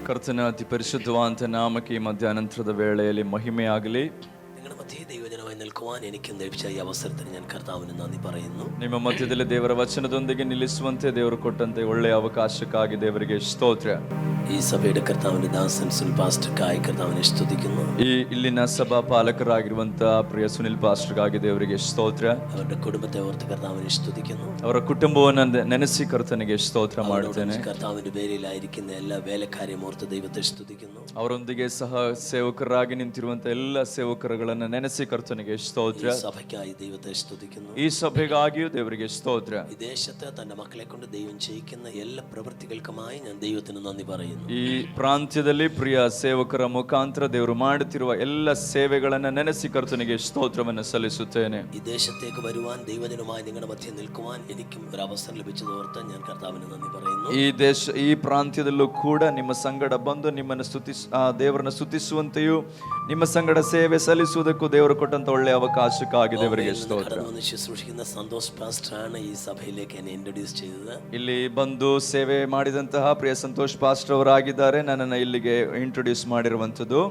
ಕರ್ತನ ಅತಿ ಪರಿಶುದ್ಧವಾದ ನಾಮಕ್ಕೆ ಈ ಮಧ್ಯಾಹ್ನದ ವೇಳೆಯಲ್ಲಿ ಮಹಿಮೆಯಾಗಲಿ. നിങ്ങളുടെ മധ്യേ ദൈവജനമായി നിൽക്കുവാൻ എനിക്ക് ലഭിച്ച ഈ അവസരത്തിന് ഞാൻ കർത്താവിന് നന്ദി പറയുന്നു. ನಿಮ್ಮ ಮಧ್ಯದಲ್ಲಿ ದೇವರ ವಚನದೊಂದಿಗೆ ನಿಲ್ಲಿಸುವಂತೆ ದೇವರು ಕೊಟ್ಟಂತೆ ಒಳ್ಳೆಯ ಅವಕಾಶಕ್ಕಾಗಿ ದೇವರಿಗೆ ಸ್ತೋತ್ರ. ഈ സഭയുടെ കർത്താവിന്റെ ദാസൻ സുനിൽ പാസ്റ്റർക്കായി കർത്താവിനെ സ്തുതിക്കുന്നു. ಈ ಇಲ್ಲಿನ ಸಭಾ ಪಾಲಕರಾಗಿರುವಂತಹ ಪ್ರಿಯ ಸುನಿಲ್ ಪಾಸ್ಟರ್ಗಾಗಿ ದೇವರಿಗೆ ಸ್ತೋತ್ರ. അവരുടെ കുടുംബത്തെ ഓർത്ത് കർത്താവിനെ സ്തുതിക്കുന്നു. ಅವರ ಕುಟುಂಬವನ್ನು ನೆನೆಸಿ ಕರ್ತನಿಗೆ ಸ್ತೋತ್ರ ಮಾಡುತ್ತೇನೆ. കർത്താവിന്റെ പേരിലായിരിക്കുന്ന എല്ലാ വേലക്കാരെയും ഓർത്ത് ദൈവത്തെ സ്തുതിക്കുന്നു. ಅವರೊಂದಿಗೆ ಸಹ ಸೇವಕರಾಗಿ ನಿಂತಿರುವಂತಹ ಎಲ್ಲ ಸೇವಕರುಗಳನ್ನು ನೆನೆಸಿ ಕರ್ತನಿಗೆ ಸ್ತೋತ್ರ. സഭയ്ക്കായി ദൈവത്തെ സ്തുതിക്കുന്നു. ಈ ಸಭೆಗಾಗಿಯೂ ದೇವರಿಗೆ ಸ್ತೋತ್ರ. ഈ ദേശത്ത് തന്റെ മക്കളെ കൊണ്ട് ദൈവം ചെയ്യിക്കുന്ന എല്ലാ പ്രവൃത്തികൾക്കുമായി ഞാൻ ദൈവത്തിന് നന്ദി പറയുന്നു. ಈ ಪ್ರಾಂತ್ಯದಲ್ಲಿ ಪ್ರಿಯ ಸೇವಕರ ಮುಖಾಂತರ ದೇವರು ಮಾಡುತ್ತಿರುವ ಎಲ್ಲ ಸೇವೆಗಳನ್ನು ನೆನೆಸಿ ಕರ್ತನಿಗೆ ಸ್ತೋತ್ರವನ್ನು ಸಲ್ಲಿಸುತ್ತೇನೆ. ഈ ദേശത്തേക്ക് വരുവാൻ ദൈവജനമായി നിങ്ങളുടെ മധ്യ നിൽക്കുവാൻ എനിക്കും ഒരു അവസരം ലഭിച്ചതോർത്ത് ഞാൻ കർത്താവിന് നന്ദി പറയുന്നു. ಈ ಪ್ರಾಂತ್ಯದಲ್ಲೂ ಕೂಡ ನಿಮ್ಮ ಸಂಗಡ ಬಂದು ನಿಮ್ಮನ್ನು ದೇವರನ್ನು ಸ್ತುತಿಸುವಂತೆಯೂ ನಿಮ್ಮ ಸಂಗಡ ಸೇವೆ ಸಲ್ಲಿಸುವುದಕ್ಕೂ ದೇವರು ಕೊಟ್ಟಂತ ಒಳ್ಳೆಯ ಅವಕಾಶಕ್ಕಾಗಿ ದೇವರಿಗೆ ಸ್ತೋತ್ರ. ശുശ്രൂഷിക്കുന്ന സന്തോഷ് പാസ്റ്ററാണ് ഈ സഭയിലേക്ക് എന്നെ ഇൻട്രൊഡ്യൂസ് ചെയ്തത്. ಇಲ್ಲಿ ಬಂದು ಸೇವೆ ಮಾಡಿದಂತಹ ಪ್ರಿಯ ಸಂತೋಷ್ ಪಾಸ್ಟರ್ ಅವರಾಗಿದ್ದಾರೆ ನನ್ನನ್ನು ಇಲ್ಲಿಗೆ ಇಂಟ್ರೊಡ್ಯೂಸ್ ಮಾಡಿರುವಂಥದ್ದು.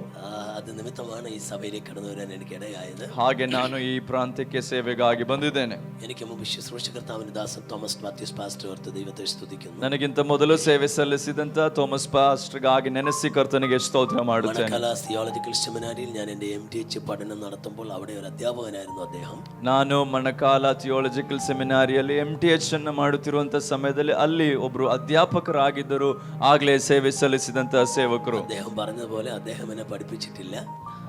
ಅದು ನಿಮಿತ್ತമാണ് ಈ ಸಭೆಯಲ್ಲಿ ಕടന്നു വരാൻ എനിക്ക് ഇടയായത്. ಹಾಗೆ ನಾನು ಈ ಪ್ರಾಂತ್ಯಕ್ಕೆ ಸೇವೆಗಾಗಿ ಬಂದಿದ್ದೇನೆ. എനിക്ക് മുമ്പ് ശുശ്രൂഷ കർത്താവിന്റെ ദാസൻ തോമസ് മാത്യൂസ് പാസ്റ്റർ ഓർത്ത് ദൈവത്തെ സ്തുതിക്കുന്നു. ನನಗಿಂತ ಮೊದಲು ಸೇವೆ ಸಲ್ಲಿಸಿದಂತ ಥೋಮಸ್ ಪಾಸ್ಟರ್ಗಾಗಿ ನೆನೆಸಿ ಕರ್ತನಿಗೆ ಸ್ತೋತ್ರ ಮಾಡುತ್ತೇನೆ. മണക്കാല തിയോളജിക്കൽ സെമിനാരിയിൽ ഞാൻ എൻ്റെ MTH പഠനം നടത്തുമ്പോൾ അവിടെ ഒരു അധ്യാപകനായിരുന്നു അദ്ദേഹം. ನಾನು ಮಣಕಾಲ ಥಿಯಾಲಜಿಕಲ್ ಸೆಮಿನಾರಿಯಲ್ಲಿ MTH ಅನ್ನು ಮಾಡುತ್ತಿರುವಂತಹ ಸಮಯದಲ್ಲಿ ಅಲ್ಲಿ ಒಬ್ರು ಅಧ್ಯಾಪಕರಾಗಿದ್ದರು. ಆಗ್ಲೇ ಸೇವೆ ಸಲ್ಲಿಸಿದಂತಹ ಸೇವಕರು. അദ്ദേഹം പറഞ്ഞതുപോലെ അദ്ദേഹം എന്നെ പഠിപ്പിച്ചിട്ടില്ല.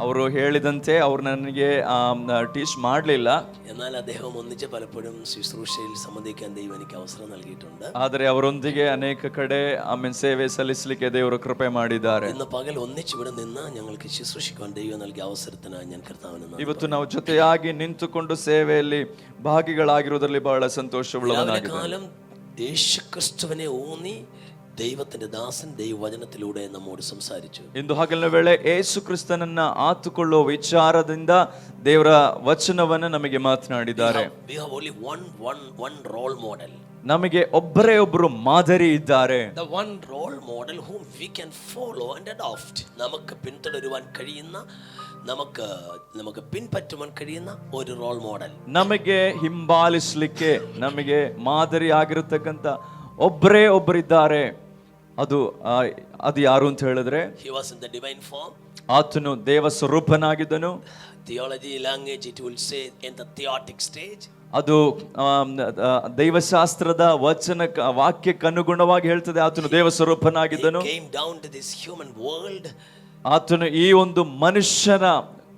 ಅವರು ಹೇಳಿದಂತೆ ಅವ್ರು ನನಗೆ ಟೀಚ್ ಮಾಡಲಿಲ್ಲ. എന്നാൽ അദ്ദേഹം ഒന്നിച്ച് പലപ്പോഴും ശുശ്രൂഷയിൽ സംബന്ധിക്കാൻ ദൈവം എനിക്ക് അവസരം നൽകിയിട്ടുണ്ട്. ಆದರೆ ಅವರೊಂದಿಗೆ ಅನೇಕ ಕಡೆ ಆಮೇಲೆ ಸೇವೆ ಸಲ್ಲಿಸಲಿಕ್ಕೆ ದೇವರು ಕೃಪೆ ಮಾಡಿದ್ದಾರೆ. ഇന്ന് പകൽ ഒന്നിച്ച് ഇവിടെ നിന്ന് ഞങ്ങൾക്ക് ശുശ്രൂഷിക്കാൻ ദൈവം നൽകിയ അവസരത്തിനായി ഞാൻ കർത്താവിനെ നന്ദി. ಇವತ್ತು ನಾವು ಜೊತೆಯಾಗಿ ನಿಂತುಕೊಂಡು ಸೇವೆಯಲ್ಲಿ ಭಾಗಿಗಳಾಗಿರುವುದರಲ್ಲಿ ಬಹಳ ಸಂತೋಷವುಳ್ಳವನಾಗಿದ್ದೇನೆ. യേശുക്രിസ്തുവിനെ ഊന്നി ദൈവത്തിന്റെ ദാസൻ ദൈവവചനത്തിലൂടെ നമ്മോട് സംസാരിച്ചു. ಇಂದು ಹಗಲಿನ ವೇಳೆ ಯೇಸು ಕ್ರಿಸ್ತನನ್ನ ಆತುಕೊಳ್ಳುವ ವಿಚಾರದಿಂದ ದೇವರ ವಚನವನ್ನು ನಮಗೆ ಮಾತನಾಡಿದ್ದಾರೆ. We have only one role model. ನಮಗೆ ಒಬ್ಬರೇ ಒಬ್ಬರು ಮಾದರಿ ಇದ್ದಾರೆ. The one role model whom we can follow and adopt. നമുക്ക് പിന്തുടരുവാൻ കഴിയുന്ന നമുക്ക് പിൻപറ്റുവാൻ കഴിയുന്ന ഒരു റോൾ മോഡൽ. ನಮಗೆ ಹಿಂಬಾಲಿಸಲಿಕ್ಕೆ ನಮಗೆ ಮಾದರಿ ಆಗಿರತಕ್ಕಂತ ಒಬ್ಬರೇ ಒಬ್ಬರಿದ್ದಾರೆ. ಅದು ಯಾರು ಅಂತ ಹೇಳಿದ್ರೆ he was in the divine form. ಆತನು ದೇವ ಸ್ವರೂಪನಾಗಿದ್ದನು. Theology language it will say in the theotic stage. ಅದು ದೈವಶಾಸ್ತ್ರದ ವಾಕ್ಯಕ್ಕೆ ಅನುಗುಣವಾಗಿ ಹೇಳ್ತದೆ ಆತನು ದೇವ ಸ್ವರೂಪನಾಗಿದ್ದನು. He came down to this human world. ಆತನು ಈ ಒಂದು ಮನುಷ್ಯನ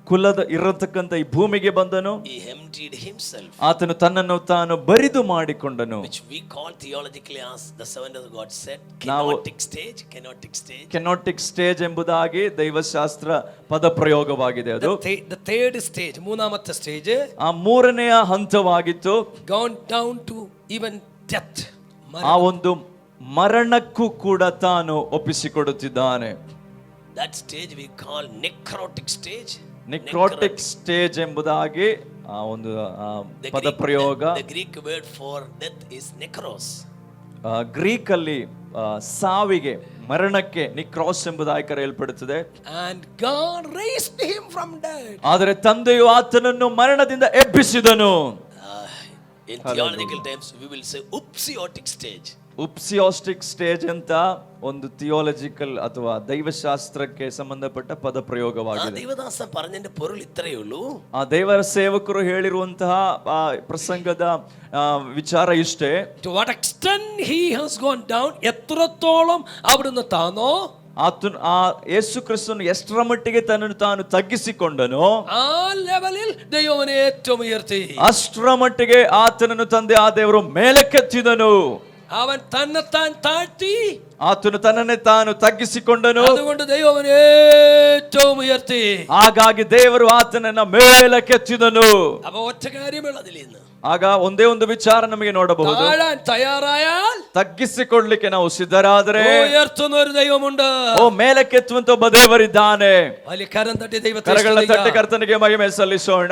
ಕುಲದ ಇರತಕ್ಕಂತ ಈ ಭೂಮಿಗೆ ಬಂದನು. He emptied himself. ಆತನು ತನ್ನನ್ನು ತಾನು ಬರಿದು ಮಾಡಿಕೊಂಡನು. Which we call theologically as the servant of God said kenotic stage. Kenotic stage ಎಂಬುದಾಗಿ ದೈವಶಾಸ್ತ್ರ ಪದ ಪ್ರಯೋಗವಾಗಿದೆ. ಅದು the third stage, ಮೂರನೇ ಸ್ಟೇಜ್, ಆ ಮೂರನೆಯ ಹಂತವಾಗಿತ್ತು. gone down to even death. ಆ ಒಂದು ಮರಣಕ್ಕೂ ಕೂಡ ತಾನು ಒಪ್ಪಿಸಿಕೊಡುತ್ತಿದ್ದಾನೆ. That stage we call necrotic stage. Necrotic stage ಎಂಬುದಾಗಿ ಆ ಒಂದು ಪದ ಪ್ರಯೋಗ. The Greek word for death is necros. Greek ಅಲ್ಲಿ ಸಾವಿಗೆ ಮರಣಕ್ಕೆ ನಿಕ್ರಾಸ್ ಎಂಬುದಾಗಿ ಕರೆಯಲ್ಪಡುತ್ತದೆ. And God raised him from dead. ಆದರೆ ತಂದೆಯು ಆತನನ್ನು ಮರಣದಿಂದ ಎಬ್ಬಿಸಿದನು. In theological terms we will say upsiotic stage. ಉಪ್ಸಿಯಾಸ್ಟಿಕ್ ಸ್ಟೇಜ್ ಅಂತ ಒಂದು ಥಿಯಾಲಜಿಕಲ್ ಅಥವಾ ದೈವಶಾಸ್ತ್ರಕ್ಕೆ ಸಂಬಂಧಪಟ್ಟ ಪದ ಪ್ರಯೋಗವಾಗಿದೆ. ದೇವದಾಸ പറഞ്ഞതിന്റെ പൊരുൾ ഇത്രയേ ഉള്ളൂ. ಆ ದೇವರ ಸೇವಕರು ಹೇಳಿರುವಂತಹ ಪ್ರಸಂಗದ ವಿಚಾರ ಇಷ್ಟೇ. To what extent he has gone down, എത്രത്തോളം അവിടുന്ന് താണോ, ಆತನು ಆ ಯೇಸು ಕ್ರಿಸ್ತನು ಎಷ್ಟರ ಮಟ್ಟಿಗೆ ತನ್ನನ್ನು ತಾನು ತಗ್ಗಿಸಿಕೊಂಡನೋ ಆ ಲೆವೆಲಿൽ ദൈവനെ ഏറ്റവും ഉയർത്തി. ಅಷ್ಟರ ಮಟ್ಟಿಗೆ ಆತನನ್ನು ತಂದೆ ಆ ದೇವರು ಮೇಲಕ್ಕೆತ್ತಿದನು. അവൻ തന്നെത്താൻ താഴ്ത്തി, ಆತನು ತನ್ನನ್ನೇ ತಾನು ತಗ್ಗಿಸಿಕೊಂಡನು. അതുകൊണ്ട് ദൈവനെ ഏറ്റവും ഉയർത്തി. ಹಾಗಾಗಿ ದೇವರು ಆತನನ್ನ ಮೇಲಕ್ಕೆತ್ತಿದನು. അപ്പൊ ഒറ്റ കാര്യമുള്ളതിൽ ഇന്ന് ಆಗ ಒಂದೇ ಒಂದು ವಿಚಾರ ನಮಗೆ ನೋಡಬಹುದು. തയ്യാറായാൽ, ತಗ್ಗಿಸಿಕೊಳ್ಳಲಿಕ್ಕೆ ನಾವು ಸಿದ್ಧರಾದರೆ ഉയർത്തുന്ന ഒരു ദൈവമുണ്ട്. ಮೇಲಕ್ಕೆತ್ತುವಂತ ಒಬ್ಬ ದೇವರಿದ್ದಾನೆ. വലിയ കരം തട്ടി ദൈവത്തെ ಕರಗಳ ತಟ್ಟಿ ಕರ್ತನಿಗೆ ಮಹಿಮೆ ಸಲ್ಲಿಸೋಣ.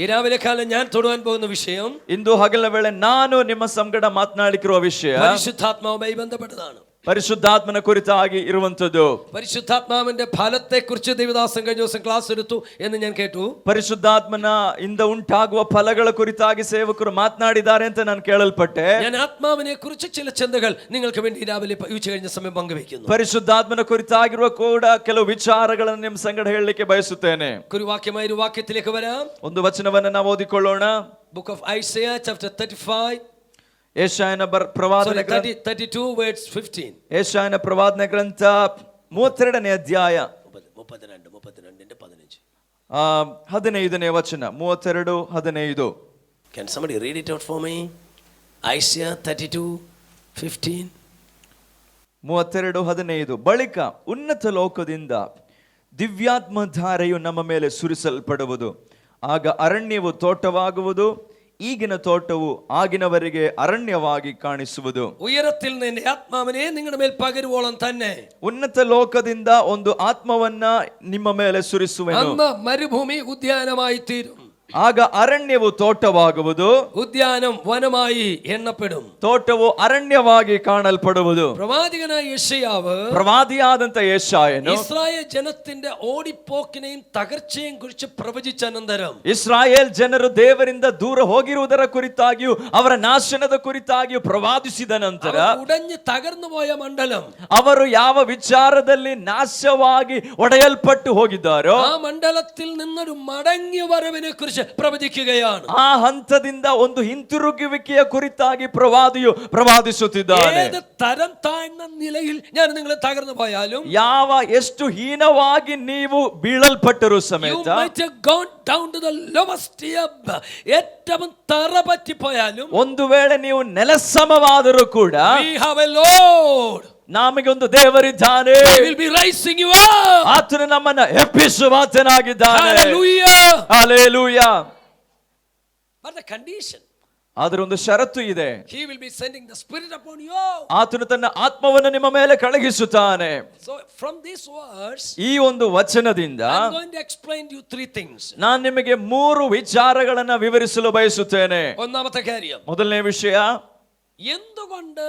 ഈ രാവിലെ കാലം ഞാൻ തൊടുവാൻ പോകുന്ന വിഷയം, ಇಂದು ಹಗಲಿನ ವೇಳೆ ನಾನು ನಿಮ್ಮ ಸಂಗಡ ಮಾತನಾಡಿರುವ ವಿಷಯ പരിശുദ്ധാത്മാവുമായി ബന്ധപ്പെട്ടതാണ്. ಪರಿಶುದ್ಧಾತ್ಮನ ಕುರಿತಾಗಿ ಇರುವಂತದ್ದು. പരിശുദ്ധാത്മാവിന്റെ ഫലത്തെ കുറിച്ച് ദേവദാസൻ കഴിഞ്ഞ ദിവസം ക്ലാസ് എടുത്തു എന്ന് ഞാൻ കേട്ടു. ಪರಿಶುದ್ಧಾತ್ಮನ ಇಂದ ಉಂಟಾಗುವ ಫಲಗಳ ಕುರಿತಾಗಿ ಸೇವಕರು ಮಾತನಾಡಿದ್ದಾರೆ ಅಂತ ನಾನು ಕೇಳಲ್ಪಟ್ಟೆ. ഞാൻ ആത്മാവിനെ കുറിച്ച് ചില ചിന്തകൾ നിങ്ങൾക്ക് വേണ്ടി രാവിലെ ഉച്ച കഴിഞ്ഞ സമയം പങ്കുവയ്ക്കുന്നു. ಪರಿಶುದ್ಧಾತ್ಮನ ಕುರಿತಾಗಿರುವ ಕೂಡ ಕೆಲವು ವಿಚಾರಗಳನ್ನು ನಿಮ್ಮ ಸಂಗಡ ಹೇಳಲಿಕ್ಕೆ ಬಯಸುತ್ತೇನೆ. കുരുവാക്യമായ ഒരു വാക്യത്തിലേക്ക് വരാം. ಒಂದು ವಚನವನ್ನು ನಾವು ಓದಿಕೊಳ್ಳೋಣ. Book of Isaiah chapter 35. ಯೆಶಾಯನ ಪ್ರವಾದನೆ 32 verse 15. ಯೆಶಾಯನ ಪ್ರವಾದನೆ ಗ್ರಂಥ 32ನೇ ಅಧ್ಯಾಯ 15ನೇ ವಚನ 32:15. Can somebody read it out for me? Isaiah 32:15. 32:15. ಬಳಿಕ ಉನ್ನತ ಲೋಕದಿಂದ ದಿವ್ಯಾತ್ಮಧಾರೆಯು ನಮ್ಮ ಮೇಲೆ ಸುರಿಸಲ್ಪಡುವುದು. ಆಗ ಅರಣ್ಯವು ತೋಟವಾಗುವುದು, ಈಗಿನ ತೋಟವು ಆಗಿನವರೆಗೆ ಅರಣ್ಯವಾಗಿ ಕಾಣಿಸುವುದು. ഉയരത്തിൽ നിന്ന് ആത്മാവിനെ നിങ്ങളുടെ മേൽ പകരുവോളം തന്നെ ಉನ್ನತ ಲೋಕದಿಂದ ಒಂದು ಆತ್ಮವನ್ನ ನಿಮ್ಮ ಮೇಲೆ ಸುರಿಸುವೆನು. അന്ന് മരുഭൂമി ഉദ്യാനമായി തീരും. ಆಗ ಅರಣ್ಯವು ತೋಟವಾಗುವುದು, ഉദ്യാനം വനമായി എണ്ണപ്പെടും. ತೋಟವು ಅರಣ್ಯವಾಗಿ ಕಾಣಲ್ಪಡುವುದು. പ്രവാചകനായ യെശയ്യാവ് ಪ್ರವಾದಿಯಾದಂತ ಯೆಶಾಯನು ഇസ്രായേൽ ജനത്തിന്റെ ഓടിപ്പോക്കിനെയും തകർച്ചയെയും കുറിച്ച് പ്രവചിച്ച അനന്തരം ಇಸ್ರಾಯೇಲ್ ಜನರು ದೇವರಿಂದ ದೂರ ಹೋಗಿರುವುದರ ಕುರಿತಾಗಿಯೂ ಅವರ ನಾಶನದ ಕುರಿತಾಗಿಯೂ ಪ್ರವಾದಿಸಿದ ನಂತರ ഉടഞ്ഞ് തകർന്നു പോയ മണ്ഡലം, ಅವರು ಯಾವ ವಿಚಾರದಲ್ಲಿ ನಾಶವಾಗಿ ಒಡೆಯಲ್ಪಟ್ಟು ಹೋಗಿದ್ದಾರೋ ആ മണ്ഡലത്തിൽ നിന്നൊരു മടങ്ങി വരവിനെ കുറിച്ച് പ്രവചിക്കുകയാണ്. ಆ ಹಂತದಿಂದ ಒಂದು ಹಿಂತಿರುಗುವಿಕೆಯ ಕುರಿತಾಗಿ ಪ್ರವಾದಿಯು ಪ್ರವಾದಿಸುತ್ತಿದ್ದಾನೆ. ഏത് തരം താഴ്ന്ന നിലയിൽ ഞാൻ നിങ്ങൾ തകർന്നു പോയാലും, ಯಾವ ಎಷ್ಟು ಹೀನವಾಗಿ ನೀವು ಬೀಳಲ್ಪಟ್ಟರು you ಸಮೇತ, might have gone down to the lowest ebb, ഏറ്റവും തറ പറ്റിപ്പോയാലും, ಒಂದು ವೇಳೆ ನೀವು ನೆಲಸಮವಾದರೂ ಕೂಡ we have a Lord. ನಮಗೆ ಒಂದು ದೇವರಿದ್ದಾನೆ. He will be raising you up. ಆತನು ನಮ್ಮನ್ನ ಎಬ್ಬಿಸುವಾತನಾಗಿದ್ದಾನೆ. Hallelujah. Hallelujah. But the condition, ಆದ್ರೆ ಒಂದು ಷರತ್ತು ಇದೆ. He will be sending the Spirit upon you. ಆತನು ತನ್ನ ಆತ್ಮವನ್ನು ನಿಮ್ಮ ಮೇಲೆ ಕಳುಹಿಸುತ್ತಾನೆ. So from these words, ಈ ಒಂದು ವಚನದಿಂದ I'm going to explain to you three things. ನಾನು ನಿಮಗೆ 3 ವಿಚಾರಗಳನ್ನ ವಿವರಿಸಲು ಬಯಸುತ್ತೇನೆ. ഒന്നാമത്തെ കാര്യം, ಮೊದಲನೇ ವಿಷಯ, എന്തുകൊണ്ട്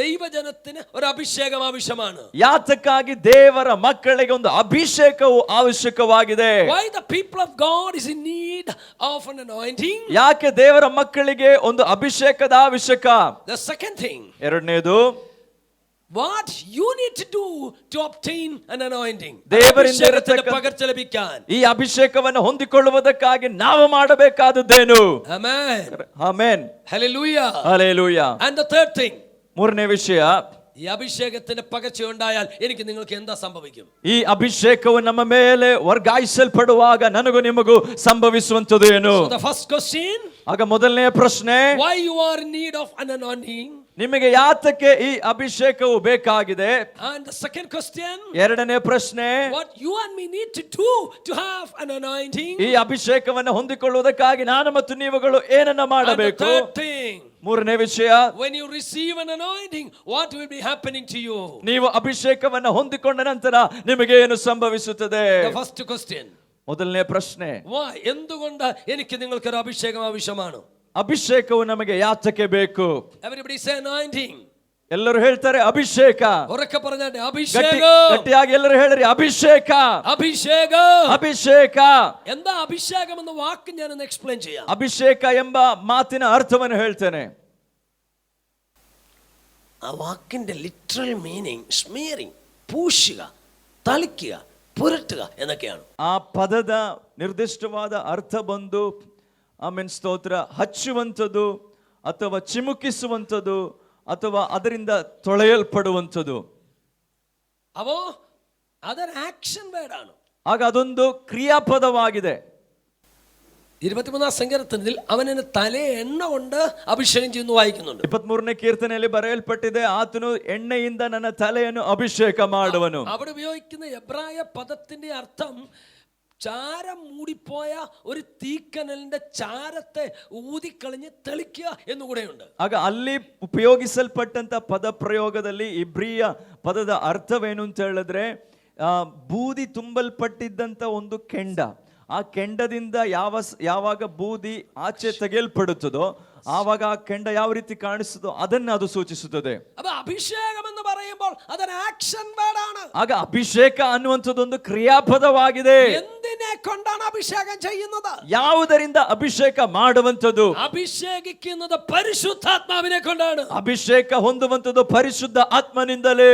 ദൈവജനത്തിന് ഒരു അഭിഷേകം ആവശ്യമാണ്? ಯಾತಕ್ಕಾಗಿ ದೇವರ ಮಕ್ಕಳಿಗೆ ಒಂದು ಅಭಿಷೇಕವು ಅವಶ್ಯಕವಾಗಿದೆ? Why the people of God is in need of an anointing? ಯಾಕೆ ದೇವರ ಮಕ್ಕಳಿಗೆ ಒಂದು ಅಭಿಷೇಕದ ಅವಶ್ಯಕ? The second thing, ಎರಡನೇದು, what you need to do to obtain an anointing. ದೇವರಿಂದ അഭിഷേകത്തിന്റെ ಇರತಕ್ಕ പകർച്ച ലഭിക്കാൻ. ಈ ಅಭಿಷೇಕವನ್ನು ಹೊಂದಿಕೊಳ್ಳುವುದಕ್ಕಾಗಿ ನಾವು ಮಾಡಬೇಕಾದದ್ದೇನು? Amen. Amen. Hallelujah. Hallelujah. And the third thing, ಮೂರನೇ ವಿಷಯ, ഈ അഭിഷേകത്തിന്റെ പകർച്ച ഉണ്ടായാൽ എനിക്ക് നിങ്ങൾക്ക് എന്താ സംഭവിക്കും? ಈ ಅಭಿಷೇಕವು ನಮ್ಮ ಮೇಲೆ ವರ್ಗಾಯಿಸಲ್ಪಡುವಾಗ ನನಗೂ ನಿಮಗೂ ಸಂಭವಿಸುವಂತದ್ದು ಏನು? So the first question, ಆಗ ಮೊದಲನೇ ಪ್ರಶ್ನೆ, why you are in need of an anointing? ನಿಮಗೆ ಯಾತಕ್ಕೆ ಈ ಅಭಿಷೇಕವು ಬೇಕಾಗಿದೆ? And the second question, ಎರಡನೇ ಪ್ರಶ್ನೆ, what you and me need to do to have an anointing? ಈ ಅಭಿಷೇಕವನ್ನು ಹೊಂದಿಕೊಳ್ಳುವುದಕ್ಕಾಗಿ ನಾನು ಮತ್ತು ನೀವುಗಳು ಏನನ್ನ And the ಮಾಡಬೇಕು? third thing, ಮೂರನೇ ವಿಷಯ, when you receive an anointing, what will be happening to you? ನೀವು ಅಭಿಷೇಕವನ್ನು ಹೊಂದಿಕೊಂಡ ನಂತರ ನಿಮಗೆ ಏನು ಸಂಭವಿಸುತ್ತದೆ? The first question, ಮೊದಲನೇ ಪ್ರಶ್ನೆ, why? എന്തുകൊണ്ട് എനിക്ക് നിങ്ങൾക്ക് ഒരു അഭിഷേകം ആവശ്യമാണ്? ಅಭಿಷೇಕವು ನಮಗೆ ಯಾತಕ್ಕೆ ಬೇಕು? Everybody say anointing. ಎಲ್ಲರೂ ಹೇಳ್ತಾರೆ ಅಭಿಷೇಕ. ഉറക്കെ പറഞ്ഞാട്ടെ, ಗಟ್ಟಿ- അഭിഷേകം. ಗಟ್ಟಿಯಾಗಿ ಎಲ್ಲರೂ ಹೇಳ್ರಿ ಅಭಿಷೇಕ, അഭിഷേകം. ಅಭಿಷೇಕ. എന്താ അഭിഷേകം എന്ന വാക്ക് ഞാനൊന്ന് എക്സ്പ്ലെയിൻ ചെയ്യാം. ಅಭಿಷೇಕ ಎಂಬ ಮಾತಿನ ಅರ್ಥವನ್ನು ಹೇಳ್ತೇನೆ. ആ വാക്കിന്റെ ലിറ്ററൽ മീനിങ് സ്മിയറിംഗ്, പൂശുക, തളിക്കുക, പുരട്ടുക എന്നൊക്കെയാണ്. ಆ ಪದದ ನಿರ್ದಿಷ್ಟವಾದ ಅರ್ಥ ಬಂದು ಆಮೆನ್ ಸ್ತೋತ್ರ, ಹಚ್ಚುವಂಥದ್ದು ಅಥವಾ ಚಿಮುಕಿಸುವಂಥದ್ದು ಅಥವಾ ಅದರಿಂದ ತೊಳೆಯಲ್ಪಡುವಂಥದ್ದು. അപ്പോ അതൊരു ആക്ഷൻ വേർഡ് ആണ്. ಆಗ ಅದೊಂದು ಕ್ರಿಯಾಪದವಾಗಿದೆ. 23ാം സങ്കീർത്തനത്തിൽ അവൻ എന്നെ തലയെ എണ്ണ കൊണ്ട് അഭിഷേകം ചെയ്യുന്നു വായിക്കുന്നുണ്ട്. 23ನೇ ಕೀರ್ತನೆಯಲ್ಲಿ ಬರೆಯಲ್ಪಟ್ಟಿದೆ, ಆತನು ಎಣ್ಣೆಯಿಂದ ನನ್ನ ತಲೆಯನ್ನು ಅಭಿಷೇಕ ಮಾಡುವನು. അവിടെ ഉപയോഗിക്കുന്ന എബ്രായ പദത്തിന്റെ അർത്ഥം ചാരം മൂടിപ്പോയ ഒരു തീക്കനലിന്റെ ചാരത്തെ ഊതിക്കളഞ്ഞ് തെളിക്കുക എന്നുകൂടെയുണ്ട്. ಆಗ ಅಲ್ಲಿ ಉಪಯೋಗಿಸಲ್ಪಟ್ಟಂತ ಪದ ಪ್ರಯೋಗದಲ್ಲಿ ಇಬ್ರಿಯ ಪದದ ಅರ್ಥವೇನು ಅಂತ ಹೇಳಿದ್ರೆ, ಬೂದಿ ತುಂಬಲ್ಪಟ್ಟಿದ್ದಂತ ಒಂದು ಕೆಂಡ, ಆ ಕೆಂಡದಿಂದ ಯಾವಾಗ ಬೂದಿ ಆಚೆ ತೆಗೆಯಲ್ಪಡುತ್ತದೋ ಆವಾಗ ಆ ಕೆಂಡ ಯಾವ ರೀತಿ ಕಾಣಿಸುತ್ತೋ ಅದನ್ನ ಅದು ಸೂಚಿಸುತ್ತದೆ. അപ്പൊ അഭിഷേകം എന്ന് പറയുമ്പോൾ പറയുമ്പോൾ അതൊരു ആക്ഷൻ വേർഡ് ആണ്. ಆಗ ಅಭಿಷೇಕ ಅನ್ನುವಂಥದ್ದೊಂದು ಕ್ರಿಯಾಪದವಾಗಿದೆ. എന്തിനെ കൊണ്ടാണ് അഭിഷേകം ചെയ്യുന്നത്? ಯಾವುದರಿಂದ ಅಭಿಷೇಕ ಮಾಡುವಂಥದ್ದು? അഭിഷേകിക്കുന്നത് പരിശുദ്ധാത്മാവിനെ കൊണ്ടാണ്. ಅಭಿಷೇಕ ಹೊಂದುವಂಥದ್ದು ಪರಿಶುದ್ಧ ಆತ್ಮನಿಂದಲೇ.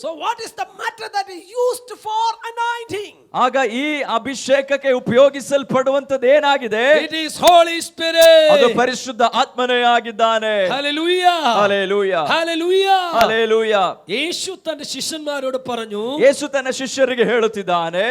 So what is the matter that is used for anointing? ಆಗ ಈ ಅಭಿಷೇಕಕ್ಕೆ ಉಪಯೋಗಿಸಲ್ಪಡುವಂಥದ್ದು ಏನಾಗಿದೆ? It is Holy Spirit. ಅದು ಪರಿಶುದ್ಧ ಆತ್ಮನೇ ಆಗಿದ್ದಾನೆ. Hallelujah. Hallelujah. Hallelujah. Hallelujah. യേശു തന്റെ ശിഷ്യന്മാരോട് പറഞ്ഞു, ಯೇಸು ತನ್ನ ಶಿಷ್ಯರಿಗೆ ಹೇಳುತ್ತಿದ್ದಾನೆ,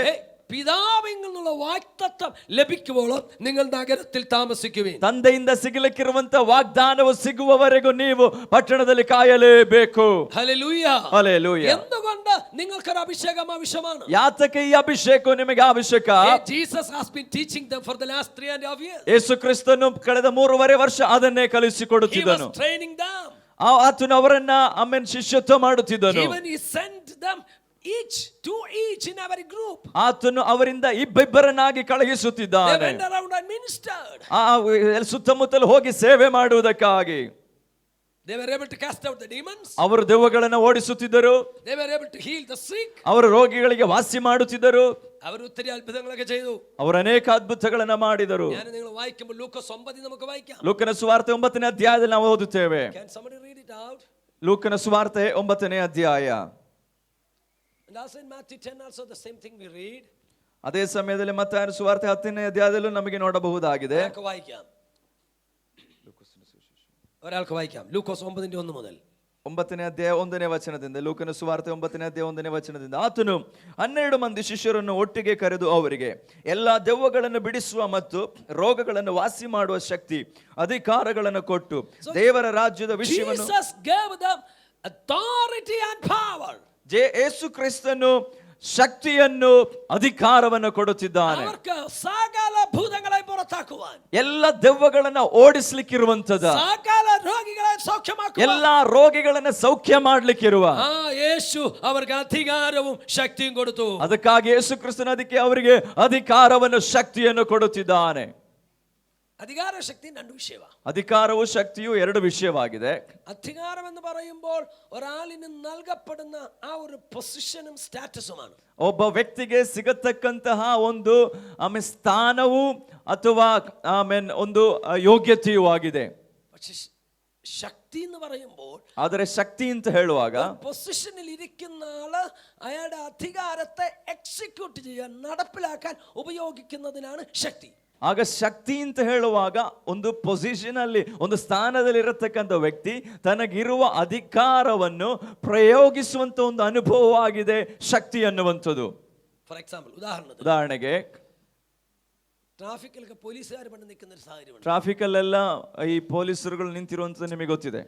പിതാവിൽ നിന്നുള്ള വാഗ്ദത്തം ലഭിക്കുവോളം നിങ്ങൾ നഗരത്തിൽ താമസിക്കുവിൻ. ತಂದೆಯಿಂದ ಸಿಗಲಿಕ್ಕಿರುವಂತ ವಾಗ್ದಾನವು ಸಿಗುವವರೆಗೂ ನೀವು ಪಟ್ಟಣದಲ್ಲಿ ಕಾಯಲೇಬೇಕು. ഹല്ലേലൂയ. Hallelujah. എന്തുകൊണ്ട് നിങ്ങൾക്കൊരു അഭിഷേകം ആവശ്യമാണ്? ಯಾತಕ್ಕೆ ಈ ಅಭಿಷೇಕ ನಿಮಗೆ ಅವಶ್ಯಕ? Jesus has been teaching them for the last 3.5 years. ಯೇಸು ಕ್ರಿಸ್ತನು ಕಳೆದ 3.5 ವರ್ಷ ಅದನ್ನೇ He ಕಲಿಸಿಕೊಡುತ್ತಿದ್ದನು. was training them. ಆತನು ಅವರನ್ನ ಆಮೇಲೆ ಶಿಷ್ಯತ್ವ ಮಾಡುತ್ತಿದ್ದನು. Even he sent them each in every group. ಆತನು ಅವರಿಂದ ಇಬ್ಬರನ್ನಾಗಿ They ಕಳುಹಿಸುತ್ತಿದ್ದಾನೆ. went around and ministered. ಸುತ್ತಮುತ್ತಲು ಹೋಗಿ ಸೇವೆ ಮಾಡುವುದಕ್ಕಾಗಿ. They were able to cast out the demons. ಅವರು ದೆವ್ವಗಳನ್ನು ಓಡಿಸುತ್ತಿದ್ದರು. They were able to heal the sick. ಅವರು ರೋಗಿಗಳಿಗೆ ವಾಸಿ ಮಾಡುತ್ತಿದ್ದರು. അവർ ഒത്തിരി അത്ഭുതങ്ങളൊക്കെ ചെയ്തു. ಅವರು ಅನೇಕ ಅದ್ಭುತಗಳನ್ನ ಮಾಡಿದರು. ഞാൻ നിങ്ങൾ വായിക്കുമ്പോൾ ലൂക്കോസ് 9 നമുക്ക് വായിക്കാം. ಲೂಕನ ಸುವಾರ್ತೆ 9ನೇ ಅಧ್ಯಾಯದಲ್ಲಿ ನಾವು ಓದುತ್ತೇವೆ. Can somebody read it out? ಲೂಕನ ಸುವಾರ್ತೆ 9ನೇ ಅಧ್ಯಾಯ. And also in Matthew 10 also the same thing we read. ಅದೇ ಸಮಯದಲ್ಲಿ ಮತ್ತಾಯನ ಸುವಾರ್ತೆ 10ನೇ ಅಧ್ಯಾಯದಲ್ಲೂ ನಮಗೆ ನೋಡಬಹುದಾಗಿದೆ. ഒരാൾക്ക് വായിക്കാം. ലൂക്കോസ് 9:1 മുതൽ 9ನೇ ಅಧ್ಯಾಯ 1ನೇ ವಚನದಿಂದ. ಲೂಕನ ಸುವಾರ್ತೆ 9ನೇ ಅಧ್ಯಾಯ 1ನೇ ವಚನದಿಂದ. ಆತನು 12 ಮಂದಿ ಶಿಷ್ಯರನ್ನು ಒಟ್ಟಿಗೆ ಕರೆದು ಅವರಿಗೆ ಎಲ್ಲಾ ದೆವ್ವಗಳನ್ನು ಬಿಡಿಸುವ ಮತ್ತು ರೋಗಗಳನ್ನು ವಾಸಿ ಮಾಡುವ ಶಕ್ತಿ ಅಧಿಕಾರಗಳನ್ನು ಕೊಟ್ಟು ದೇವರ ರಾಜ್ಯದ ವಿಷಯವನ್ನು Jesus gave them authority and power. ಯೇಸು ಕ್ರಿಸ್ತನು ಶಕ್ತಿಯನ್ನು ಅಧಿಕಾರವನ್ನು ಕೊಡುತ್ತಿದ್ದಾನೆ. അവർക്ക് സകല ഭൂതങ്ങളെ പുറത്താക്കുവാൻ, ಎಲ್ಲ ದೆವ್ವಗಳನ್ನ ಓಡಿಸ್ಲಿಕ್ಕಿರುವಂತದ, സകല രോഗികളെ സൗഖ്യമാക്കുവാൻ, ಎಲ್ಲ ರೋಗಿಗಳನ್ನ ಸೌಖ್ಯ ಮಾಡ್ಲಿಕ್ಕಿರುವ യേശു അവർക്ക് അധികാരവും ശക്തിയും കൊടുത്തു. ಅದಕ್ಕಾಗಿ ಯೇಸು ಕ್ರಿಸ್ತನ ಅದಕ್ಕೆ ಅವರಿಗೆ ಅಧಿಕಾರವನ್ನು ಶಕ್ತಿಯನ್ನು ಕೊಡುತ್ತಿದ್ದಾನೆ. അധികാരവും ശക്തിയും രണ്ട് വിഷയമാണ്. ಅಧಿಕಾರವು ಶಕ್ತಿಯು ಎರಡು ವಿಷಯವಾಗಿದೆ. അധികാരം എന്ന് പറയുമ്പോൾ ഒരാളിന് നൽകപ്പെടുന്ന ആ ഒരു പൊസിഷനും സ്റ്റാറ്റസുമാണ്. ಒಬ್ಬ ವ್ಯಕ್ತಿಗೆ ಸಿಗತಕ್ಕಂತಹ ಒಂದು ಸ್ಥಾನವು ಅಥವಾ ಒಂದು ಯೋಗ್ಯತೆಯೂ ಆಗಿದೆ. പക്ഷെ ശക്തി എന്ന് പറയുമ്പോൾ, ಆದರೆ ಶಕ್ತಿ ಅಂತ ಹೇಳುವಾಗ പൊസിഷനിൽ ഇരിക്കുന്ന ആള് അയാളുടെ അധികാരത്തെ എക്സിക്യൂട്ട് ചെയ്യാൻ, നടപ്പിലാക്കാൻ ഉപയോഗിക്കുന്നതിനാണ് ശക്തി. ಆಗ ಶಕ್ತಿ ಅಂತ ಹೇಳುವಾಗ ಒಂದು ಪೊಸಿಷನ್ ಅಲ್ಲಿ, ಒಂದು ಸ್ಥಾನದಲ್ಲಿ ಇರತಕ್ಕಂಥ ವ್ಯಕ್ತಿ ತನಗಿರುವ ಅಧಿಕಾರವನ್ನು ಪ್ರಯೋಗಿಸುವಂತ ಒಂದು ಅನುಭವವಾಗಿದೆ ಶಕ್ತಿ ಅನ್ನುವಂಥದ್ದು. ಫಾರ್ ಎಕ್ಸಾಂಪಲ್, ಉದಾಹರಣೆಗೆ ಟ್ರಾಫಿಕ್ ಪೊಲೀಸುകാർ ಬಂದು ನಿൽക്കുന്ന ഒരു സാഹചര്യം. ಟ್ರಾಫಿಕ್ ಅಲ್ಲೆಲ್ಲ ಈ ಪೊಲೀಸರುಗಳು ನಿಂತಿರುವಂತದ್ದು ನಿಮಗೆ ಗೊತ್ತಿದೆ.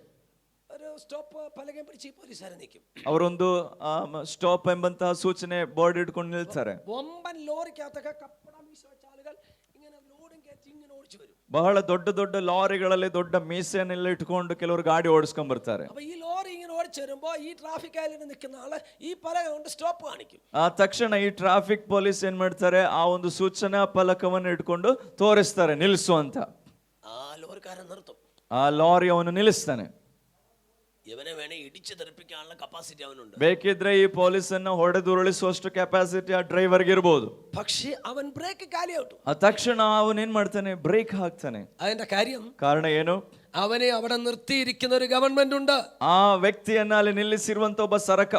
ಸ್ಟಾಪ್ ಪಲಗೆ പിടിച്ച് പോലീസുകാരെ നിൽക്കും. ಅವರೊಂದು ಸ್ಟಾಪ್ ಎಂಬಂತಹ ಸೂಚನೆ ಬೋರ್ಡ್ ಇಟ್ಕೊಂಡು ನಿಲ್ತಾರೆ. ಬೊಂಬನ್ ലോറിക്കകത്തൊക്കെ കപ്പട മീശ വെച്ച ആളുകൾ ഇങ്ങനെ ലോഡും കയറ്റി ഇങ്ങനെ ഓടിച്ചു വരും. ಬಹಳ ದೊಡ್ಡ ದೊಡ್ಡ ಲಾರಿಗಳಲ್ಲಿ ದೊಡ್ಡ ಮೀಸೆಯನ್ನೆಲ್ಲ ಇಟ್ಕೊಂಡು ಕೆಲವರು ಗಾಡಿ ಓಡಿಸ್ಕೊಂಡ್ ಬರ್ತಾರೆ. അപ്പൊ ഈ ലോറി ഇങ്ങനെ ഓടിച്ചു വരുമ്പോ ഈ ട്രാഫിക് ആയാലും നിൽക്കുന്ന ആള് ഈ പലക കൊണ്ട് സ്റ്റോപ്പ് കാണിക്കും. ಆ ತಕ್ಷಣ ಈ ಟ್ರಾಫಿಕ್ ಪೊಲೀಸ್ ಏನ್ ಮಾಡ್ತಾರೆ, ಆ ಒಂದು ಸೂಚನಾ ಫಲಕವನ್ನು ಇಟ್ಕೊಂಡು ತೋರಿಸ್ತಾರೆ ನಿಲ್ಲಿಸು ಅಂತ. ಆ ലോറിക്കാരൻ നിർത്തും. ಆ ಲಾರಿ ಅವನು ನಿಲ್ಲಿಸ್ತಾನೆ. ಇವನೇ ವೇಣೆ ಇಡಿച്ചു തെറിപ്പിക്കാനുള്ള കപ്പാസിറ്റി അവനുണ്ട്. ಬೇಕಿದ್ರೆ ಈ ಪೊಲೀಸನ್ನು ಹೊಡೆದುರುಳಿಸುವಷ್ಟು ಕೆಪಾಸಿಟಿ ಆ ಡ್ರೈವರ್ಗೆ ಇರಬಹುದು. പക്ഷേ അവൻ ബ്രേക്ക് കാലിയായിട്ടു. ಆ ತಕ್ಷಣ ಅವನ್ ಏನ್ ಮಾಡ್ತಾನೆ, ಬ್ರೇಕ್ ಹಾಕ್ತಾನೆ. അതിന്റെ കാര്യം, ಕಾರಣ ಏನು? അവനെ അവിടെ നിർത്തിയിരിക്കുന്ന ഒരു ഗവൺമെന്റ് ഉണ്ട്. ಆ ವ್ಯಕ್ತಿಯನ್ನ ಅಲ್ಲಿ ನಿಲ್ಲಿಸಿರುವಂತ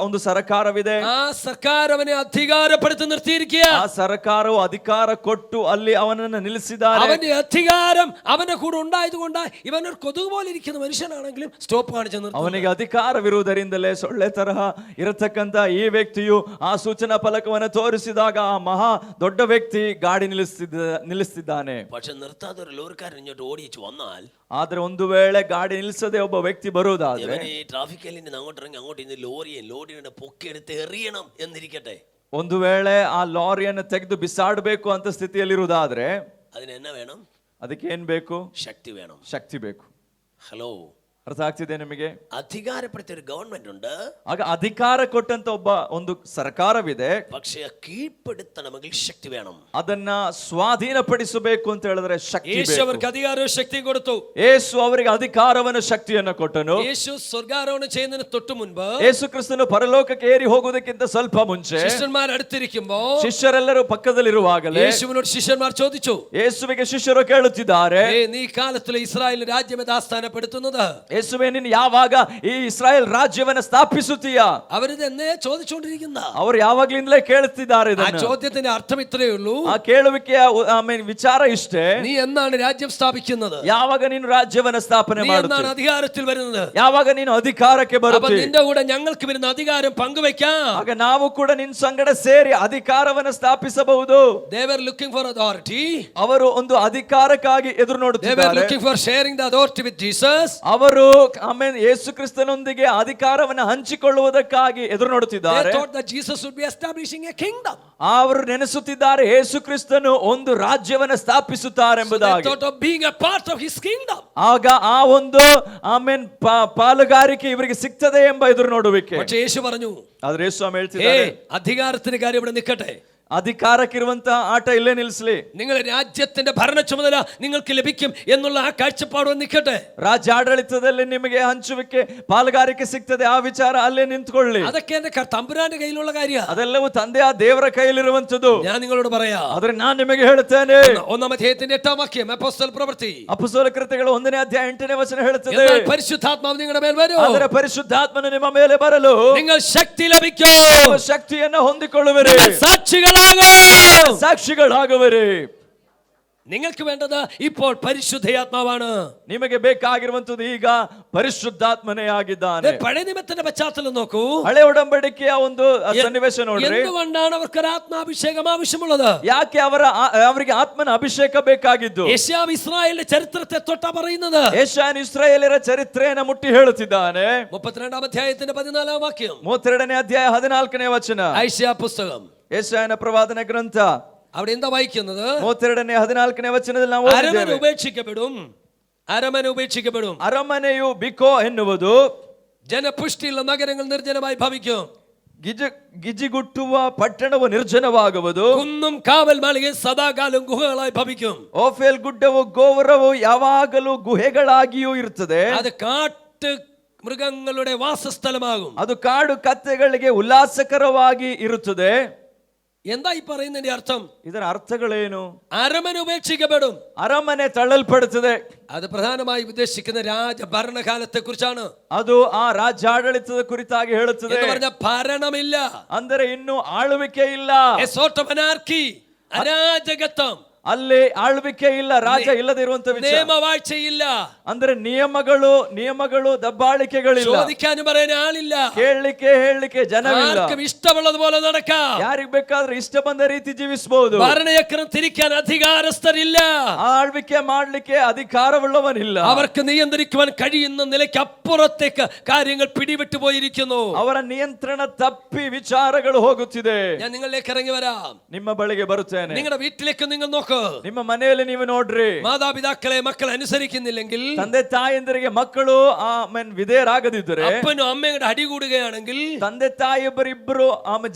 ಒಂದು ಸರ್ಕಾರವಿದೆ. ആ സർക്കാർ അവനെ അധികാരപ്പെടുത്തി നിർത്തിയിരിക്കുക. ಆ ಸರ್ಕಾರವು ಅಧಿಕಾರ ಕೊಟ್ಟು ಅಲ್ಲಿ ಅವನನ್ನು ನಿಲ್ಲಿಸಿದ್ದಾರೆ. അവന്റെ അധികാരം അവന്റെ കൂടെ ഉണ്ടായതുകൊണ്ട് ಇವನ ഒരു കൊതുക് പോലെ ഇരിക്കുന്ന മനുഷ്യനാണെങ്കിലും സ്റ്റോപ്പ് കാണിച്ചു നിർത്തും. ಅವನಿಗೆ ಅಧಿಕಾರವಿರುವುದರಿಂದಲೇ ಸೊಳ್ಳೆ ತರಹ ಇರತಕ್ಕಂತ ಈ ವ್ಯಕ್ತಿಯು ಆ ಸೂಚನಾ ಫಲಕವನ್ನು ತೋರಿಸಿದಾಗ ಆ ಮಹಾ ದೊಡ್ಡ ವ್ಯಕ್ತಿ ಗಾಡಿ ನಿಲ್ಲಿಸ್ತಿದ್ದಾನೆ. പക്ഷെ നിർത്താതെ ഒരു ലോറിക്കാരൻ ഇങ്ങോട്ട് ഓടിച്ചു വന്നാൽ, ಆದ್ರೆ ಒಂದು ವೇಳೆ ಗಾಡಿ ನಿಲ್ಲಿಸದೆ ಒಬ್ಬ ವ್ಯಕ್ತಿ ಬರುವುದಾದ್ರೆ, ട്രാഫിക് ലൈനിൽ അങ്ങോട്ട് ഇറങ്ങി അങ്ങോട്ട് ഇന്ന് ലോറിയുടെ പൊക്കിയെടുത്ത് എറിയണം എന്നിരിക്കട്ടെ, ಒಂದು ವೇಳೆ ಆ ಲಾರಿಯನ್ನು ತೆಗೆದು ಬಿಸಾಡಬೇಕು ಅಂತ ಸ್ಥಿತಿಯಲ್ಲಿರುವುದಾದ್ರೆ അതിന് എന്നാ വേണം? ಅದಕ್ಕೆ ಏನ್ ಬೇಕು? ശക്തി വേണം. ಶಕ್ತಿ ಬೇಕು. ഹലോ, ಅರ್ಥ ಆಗ್ತಿದೆ ನಿಮಗೆ? അധികാരപ്പെടുത്തിയ ഒരു ഗവൺമെന്റ് ഉണ്ട്. ಆಗ ಅಧಿಕಾರ ಕೊಟ್ಟಂತ ಒಂದು ಸರ್ಕಾರವಿದೆ. പക്ഷേ കീഴ്പ്പെടുത്തണമെങ്കിൽ ശക്തി വേണം. ಅದನ್ನ ಸ್ವಾಧೀನಪಡಿಸಬೇಕು ಅಂತ ಹೇಳಿದ್ರೆ ಶಕ್ತಿ യേശു ಬೇಕು. അവർക്ക് അധികാരവും ശക്തിയും കൊടുത്തു. ಯೇಸು ಅವರಿಗೆ ಅಧಿಕಾರವನ್ನು ಶಕ್ತಿಯನ್ನು ಕೊಟ್ಟನು. യേശു സ്വർഗാരോഹണം ചെയ്യുന്നതിന് തൊട്ടു മുൻപ് ಯೇಸು ಕ್ರಿಸ್ತನು ಪರಲೋಕಕ್ಕೆ ಏರಿ ಹೋಗುವುದಕ್ಕಿಂತ ಸ್ವಲ್ಪ ಮುಂಚೆ ശിഷ്യന്മാർ അടുത്തിരിക്കുമ്പോ ಶಿಷ್ಯರೆಲ್ಲರೂ ಪಕ್ಕದಲ್ಲಿರುವಾಗಲೇ യേശുവിനോട് ശിഷ്യന്മാർ ചോദിച്ചു, ಯೇಸುವಿಗೆ ಶಿಷ್ಯರು ಕೇಳುತ್ತಿದ್ದಾರೆ, നീ കാലത്തിലെ ഇസ്രായേൽ രാജ്യം യഥാസ്ഥാനപ്പെടുത്തുന്നത്? ಯೇಸುವೆ ನೀನು ಯಾವಾಗ ಈ ಇಸ್ರಾಯೇಲ್ ರಾಜ್ಯವನ್ನ ಸ್ಥಾಪಿಸುತ್ತೀಯಾ? അവരിത് എന്നേ ചോദിച്ചുകൊണ്ടിരിക്കുന്ന ಅವರು ಯಾವಾಗ್ಲಿಂದಲೇ ಕೇಳುತ್ತಿದ್ದಾರೆ ആ ಇದನ್ನ. ചോദ്യത്തിന്റെ അർത്ഥം ഇത്രയേ ഉള്ളൂ, ಆ ಕೇಳುವಿಕೆಯ ವಿಚಾರ ಇಷ್ಟೇ, നീ എന്നാണ് രാജ്യം സ്ഥാപിക്കുന്നത്? ಯಾವಾಗ ನೀನು ರಾಜ್ಯವನ್ನ ಸ್ಥಾಪನೆ നീ ಮಾಡುತ್ತೀಯ? എന്നാണ് അധികാരത്തിൽ വരുന്നത്? ಯಾವಾಗ ನೀನು ಅಧಿಕಾರಕ್ಕೆ അപ്പൊ ಬರುತ್ತೀಯ? നിന്റെ കൂടെ ഞങ്ങൾക്ക് വരുന്ന അധികാരം പങ്കുവെക്കാം. ಆಗ ನಾವು ಕೂಡ ನಿನ್ ಸಂಗಡ ಸೇರಿ ಅಧಿಕಾರವನ್ನು ಸ್ಥಾಪಿಸಬಹುದು. They were looking for authority. ಅವರು ಒಂದು ಅಧಿಕಾರಕ್ಕಾಗಿ ಎದುರು They were ನೋಡುತ್ತಿದ್ದಾರೆ. looking for sharing the authority with Jesus. ಅವರು ಆಮೇಲೆ ಯೇಸು ಕ್ರಿಸ್ತನೊಂದಿಗೆ ಅಧಿಕಾರವನ್ನು ಹಂಚಿಕೊಳ್ಳುವುದಕ್ಕಾಗಿ ಎದುರು They ನೋಡುತ್ತಿದ್ದಾರೆ. thought that Jesus would be establishing a kingdom. ಅವರು ನೆನೆಸುತ್ತಿದ್ದಾರೆ ಯೇಸು ಕ್ರಿಸ್ತನು ಒಂದು ರಾಜ್ಯವನ್ನು ಸ್ಥಾಪಿಸುತ್ತಾರೆ So they ಎಂಬುದಾಗಿ. thought of being a part of his kingdom. ಆಗ ಆ ಒಂದು ಆಮೇನ್ ಪಾಲುಗಾರಿಕೆ ಇವರಿಗೆ ಸಿಗ್ತದೆ ಎಂಬ ಎದುರು ನೋಡುವಿಕೆ. പക്ഷേ യേശു പറഞ്ഞു, ಆದ್ರೆ ಯೇಸು ಸ್ವಾಮಿ ಹೇಳ್ತಿದ್ದಾರೆ, അധികാരത്തിന്റെ കാര്യം ഇവിടെ നിൽക്കട്ടെ. ಅಧಿಕಾರಕ್ಕಿರುವಂತಹ ಆಟ ಇಲ್ಲೇ ನಿಲ್ಲಿಸಲಿ. നിങ്ങൾ രാജ്യത്തിന്റെ ഭരണ ചുമതല നിങ്ങൾക്ക് ലഭിക്കും എന്നുള്ള ആ കാഴ്ചപ്പാട് നിൽക്കട്ടെ. ರಾಜ್ಯಾಡಳಿತದಲ್ಲಿ ನಿಮಗೆ ಹಂಚುವಿಕೆ ಪಾಲುಗಾರಿಕೆ ಸಿಗ್ತದೆ, ಆ ವಿಚಾರ ಅಲ್ಲೇ ನಿಂತ್ಕೊಳ್ಳಿ. അതൊക്കെ എന്റെ തമ്പുരാന്റെ കയ്യിലുള്ള കാര്യ. ಅದೆಲ್ಲವೂ ತಂದೆಯ ದೇವರ ಕೈಯಲ್ಲಿರುವಂತದ್ದು. ഞാൻ നിങ്ങളോട് പറയാം, ಆದ್ರೆ ನಾನು ನಿಮಗೆ ಹೇಳುತ್ತೇನೆ, 1 അധ്യായത്തിന്റെ 8 വാക്യം ಅಪೊಸ್ತಲ ಪ್ರವೃತ್ತಿ, ಅಪೊಸ್ತಲ ಕೃತ್ಯಗಳು 1ನೇ ಅಧ್ಯಾಯ 8ನೇ ವಚನ ಹೇಳುತ್ತದೆ, എന്നാൽ പരിശുദ്ധാത്മാവ് നിങ്ങളുടെ മേൽ വരും, ಆದರೆ ಪರಿಶುದ್ಧಾತ್ಮನು ನಿಮ್ಮ ಮೇಲೆ ಬರಲು നിങ്ങൾ ശക്തി ലഭിക്കും, ನೀವು ಶಕ್ತಿಯನ್ನು ಹೊಂದಿಕೊಳ್ಳುವಿರಿ, സാക്ഷികളാകും. ಸಾಕ್ಷಿಗಳಾಗುವಿರಿ. നിങ്ങൾക്ക് വേണ്ടത് ഇപ്പോൾ പരിശുദ്ധാത്മാവാണ്. ನಿಮಗೆ ಬೇಕಾಗಿರುವಂತದ್ದು ಈಗ ಪರಿಶುದ್ಧಾತ್ಮನೇ ಆಗಿದ್ದಾನೆ. പഴയ നിയമത്തിന്റെ പശ്ചാത്തലം നോക്കൂ. ಹಳೆ ಒಡಂಬಡಿಕೆಯ ಒಂದು ಸನ್ನಿವೇಶ ನೋಡ್ರಿ. എന്തുകൊണ്ടാണ് അവർക്ക് ഒരു ആത്മാഭിഷേകം ആവശ്യമുള്ളത്? ಯಾಕೆ ಅವರಿಗೆ ಆತ್ಮನ ಅಭಿಷೇಕ ಬೇಕಾಗಿದ್ದು? യെശയ്യാവ് ഇസ്രായേലിന്റെ ചരിത്രത്തെ തൊട്ടാ പറയുന്നത്. ಯೆಶಾಯನು ಇಸ್ರಾಯೇಲರ ಚರಿತ್ರೆಯನ್ನು ಮುಟ್ಟಿ ಹೇಳುತ್ತಿದ್ದಾನೆ. 32 അധ്യായത്തിന്റെ 14 വാക്യം, 32ನೇ ಅಧ್ಯಾಯ 14ನೇ ವಚನ, ഐശയ്യാ പുസ്തകം. ಯೆಶಾಯನ ಪ್ರವಾದನ ಗ್ರಂಥ അവിടെ എന്താ വായിക്കുന്നത്? 32ನೇ 14ನೇ ವಚನದಲ್ಲಿ ನಾವು അരമന ಓದಿದ್ದೇವೆ, ഉപേക്ഷിക്കപ്പെടും, അരമന ഉപേക്ഷിക്കപ്പെടും, ಅರಮನೆಯು ಬಿಕೋ ಎನ್ನುವುದು, ജനപുഷ്ടിയുള്ള നഗരങ്ങൾ നിർജ്ജനമായി ഭവിക്കും, ಗಿಜಿಗುಟ್ಟುವ ಪಟ್ಟಣವು ನಿರ್ಜನವಾಗುವುದು, കുന്നും കാവൽ മാളികയും സദാകാലം ഗുഹകളായി ഭവിക്കും. ಓಫೇಲ್ ಗುಡ್ಡವು ಗೋವರವು ಯಾವಾಗಲೂ ಗುಹೆಗಳಾಗಿಯೂ ಇರುತ್ತದೆ, അത് കാട്ട് മൃഗങ്ങളുടെ വാസസ്ഥലമാകും. ಅದು ಕಾಡು ಕತ್ತೆಗಳಿಗೆ ಉಲ್ಲಾಸಕರವಾಗಿ ಇರುತ್ತದೆ. എന്താ ഈ പറയുന്നതിന്റെ അർത്ഥം? ಇದರ ಅರ್ಥಗಳೇನು? അരമന ഉപേക്ഷിക്കപ്പെടും, ಅರಮನೆ ತಳ್ಳಲ್ಪಡುತ್ತದೆ. അത് പ്രധാനമായി ഉദ്ദേശിക്കുന്ന രാജഭരണകാലത്തെ കുറിച്ചാണ്. ಅದು ಆ ರಾಜ್ಯಾಡಳಿತದ ಕುರಿತಾಗಿ ಹೇಳುತ್ತದೆ. എന്ന് പറഞ്ഞ ഭരണമില്ല, ಅಂದರೆ ಇನ್ನು ಆಳ್ವಿಕೆ ಇಲ್ಲ, a sort of anarchy, അരാജകത്വം, ಅಲ್ಲಿ ಆಳ್ವಿಕೆ ಇಲ್ಲ, ರಾಜ ಇಲ್ಲದೆ ಇರುವಂತ ವಿಚಾರ. നിയമവാഴ്ചയില്ല, ಅಂದ್ರೆ ನಿಯಮಗಳು ದಬ್ಬಾಳಿಕೆಗಳಿಲ್ಲ, ചോദിക്കാനും പറയാൻ ആളില്ല, ಕೇಳಲಿಕ್ಕೆ ಹೇಳಲಿಕ್ಕೆ ಜನವಿಲ್ಲ, ആർക്കും ഇഷ്ടമുള്ളതുപോലെ നടക്കാം, ಯಾರಿಗ್ ಬೇಕಾದ್ರೆ ಇಷ್ಟ ಬಂದ ರೀತಿ ಜೀವಿಸಬಹುದು, ഭരണചക്രം തിരിക്കാൻ അധികാരസ്ഥരില്ല, ಆಳ್ವಿಕೆ ಮಾಡ್ಲಿಕ್ಕೆ ಅಧಿಕಾರವುಳ್ಳವನಿಲ್ಲ, അവർക്ക് നിയന്ത്രിക്കുവാൻ കഴിയുന്ന നിലയ്ക്ക് അപ്പുറത്തേക്ക് കാര്യങ്ങൾ പിടിവിട്ടു പോയിരിക്കുന്നു. ಅವರ ನಿಯಂತ್ರಣ ತಪ್ಪಿ ವಿಚಾರಗಳು ಹೋಗುತ್ತಿದೆ. ഞാൻ നിങ്ങളിലേക്ക് ഇറങ്ങി വരാം, ನಿಮ್ಮ ಬಳಿಗೆ ಬರುತ್ತೇನೆ. നിങ്ങളുടെ വീട്ടിലേക്ക് നിങ്ങൾ നോക്ക്. ನಿಮ್ಮ ಮನೆಯಲ್ಲಿ ನೀವು ನೋಡ್ರಿ, മാതാപിതാക്കളെ മക്കൾ അനുസരിക്കുന്നില്ലെങ്കിൽ, ತಂದೆ ತಾಯಂದಿರಿಗೆ ಮಕ್ಕಳು ವಿಧೇಯರಾಗದಿದ್ದರೆ, അപ്പനും അമ്മയുടെ അടി കൂടുകയാണെങ്കിൽ, ತಂದೆ ತಾಯಿ ಇಬ್ಬರು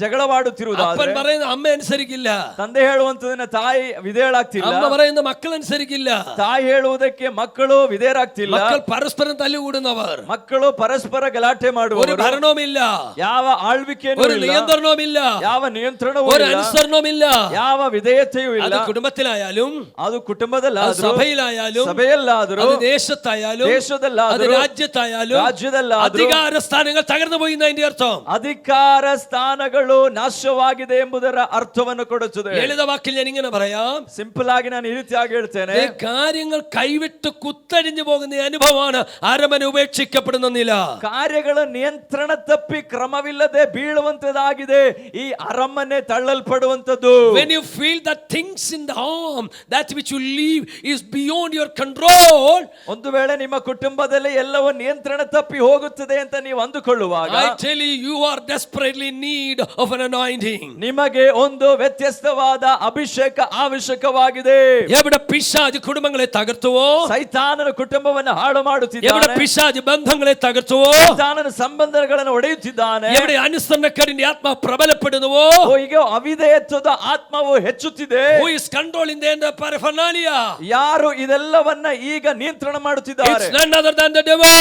ಜಗಳವಾಡುತ್ತಿರುವುದಾದ್ರೆ, അപ്പൻ പറയുന്ന അമ്മ അനുസരിക്കില്ല, ತಂದೆ ಹೇಳುವಂತದನ್ನ ತಾಯಿ ವಿಧೇಯರಾಗ್ತಿಲ್ಲ, അമ്മ പറയുന്ന മക്കൾ അനുസരിക്കില്ല, ತಾಯಿ ಹೇಳುವುದಕ್ಕೆ ಮಕ್ಕಳು ವಿಧೇಯರಾಗ್ತಿಲ್ಲ, മക്കൾ പരസ്പരം തല്ലുകൂടുന്നവർ, ಮಕ್ಕಳು ಪರಸ್ಪರ ಗಲಾಟೆ ഒരു ಮಾಡುವರು, ഭരണവുമില്ല, ಯಾವ ಆಳ್ವಿಕೆಯೂ ഒരു ಇಲ್ಲ, നിയന്ത്രണവുമില്ല, ಯಾವ ನಿಯಂತ್ರಣವೂ ഒരു ಇಲ್ಲ, അനുസരണവുമില്ല. ಯಾವ ವಿಧೇಯತೆಯೂ അത് ಇಲ್ಲ. കുടുംബത്തിലായാലും, ಅದು അത് ಕುಟುಂಬದಲ್ಲಾದರೂ, സഭയിലായാലും, ಸಭೆಯಲ್ಲಾದರೂ, അത് ദേശത്തായാലും, അത് ದೇಶದಲ್ಲಾದರೂ, രാജ്യത്തായാലും, ರಾಜ್ಯದಲ್ಲಾದರೂ അധികാര സ്ഥാനങ്ങൾ തകർന്നു പോയി എന്നതിന്റെ അർത്ഥം. ಅಧಿಕಾರ ಸ್ಥಾನಗಳು ನಾಶವಾಗಿದೆ ಎಂಬುದರ ಅರ್ಥವನ್ನು ಕೊಡುತ್ತದೆ. ലളിതവാക്കിൽ ഞാൻ ഇങ്ങനെ പറയാം, ಸಿಂಪಲ್ ಆಗಿ ನಾನು ಈ ರೀತಿಯಾಗಿ ಹೇಳ್ತೇನೆ, കാര്യങ്ങൾ കൈവിട്ട് കുത്തഴിഞ്ഞു പോകുന്ന അനുഭവമാണ് അരമന ഉപേക്ഷിക്കപ്പെടുന്ന നില. ಕಾರ್ಯಗಳ ನಿಯಂತ್ರಣ ತಪ್ಪಿ ಕ್ರಮವಿಲ್ಲದೆ ಬೀಳುವಂತದಾಗಿದೆ ಈ ಅರಮನೆ ತಳ್ಳಲ್ಪಡುವಂತದ್ದು. When you feel that things in the home, that which you leave is beyond your control, ಒಂದು ವೇಳೆ ನಿಮ್ಮ ಕುಟುಂಬದಲ್ಲಿ ಎಲ್ಲವೂ ನಿಯಂತ್ರಣ ತಪ್ಪಿ ಹೋಗುತ್ತದೆ ಅಂತ ನೀವು ಅಂದುಕೊಳ್ಳುವಾಗ, I tell you, you are desperately in need of an anointing. ನಿಮಗೆ ಒಂದು ವ್ಯತ್ಯಸ್ತವಾದ ಅಭಿಷೇಕ ಅವಶ್ಯಕವಾಗಿದೆ. എവിടെ പിശാച് കുടുംബങ്ങളെ തകർത്തുവോ, ಸೈತಾನನ ಕುಟುಂಬವನ್ನು ಹಾಳು എവിടെ ಮಾಡುತ್ತಿದ್ದಾನೆ, പിശാച് ബന്ധങ്ങളെ തകർത്തുവോ, ಸೈತಾನನ ಸಂಬಂಧಗಳನ್ನು ಒಡೆಯುತ್ತಿದ್ದಾನೆ, എവിടെ അനുസരണക്കേടിന്റെ ആത്മാ പ്രബലപ്പെടുന്നുവോ, ಈಗ ಅವಿಧೇಯತ್ವದ ಆತ್ಮವು ಹೆಚ್ಚುತ್ತಿದೆ. who is controlling the entire paraphernalia? ಯಾರು ಇದೆಲ್ಲವನ್ನ ಈಗ ನಿಯಂತ್ರಣ ಮಾಡುತ್ತಿದ್ದಾರೆ? It's none other than the devil.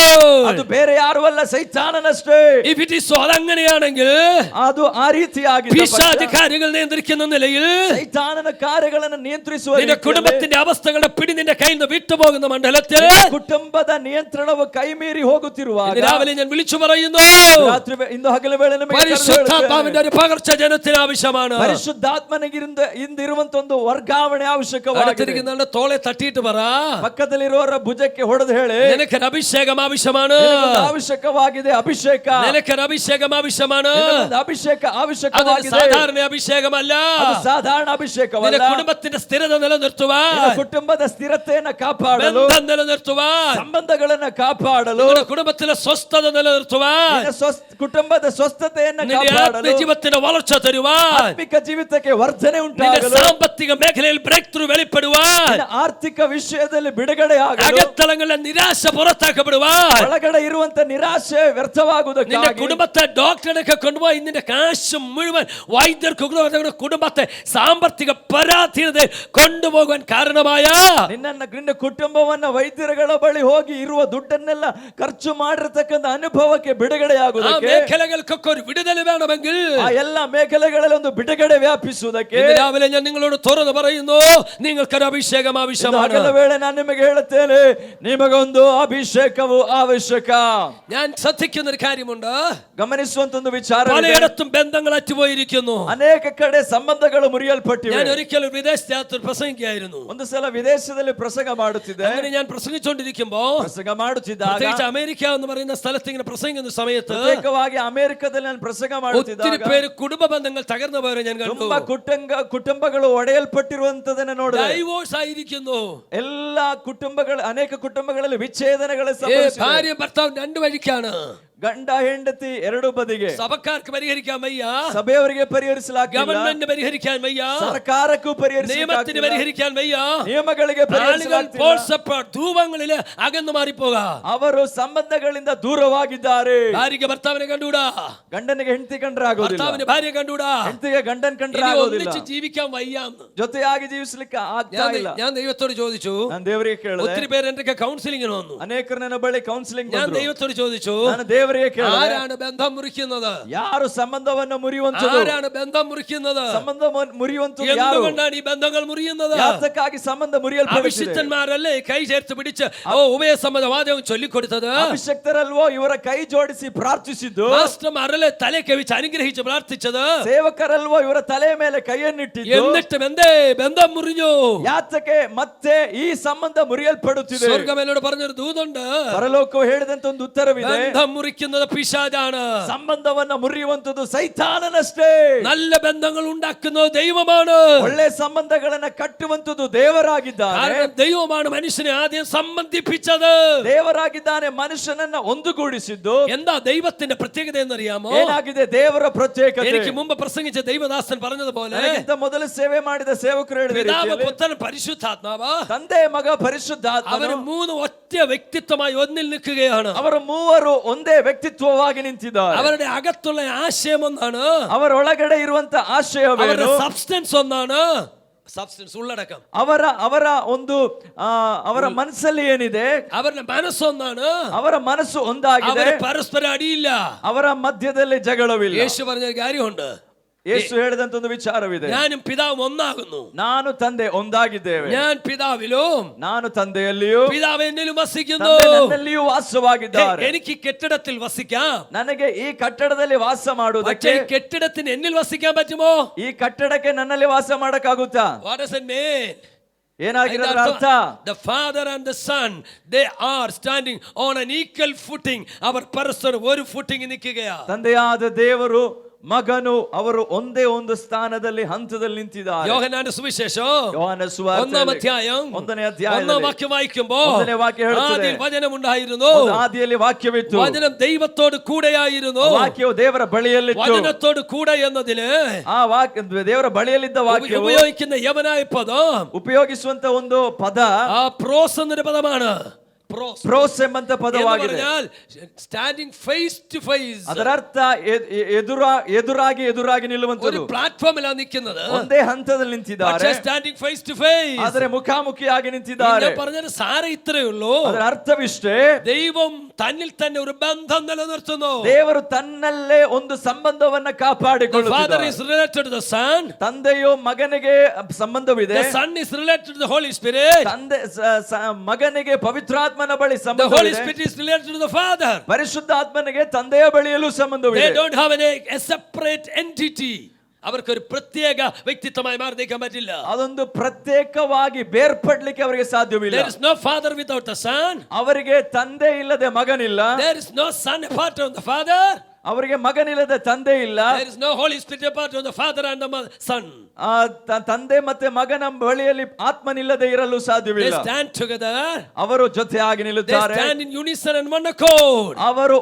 ಅದು ಬೇರೆ ಯಾರು ಅಲ್ಲ, ಸೈತಾನನಷ್ಟೇ. If it is so, അതങ്ങനെയാണെങ്കിൽ ಅದು ಆ ರೀತಿಯಾಗಿ പിശാച് കാര്യങ്ങൾ നിയന്ത്രിക്കുന്ന നിലയിൽ ಸೈತಾನನ ಕಾರ್ಯಗಳನ್ನು ನಿಯಂತ್ರಿಸುವ നിന്റെ ರೀತಿಯಲ್ಲಿ കുടുംബത്തിന്റെ അവസ്ഥകളുടെ പിടി നിന്റെ കയ്യിൽ നിന്ന് വിട്ടുപോകുന്ന മണ്ഡലത്തിൽ ಕುಟುಂಬದ ನಿಯಂತ್ರಣವು ಕೈ ಮೀರಿ ಹೋಗುತ್ತಿರುವಾಗ ഇന്ന് രാവിലെ ഞാൻ വിളിച്ചു പറയുന്നു, ರಾತ್ರಿ ಇಂದು ಹಗಲು ವೇಳೆ ನಮಗೆ പരിശുദ്ധാത്മാവിന്റെ ഒരു പകർച്ച ജനത്തിന് ആവശ്യമാണ്. ಪರಿಶುದ್ಧಾತ್ಮನಿಗಿಂದ ಇಂದಿರುವಂತ ಒಂದು ವರ್ಗಾವಣೆ ಅವಶ್ಯಕವಾಗಿದೆ. അടുത്തിരിക്കുന്ന തോളെ തട്ടിയിട്ട് പറ, ಪಕ್ಕದಲ್ಲಿರುವವರ ಭುಜಕ್ಕೆ ಹೊಡೆದು ಹೇಳಿ, നിനക്കൊരു അഭിഷേകം ആവശ്യമാണ്, ನಿನಗೊಂದು ಅವಶ್ಯಕವಾಗಿದೆ ಅಭಿಷೇಕ, നിനക്കൊരു അഭിഷേകം ആവശ്യമാണ്. ನಿನಗೊಂದು ಅಭಿಷೇಕ അതൊരു ಅವಶ್ಯಕವಾಗಿದೆ. സാധാരണ അഭിഷേകമല്ല. ಅದು ಸಾಧಾರಣ ಅಭಿಷೇಕವಲ್ಲ. നിന്റെ കുടുംബത്തിന്റെ സ്ഥിരത നിലനിർത്തുവാൻ, ನಿನ್ನ ಕುಟುಂಬದ ಸ್ಥಿರತೆಯನ್ನ ಕಾಪಾಡಲು, ബന്ധം നിലനിർത്തുവാൻ, ಸಂಬಂಧಗಳನ್ನ ಕಾಪಾಡಲು, നിങ്ങളുടെ കുടുംബത്തിലെ സ്വസ്ഥത നിലനിർത്തുവാൻ, ನಿನ್ನ ಕುಟುಂಬದ ಸ್ವಸ್ಥತೆಯನ್ನ നിന്റെ ಕಾಪಾಡಲು, ആത്മജീവിതത്തിന്റെ വളർച്ച തരുവാൻ, ಆತ್ಮಿಕ ಜೀವಿತಕ್ಕೆ ವರ್ಧನೆ നിന്റെ ಉಂಟಾಗಲು, സാമ്പത്തിക മേഖലയിൽ ബ്രേക്ക് ത്രൂ വെളിപ്പെടുവാൻ, ನಿನ್ನ ಆರ್ಥಿಕ ವಿಷಯದಲ್ಲಿ ಬಿಡುಗಡೆ ಆಗಲು, അകത്തളങ്ങളിലെ നിരാശ പുറത്താക്കപ്പെടുവാൻ, ಒಳಗಡೆ ಇರುವಂತ ನಿರಾಶೆ നിന്റെ ವ್ಯರ್ಥವಾಗುವುದಕ್ಕಾಗಿ, കുടുംബത്തെ ഡോക്ടറിനൊക്കെ കൊണ്ടുപോയി നിന്റെ കാശ് മുഴുവൻ വൈദ്യർക്ക് കുടുംബത്തെ സാമ്പത്തിക പരാധീനതയിൽ കൊണ്ടുപോകാൻ കാരണമായ ನಿನ್ನ ಕುಟುಂಬವನ್ನ ವೈದ್ಯರುಗಳ ಬಳಿ ಹೋಗಿ ಇರುವ ದುಡ್ಡನ್ನೆಲ್ಲ ಖರ್ಚು ಮಾಡಿರತಕ್ಕಂತ ಅನುಭವಕ್ಕೆ ಬಿಡುಗಡೆ ആ ಆಗುವುದಕ್ಕೆ, മേഖലകൾക്കൊക്കെ ഒരു വിടുതൽ വേണമെങ്കിൽ ಆ ಎಲ್ಲ ಮೇಖಲೆಗಳಲ್ಲಿ ಒಂದು ಬಿಡುಗಡೆ ವ್ಯಾಪಿಸುವುದಕ್ಕೆ ഇന്ന് രാവിലെ ഞാൻ നിങ്ങളോട് തുറന്നു പറയുന്നു, നിങ്ങൾക്കൊരു അഭിഷേകം ആവശ്യമാണ്. ಹಗಲ ವೇಳೆ ನಾನು ನಿಮಗೆ ಹೇಳುತ್ತೇನೆ, ನಿಮಗೊಂದು ಅಭಿಷೇಕವು ಅವಶ್ಯಕ. ഞാൻ ശ്രദ്ധിക്കുന്ന ഒരു കാര്യമുണ്ട്, ಗಮನಿಸುವಂತ ಒಂದು ವಿಚಾರ, പലയിടത്തും ബന്ധങ്ങൾ അറ്റുപോയിരിക്കുന്നു. ಅನೇಕ ಕಡೆ ಸಂಬಂಧಗಳು ಮುರಿಯಲ್ಪಟ್ಟಿವೆ. ഞാൻ ഒരിക്കലും വിദേശത്ത് പ്രസംഗിക്കായിരുന്നു. ಒಂದು ಸಲ ವಿದೇಶದಲ್ಲಿ ಪ್ರಸಂಗ ಮಾಡುತ್ತಿದ್ದೆ. അങ്ങനെ ഞാൻ പ്രസംഗിച്ചുകൊണ്ടിരിക്കുമ്പോ, ಪ್ರಸಂಗ ಮಾಡುತ್ತಿದ್ದಾಗ, പ്രത്യേകിച്ച് അമേരിക്ക എന്ന് പറയുന്ന സ്ഥലത്ത് ഇങ്ങനെ പ്രസംഗിക്കുന്ന സമയത്ത് ಪ್ರತ್ಯೇಕವಾಗಿ ಅಮೆರಿಕದಲ್ಲಿ ನಾನು ಪ್ರಸಂಗ ഒത്തിരി ಮಾಡುತ್ತಿದ್ದಾಗ പേര് കുടുംബ ബന്ധങ്ങൾ തകർന്നവരെ ഞാൻ കണ്ടു. ತುಂಬಾ ಕುಟುಂಬಗಳು ಒಡೆಯಲ್ಪಟ್ಟಿರುವಂತದನ್ನ ನೋಡಿದೆ. ഡൈവോഴ്സ് ആയിരിക്കുന്നു. ಎಲ್ಲಾ ಕುಟುಂಬಗಳು, ಅನೇಕ ಕುಟುಂಬಗಳಲ್ಲಿ ವಿಚ್ಛೇದನಗಳು ഭാര്യ ಸಂಭವಿಸಿವೆ. ഭർത്താവ് രണ്ടു വഴിക്കാണ്. ಗಂಡ ಹೆಂಡತಿ ಎರಡು ಬದಿಗೆ. സഭക്കാർക്ക് പരിഹരിക്കാൻ വയ്യ, ಸಭೆಯವರಿಗೆ ಪರಿಹರಿಸಲಾಗಿಲ್ಲ, ഗവൺമെന്റിന് പരിഹരിക്കാൻ വയ്യ, ಸರ್ಕಾರಕ್ಕೂ നിയമത്തിന് ಪರಿಹರಿಸಲಾಗಿಲ್ಲ, പരിഹരിക്കാൻ വയ്യ, ನಿಯಮಗಳಿಗೆ ആളുകൾ ಪರಿಹರಿಸಲಾಗಿಲ್ಲ. ധൂപങ്ങളില് അകന്നു മാറിപ്പോകാ. ಅವರು ಸಂಬಂಧಗಳಿಂದ ದೂರವಾಗಿದ್ದಾರೆ. ഭാര്യക്ക് ഭർത്താവിനെ കണ്ടൂടാ, ಗಂಡನಿಗೆ ಹೆಂಡತಿ ಕಂಡ್ರೆ ಆಗೋದಿಲ್ಲ, ഭർത്താവിന് ഭാര്യ കണ്ടൂടാ, ಹೆಂಡತಿಗೆ ಗಂಡನ್ ಕಂಡ್ರೆ ഇനി ಆಗೋದಿಲ್ಲ, ഒന്നിച്ച് ജീവിക്കാൻ വയ്യാന്ന്. ಜೊತೆಯಾಗಿ ಜೀವಿಸಲಿಕ್ಕೆ ಆಗ್ತಾ ಇಲ್ಲ. ഞാൻ ദൈവത്തോട് ചോദിച്ചു, ನಾನು ದೇವರಿಗೆ ಕೇಳಿದೆ. ഒത്തിരി പേര് എന്റെ കൗൺസിലിംഗിന് വന്നു. ಅನೇಕರು ನನ್ನ ಬಳಿ ಕೌನ್ಸಿಲಿಂಗ್ ഞാൻ ಬಂದ್ರು. ദൈവത്തോട് ചോദിച്ചു, ನಾನು ದೇವರಿಗೆ ಕೇಳಿದೆ, ആരാണ് ബന്ധം മുറിക്കുന്നത്? ಯಾರು ಸಂಬಂಧವನ್ನು ಮುರಿಯುವಂತದ್ದು? ആരാണ് ബന്ധം മുറിക്കുന്നത്? ಸಂಬಂಧ ಮುರಿಯುವಂತದ್ದು ಯಾರು? എന്തുകൊണ്ടാണ് ഈ ബന്ധങ്ങൾ മുറിയുന്നത്? ಯಾತಕ್ಕಾಗಿ ಸಂಬಂಧ ಮುರಿಯಲ್ಪಡುತ್ತಿದೆ? അഭിഷിക്തന്മാരല്ലേ കൈ ചേർത്ത് പിടിച്ച് ഉഭയ സമ്മതവാദം ചൊല്ലിക്കൊടുത്തത്? ಅಭಿಷಕ್ತರಲ್ವೋ ಇವರ ಕೈ ಜೋಡಿಸಿ ಪ್ರಾರ್ಥಿಸಿದ್ದು? പാസ്റ്റർമാരല്ലേ തല കവിച്ച് അനുഗ്രഹിച്ച് പ്രാർത്ഥിച്ചത്? ಸೇವಕರಲ್ವೋ ಇವರ ತಲೆಯ ಮೇಲೆ ಕೈಯನ್ನಿಟ್ಟಿದ್ದು? എന്നിട്ടും എന്തേ ബന്ധം മുറിഞ്ഞു? ಯಾತಕ್ಕೆ ಮತ್ತೆ ಈ ಸಂಬಂಧ ಮುರಿಯಲ್ಪಡುತ್ತಿದೆ? സ്വർഗ്ഗം എന്നോട് പറഞ്ഞൊരു ദൂതുണ്ട്, ಪರಲೋಕವು ಹೇಳಿದಂತ ಒಂದು ಉತ್ತರವಿದೆ. ബന്ധം മുറിക്കുന്നത് പിശാചാണ്, ಸಂಬಂಧವನ್ನ ಮುರಿಯುವಂತದ್ದು ಸೈತಾನನಷ್ಟೇ. നല്ല ബന്ധങ്ങൾ ഉണ്ടാക്കുന്നത് ദൈവമാണ്. ಒಳ್ಳೆ ಸಂಬಂಧಗಳನ್ನ ಕಟ್ಟುವಂತದ್ದು ದೇವರಾಗಿದ್ದಾನೆ. കാരണം ദൈവമാണ് മനുഷ്യനെ ആദ്യം സംബന്ധിപ്പിച്ചത്. ದೇವರಾಗಿದ್ದಾನೆ ಮನುಷ್ಯನನ್ನ ಒಂದುಗೂಡಿಸಿದ್ದು. എന്താ ദൈവത്തിന്റെ പ്രത്യേകത എന്നറിയാമോ? ಏನಾಗಿದೆ ದೇವರ ಪ್ರತ್ಯೇಕತೆ? എനിക്ക് മുമ്പ് പ്രസംഗിച്ച ദൈവദാസൻ പറഞ്ഞതുപോലെ, ನನಗಿಂತ ಮೊದಲು ಸೇವೆ ಮಾಡಿದ ಸೇವಕರು ಹೇಳಿದ പിതാവ് ರೀತಿಯಲ್ಲಿ പുത്രൻ പരിശുദ്ധാത്മാവ് ತಂದೆ ಮಗ ಪರಿಶುದ್ಧಾತ್ಮನು അവര് മൂന്ന് ഒറ്റ വ്യക്തിത്വമായി ഒന്നിൽ നിൽക്കുകയാണ്. ಅವರ ಮೂವರು ಒಂದೇ ವ್ಯಕ್ತಿತ್ವವಾಗಿ ನಿಂತಿದ್ದಾರೆ. അവരുടെ അകത്തുള്ള ആശയം ഒന്നാണ്, ಅವರ ಒಳಗಡೆ ಇರುವಂತ ಆಶಯವೇನು? അവരുടെ സബ്സ്റ്റൻസ് ഒന്നാണ്, സബ്സ്റ്റൻസ് ഉള്ളടക്കം. ಅವರ ಒಂದು ಅವರ ಮನಸ್ಸಲ್ಲಿ ಏನಿದೆ? അവരുടെ മനസ്സൊന്നാണ്, ಅವರ ಮನಸ್ಸು ಒಂದಾಗಿದೆ. അവര് പരസ്പരം അടിയില്ല. ಅವರ ಮಧ್ಯದಲ್ಲಿ ಜಗಳವಿಲ್ಲ. യേശു പറഞ്ഞ കാര്യമുണ്ട്, ಯೇಸು ಹೇಳಿದಂತ ಒಂದು ವಿಚಾರವಿದೆ. ഞാനും പിതാവും ഒന്നാകുന്നു. ನಾನು ತಂದೆ ಒಂದಾಗಿದ್ದೇವೆ. ഞാൻ പിതാവിലും ನಾನು ತಂದೆಯಲ್ಲಿಯೂ പിതാവ് എന്നിലും വസിക്കുന്നു. ತಂದೆ ನನ್ನಲ್ಲಿಯೂ ವಾಸವಾಗಿದ್ದಾರೆ. എനിക്ക് കെട്ടിടത്തിൽ വസിക്കാം, ನನಗೆ ಈ ಕಟ್ಟಡದಲ್ಲಿ ವಾಸ പക്ഷേ ಮಾಡುವುದಕ್ಕೆ, ഈ കെട്ടിടത്തിന് എന്നിൽ വസിക്കാൻ പറ്റുമോ? ಈ ಕಟ್ಟಡಕ್ಕೆ ನನ್ನಲ್ಲಿ ವಾಸ ಮಾಡಕ್ಕಾಗುತ್ತಾ? What does it mean? ಏನಾಗಿರೋದ್ರ ಅರ್ಥ? The father and the son, they are standing on an equal footing. അവർ പരസ്പരം ഒരു ഫൂട്ടിംഗ് നിൽക്കുകയാ. ತಂದೆಯಾದ ದೇವರು ಮಗನು ಅವರು ಒಂದೇ ಒಂದು ಸ್ಥಾನದಲ್ಲಿ ಹಂತದಲ್ಲಿ ನಿಂತಿದ್ದಾರೆ. യോഹന്നാന്റെ സുവിശേഷം ಯೋಹಾನ ಸುವಾರ್ತೆ ഒന്നാം അധ്യായം ಒಂದನೇ ഒന്നാം ಅಧ್ಯಾಯದಲ್ಲಿ വാക്യം വായിക്കുമ്പോൾ ಒಂದನೇ ವಾಕ್ಯ ಹೇಳುತ್ತದೆ, ആദിയിൽ വചനമുണ്ടായിരുന്നു, ಆದಿಯಲ್ಲಿ ವಾಕ್ಯವಿತ್ತು, വചനം ദൈവത്തോട് കൂടെയായിരുന്നു, ವಾಕ್ಯವು ದೇವರ ಬಳಿಯಲ್ಲಿತ್ತು. വചനത്തോട് കൂടെ എന്നതിന് ಆ ವಾಕ್ಯ ದೇವರ ಬಳಿಯಲ್ಲಿದ್ದ വാಕ್ಯವು ഉപയോഗിക്കുന്ന യവനായ പദം ಉಪಯೋಗಿಸುವಂತ ಒಂದು ಪದ ആ പ്രോസ് എന്നൊരു പദമാണ്. ಪ್ರೋಸ್ ಎಂಬಂತ ಪದವಾಗಿದೆ. ಸ್ಟ್ಯಾಂಡಿಂಗ್ ಫೇಸ್ ಟು ಫೇಸ್, ಅದರ ಅರ್ಥ ಎದುರಾಗಿ ഒരു ನಿಲ್ಲುವಂತದ್ದು. പ്ലാറ്റ്ഫോമിലാണ് നിൽക്കുന്നത്, ಒಂದೇ ಹಂತದಲ್ಲಿ ನಿಂತಿದ್ದಾರೆ, സ്റ്റാൻഡിംഗ് ഫേസ് ടു ഫേസ്, ಆದರೆ ಮುಖಾಮುಖಿಯಾಗಿ ನಿಂತಿದ್ದಾರೆ. പറഞ്ഞ സാര ഇത്രയേ ഉള്ളൂ. ಅದರ ಅರ್ಥವಿಷ್ಟೇ, ദൈവം തന്നിൽ തന്നെ ഒരു ബന്ധം നിലനിർത്തുന്നു. ದೇವರು ತನ್ನಲ್ಲೇ ಒಂದು ಸಂಬಂಧವನ್ನ The father ಕಾಪಾಡಿಕೊಳ್ಳುತ್ತಿದ್ದಾರೆ. is related to the son, ತಂದೆಯು ಮಗನಿಗೆ ಸಂಬಂಧವಿದೆ, the son is related to the Holy Spirit, ತಂದೆ ಮಗನಿಗೆ ಪವಿತ್ರಾತ್ಮನ ಬಳಿ the Holy ಸಂಬಂಧವಿದೆ, Spirit is related to the father. ಪರಿಶುದ್ಧಾತ್ಮನಿಗೆ ತಂದೆಯ ಬಳಿಯಲ್ಲೂ They ಸಂಬಂಧವಿದೆ. don't have a separate entity. അവർക്കൊരു പ്രത്യേക വ്യക്തിത്വമായി മാറി നിൽക്കാൻ പറ്റില്ല. ಅದೊಂದು ಪ್ರತ್ಯೇಕವಾಗಿ ಬೇರ್ಪಡ್ಲಿಕ್ಕೆ ಅವರಿಗೆ ಸಾಧ್ಯವಿಲ್ಲ. There is no father without the son. ಅವರಿಗೆ ತಂದೆ ಇಲ್ಲದೆ ಮಗನಿಲ್ಲ, There is no son apart from the father. ಅವರಿಗೆ ಮಗನಿಲ್ಲದೆ ತಂದೆ ಇಲ್ಲ, There is no Holy Spirit apart from the father and the son. ತಂದೆ ಮತ್ತೆ ಮಗನ ಬಳಿಯಲ್ಲಿ ಆತ್ಮನಿಲ್ಲದೆ ಇರಲು They ಸಾಧ್ಯವಿಲ್ಲ. stand together. ಅವರು ಜೊತೆಯಾಗಿ They ನಿಲ್ಲುತ್ತಾರೆ, stand in unison and one accord. ಅವರು